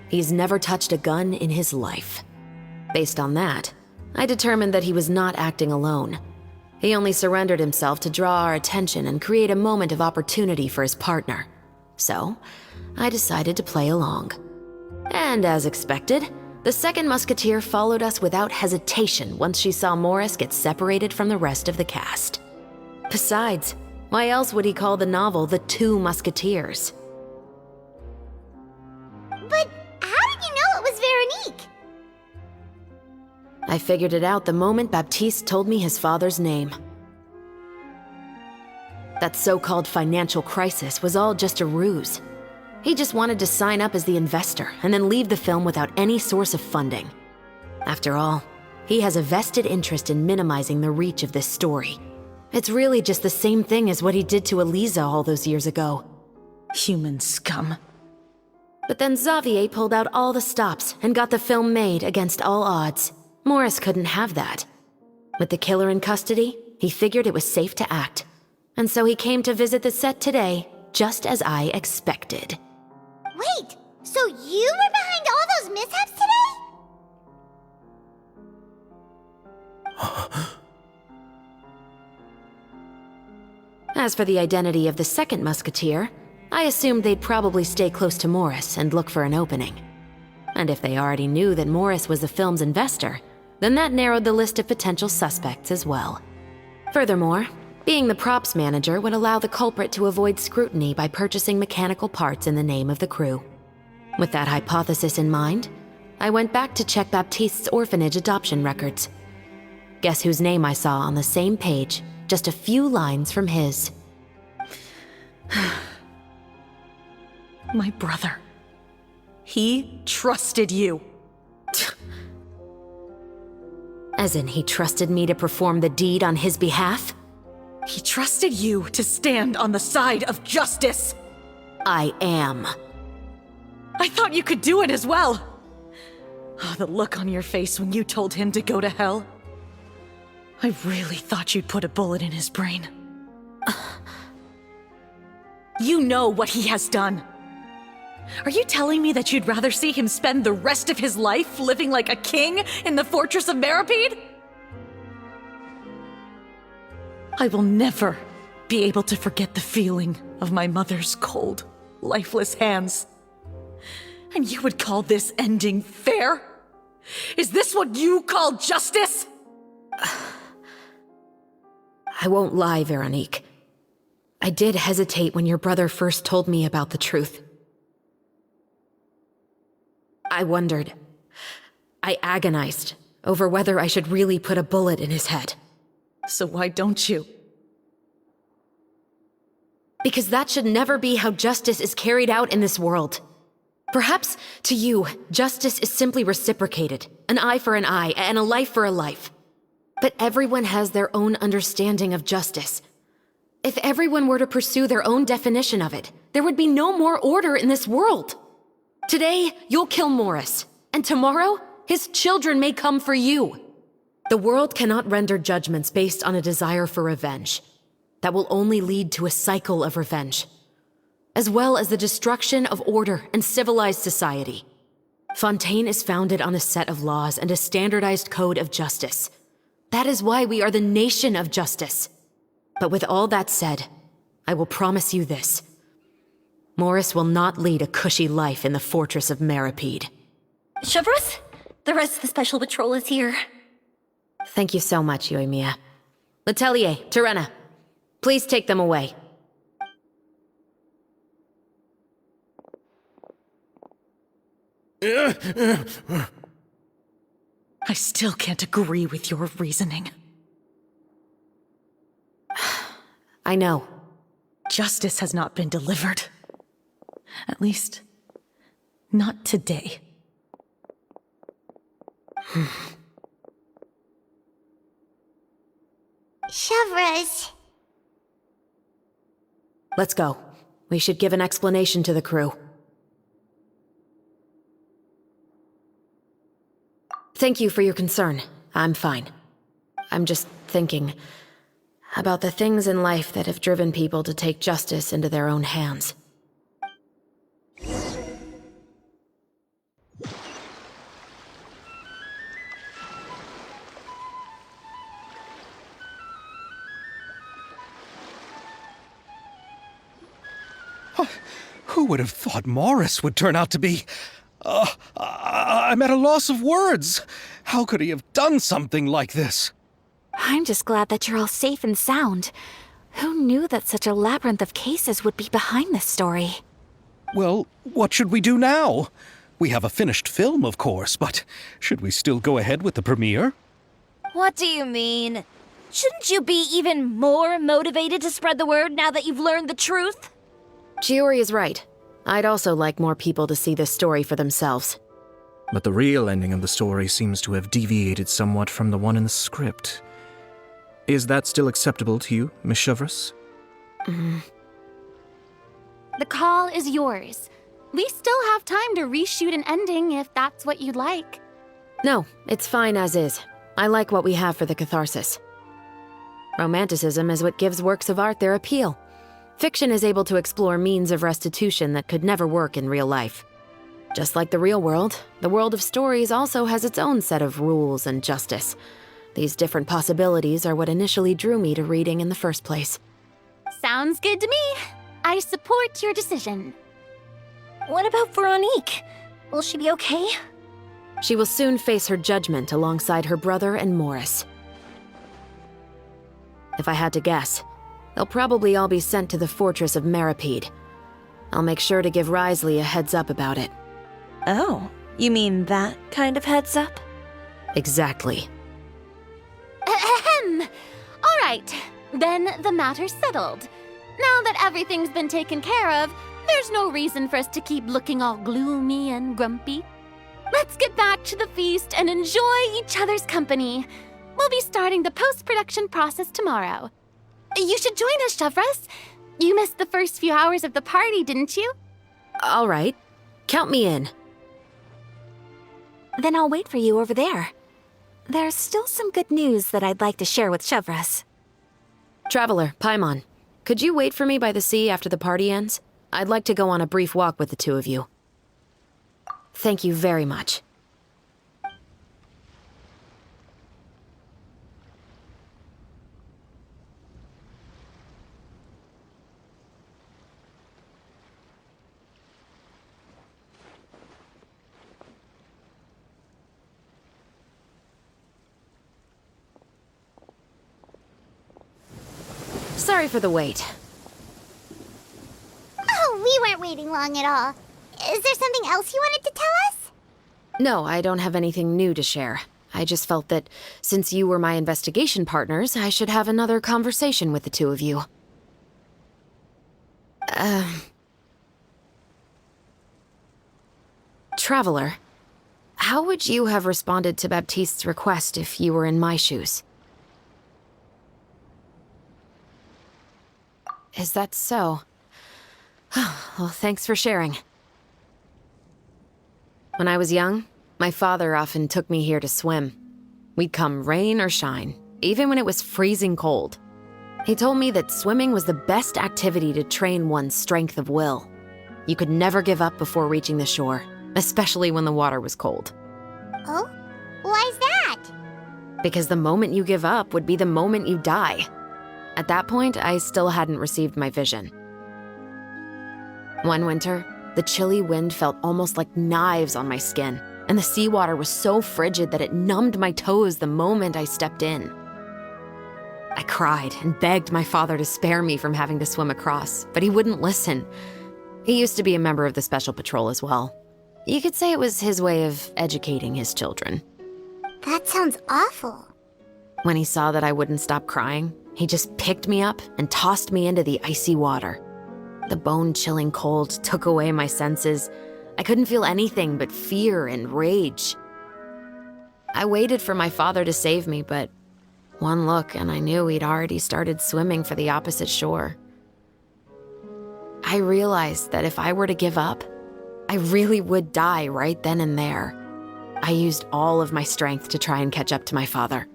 he's never touched a gun in his life. Based on that, I determined that he was not acting alone. He only surrendered himself to draw our attention and create a moment of opportunity for his partner. So, I decided to play along. And as expected, the second musketeer followed us without hesitation once she saw Morris get separated from the rest of the cast. Besides, why else would he call the novel The Two Musketeers? But how did you know it was Veronique? I figured it out the moment Baptiste told me his father's name. That so-called financial crisis was all just a ruse. He just wanted to sign up as the investor and then leave the film without any source of funding. After all, he has a vested interest in minimizing the reach of this story. It's really just the same thing as what he did to Eliza all those years ago. Human scum. But then Xavier pulled out all the stops and got the film made against all odds. Morris couldn't have that. With the killer in custody, he figured it was safe to act. And so he came to visit the set today, just as I expected. Wait, so you were behind all those mishaps today? As for the identity of the second musketeer, I assumed they'd probably stay close to Morris and look for an opening. And if they already knew that Morris was the film's investor, then that narrowed the list of potential suspects as well. Furthermore, being the props manager would allow the culprit to avoid scrutiny by purchasing mechanical parts in the name of the crew. With that hypothesis in mind, I went back to check Baptiste's orphanage adoption records. Guess whose name I saw on the same page, just a few lines from his. My brother. He trusted you. As in, he trusted me to perform the deed on his behalf? He trusted you to stand on the side of justice. I am. I thought you could do it as well. Oh, the look on your face when you told him to go to hell. I really thought you'd put a bullet in his brain. You know what he has done. Are you telling me that you'd rather see him spend the rest of his life living like a king in the fortress of Meripede? I will never be able to forget the feeling of my mother's cold, lifeless hands. And you would call this ending fair? Is this what you call justice? I won't lie, Veronique. I did hesitate when your brother first told me about the truth. I wondered. I agonized over whether I should really put a bullet in his head. So why don't you? Because that should never be how justice is carried out in this world. Perhaps, to you, justice is simply reciprocated, an eye for an eye and a life for a life. But everyone has their own understanding of justice. If everyone were to pursue their own definition of it, there would be no more order in this world. Today, you'll kill Morris, and tomorrow, his children may come for you. The world cannot render judgments based on a desire for revenge. That will only lead to a cycle of revenge, as well as the destruction of order and civilized society. Fontaine is founded on a set of laws and a standardized code of justice. That is why we are the nation of justice. But with all that said, I will promise you this. Morris will not lead a cushy life in the fortress of Meripede. Chevros, the rest of the special patrol is here. Thank you so much, Yoimiya. Letelier, Terena, please take them away. I still can't agree with your reasoning. I know. Justice has not been delivered. At least, not today. Chevros. Let's go. We should give an explanation to the crew. Thank you for your concern. I'm fine. I'm just thinking about the things in life that have driven people to take justice into their own hands. Who would have thought Morris would turn out to be... I'm at a loss of words. How could he have done something like this? I'm just glad that you're all safe and sound. Who knew that such a labyrinth of cases would be behind this story? Well, what should we do now? We have a finished film, of course, but should we still go ahead with the premiere? What do you mean? Shouldn't you be even more motivated to spread the word now that you've learned the truth? Chiori is right. I'd also like more people to see this story for themselves. But the real ending of the story seems to have deviated somewhat from the one in the script. Is that still acceptable to you, Miss Chevreuse? The call is yours. We still have time to reshoot an ending if that's what you'd like. No, it's fine as is. I like what we have for the catharsis. Romanticism is what gives works of art their appeal. Fiction is able to explore means of restitution that could never work in real life. Just like the real world, the world of stories also has its own set of rules and justice. These different possibilities are what initially drew me to reading in the first place. Sounds good to me. I support your decision. What about Veronique? Will she be okay? She will soon face her judgment alongside her brother and Morris. If I had to guess, they'll probably all be sent to the fortress of Meripede. I'll make sure to give Risley a heads up about it. Oh, you mean that kind of heads up? Exactly. Ahem. All right, then the matter's settled. Now that everything's been taken care of, there's no reason for us to keep looking all gloomy and grumpy. Let's get back to the feast and enjoy each other's company. We'll be starting the post-production process tomorrow. You should join us, Chevreuse. You missed the first few hours of the party, didn't you? All right. Count me in. Then I'll wait for you over there. There's still some good news that I'd like to share with Chevreuse. Traveler, Paimon, could you wait for me by the sea after the party ends? I'd like to go on a brief walk with the two of you. Thank you very much. Sorry for the wait. Oh, we weren't waiting long at all. Is there something else you wanted to tell us? No, I don't have anything new to share. I just felt that since you were my investigation partners, I should have another conversation with the two of you. Traveler, how would you have responded to Baptiste's request if you were in my shoes? Is that so? Well, thanks for sharing. When I was young, my father often took me here to swim. We'd come rain or shine, even when it was freezing cold. He told me that swimming was the best activity to train one's strength of will. You could never give up before reaching the shore, especially when the water was cold. Oh? Why's that? Because the moment you give up would be the moment you die. At that point, I still hadn't received my vision. One winter, the chilly wind felt almost like knives on my skin, and the seawater was so frigid that it numbed my toes the moment I stepped in. I cried and begged my father to spare me from having to swim across, but he wouldn't listen. He used to be a member of the Special Patrol as well. You could say it was his way of educating his children. That sounds awful. When he saw that I wouldn't stop crying, he just picked me up and tossed me into the icy water. The bone-chilling cold took away my senses. I couldn't feel anything but fear and rage. I waited for my father to save me, but one look and I knew he'd already started swimming for the opposite shore. I realized that if I were to give up, I really would die right then and there. I used all of my strength to try and catch up to my father.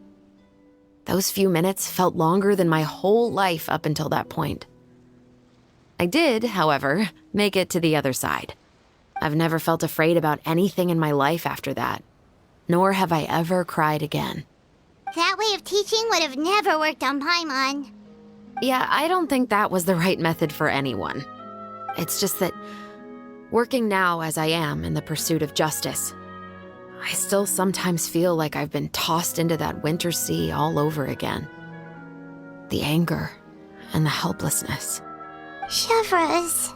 Those few minutes felt longer than my whole life up until that point. I did, however, make it to the other side. I've never felt afraid about anything in my life after that, nor have I ever cried again. That way of teaching would have never worked on Paimon. Yeah, I don't think that was the right method for anyone. It's just that Working now as I am in the pursuit of justice, I still sometimes feel like I've been tossed into that winter sea all over again. The anger and the helplessness. Chevres.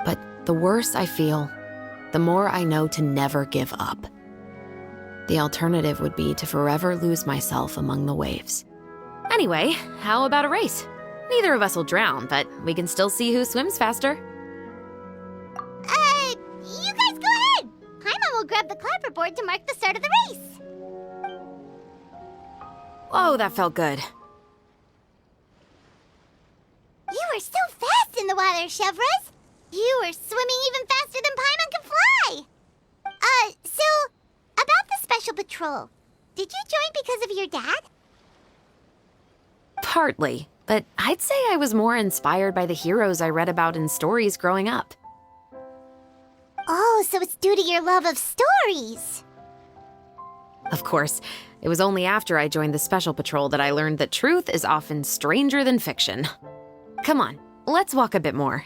But the worse I feel, the more I know to never give up. The alternative would be to forever lose myself among the waves. Anyway, how about a race? Neither of us will drown, but we can still see who swims faster. You guys go ahead! Paimon will grab the clapperboard to mark the start of the race. Whoa, that felt good. You were so fast in the water, Chevres! You were swimming even faster than Paimon can fly! So, about the Special Patrol, did you join because of your dad? Partly, but I'd say I was more inspired by the heroes I read about in stories growing up. Oh, so it's due to your love of stories. Of course, it was only after I joined the Special Patrol that I learned that truth is often stranger than fiction. Come on, let's walk a bit more.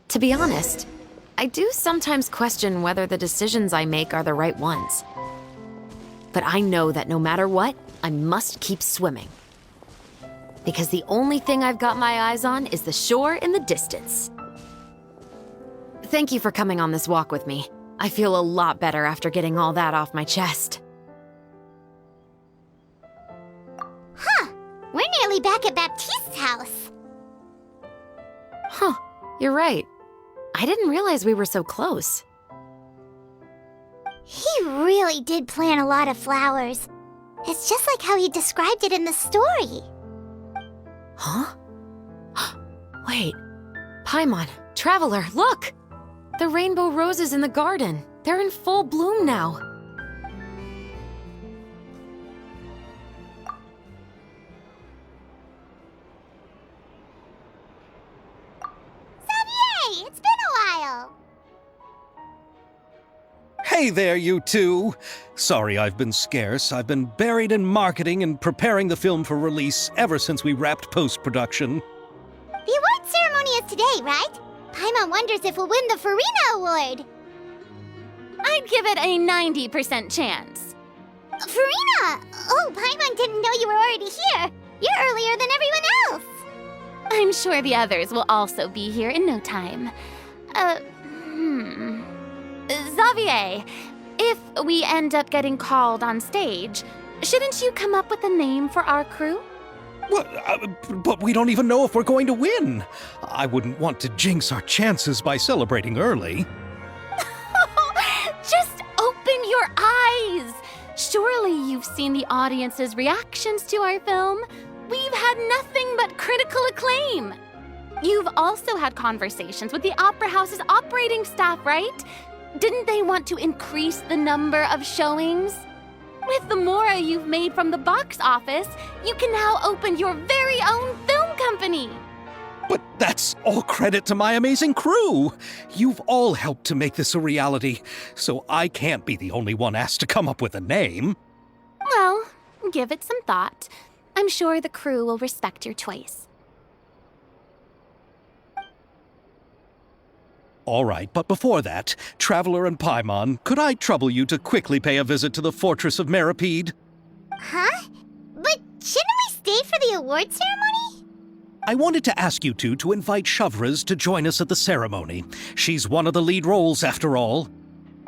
To be honest, I do sometimes question whether the decisions I make are the right ones. But I know that no matter what, I must keep swimming. Because the only thing I've got my eyes on is the shore in the distance. Thank you for coming on this walk with me. I feel a lot better after getting all that off my chest. Huh. We're nearly back at Baptiste's house. Huh, you're right. I didn't realize we were so close. He really did plant a lot of flowers. It's just like how he described it in the story. Huh? Wait. Paimon, Traveler, look! The rainbow roses in the garden. They're in full bloom now. Xavier, it's been a while. Hey there, you two! Sorry I've been scarce. I've been buried in marketing and preparing the film for release ever since we wrapped post-production. The award ceremony is today, right? Paimon wonders if we'll win the Farina Award. I'd give it a 90% chance. Farina! Oh, Paimon didn't know you were already here. You're earlier than everyone else. I'm sure the others will also be here in no time. Xavier, if we end up getting called on stage, shouldn't you come up with a name for our crew? What? But we don't even know if we're going to win. I wouldn't want to jinx our chances by celebrating early. Just open your eyes! Surely you've seen the audience's reactions to our film. We've had nothing but critical acclaim. You've also had conversations with the Opera House's operating staff, right? Didn't they want to increase the number of showings? With the mora you've made from the box office, you can now open your very own film company. But that's all credit to my amazing crew. You've all helped to make this a reality, so I can't be the only one asked to come up with a name. Well, give it some thought. I'm sure the crew will respect your choice. All right, but before that, Traveler and Paimon, could I trouble you to quickly pay a visit to the Fortress of Meripede? Huh? But shouldn't we stay for the award ceremony? I wanted to ask you two to invite Chevres to join us at the ceremony. She's one of the lead roles, after all.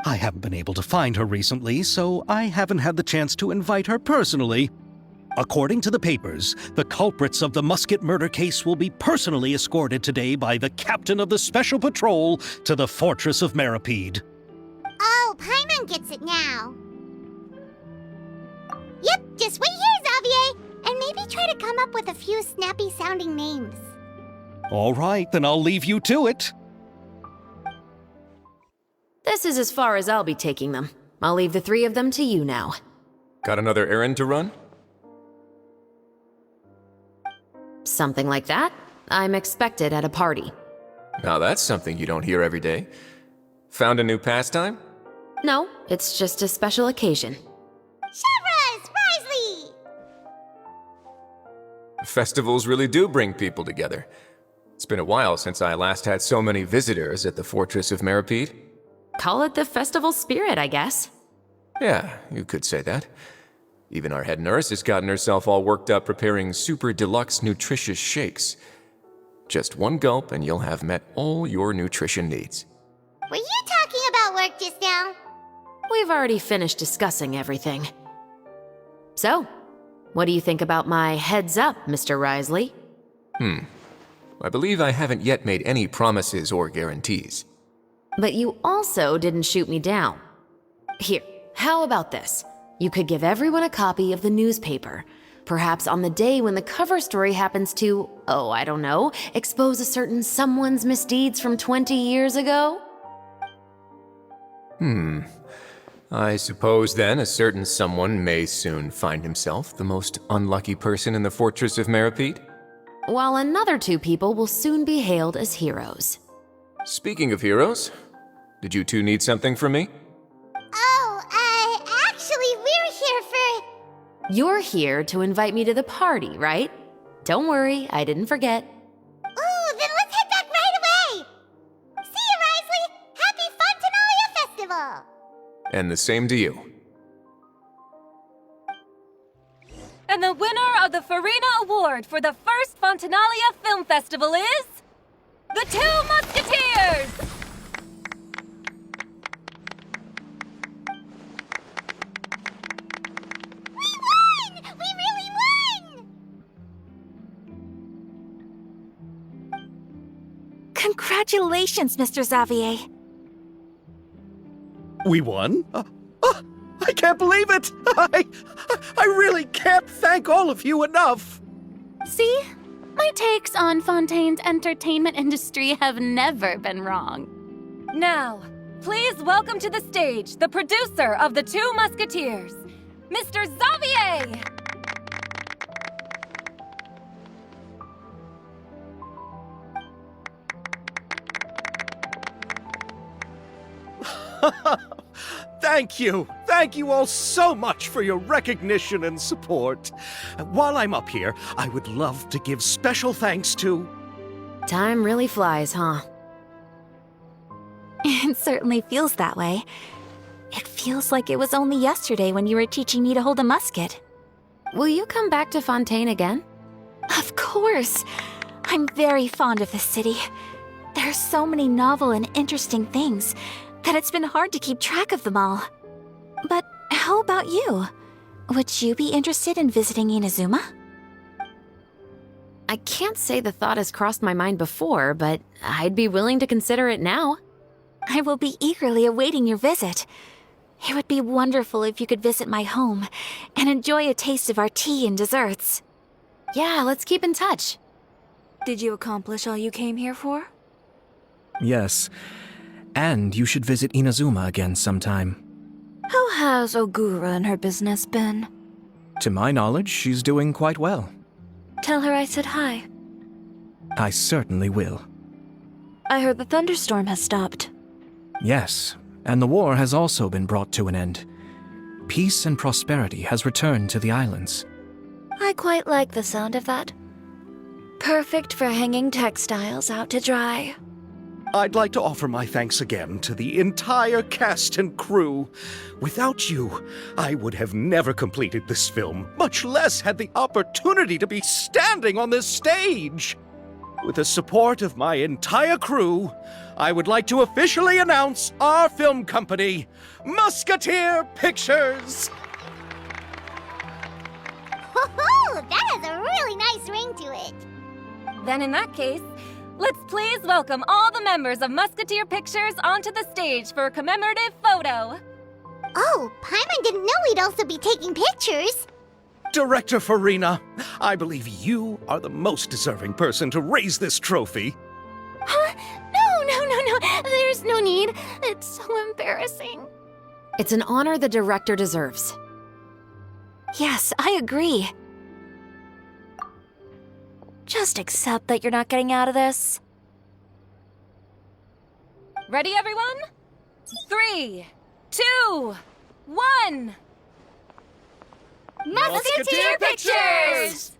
I haven't been able to find her recently, so I haven't had the chance to invite her personally. According to the papers, the culprits of the Musket murder case will be personally escorted today by the captain of the Special Patrol to the Fortress of Meripede. Oh, Paimon gets it now. Yep, just wait here, Xavier, and maybe try to come up with a few snappy-sounding names. All right, then I'll leave you to it. This is as far as I'll be taking them. I'll leave the three of them to you now. Got another errand to run? Something like that. I'm expected at a party. Now that's something you don't hear every day. Found a new pastime? No, it's just a special occasion. Chevres! Risley! Festivals really do bring people together. It's been a while since I last had so many visitors at the Fortress of Meripede. Call it the festival spirit, I guess. Yeah, you could say that. Even our head nurse has gotten herself all worked up preparing super deluxe nutritious shakes. Just one gulp and you'll have met all your nutrition needs. Were you talking about work just now? We've already finished discussing everything. So, what do you think about my heads up, Mr. Risley? I believe I haven't yet made any promises or guarantees. But you also didn't shoot me down. Here, how about this? You could give everyone a copy of the newspaper. Perhaps on the day when the cover story happens to, oh, I don't know, expose a certain someone's misdeeds from 20 years ago? I suppose then a certain someone may soon find himself the most unlucky person in the Fortress of Meripede? While another 2 people will soon be hailed as heroes. Speaking of heroes, did you two need something from me? Actually, we're here for... You're here to invite me to the party, right? Don't worry, I didn't forget. Ooh, then let's head back right away! See you, Risley! Happy Fontanalia Festival! And the same to you. And the winner of the Farina Award for the first Fontanalia Film Festival is... the Two Musketeers! We really won! Congratulations, Mr. Xavier. We won? I can't believe it! I really can't thank all of you enough! See? My takes on Fontaine's entertainment industry have never been wrong. Now, please welcome to the stage the producer of The Two Musketeers, Mr. Xavier! Thank you! Thank you all so much for your recognition and support. While I'm up here, I would love to give special thanks to... Time really flies, huh? It certainly feels that way. It feels like it was only yesterday when you were teaching me to hold a musket. Will you come back to Fontaine again? Of course! I'm very fond of this city. There are so many novel and interesting things that it's been hard to keep track of them all. But how about you? Would you be interested in visiting Inazuma? I can't say the thought has crossed my mind before, but I'd be willing to consider it now. I will be eagerly awaiting your visit. It would be wonderful if you could visit my home and enjoy a taste of our tea and desserts. Yeah, let's keep in touch. Did you accomplish all you came here for? Yes. And you should visit Inazuma again sometime. How has Ogura and her business been? To my knowledge, she's doing quite well. Tell her I said hi. I certainly will. I heard the thunderstorm has stopped. Yes, and the war has also been brought to an end. Peace and prosperity has returned to the islands. I quite like the sound of that. Perfect for hanging textiles out to dry. I'd like to offer my thanks again to the entire cast and crew. Without you, I would have never completed this film, much less had the opportunity to be standing on this stage. With the support of my entire crew, I would like to officially announce our film company, Musketeer Pictures. Woohoo! That has a really nice ring to it. Then in that case, let's please welcome all the members of Musketeer Pictures onto the stage for a commemorative photo. Oh, Paimon didn't know we'd also be taking pictures. Director Farina, I believe you are the most deserving person to raise this trophy. Huh? No. There's no need. It's so embarrassing. It's an honor the director deserves. Yes, I agree. Just accept that you're not getting out of this. Ready, everyone? 3, 2, 1. Musketeer Pictures!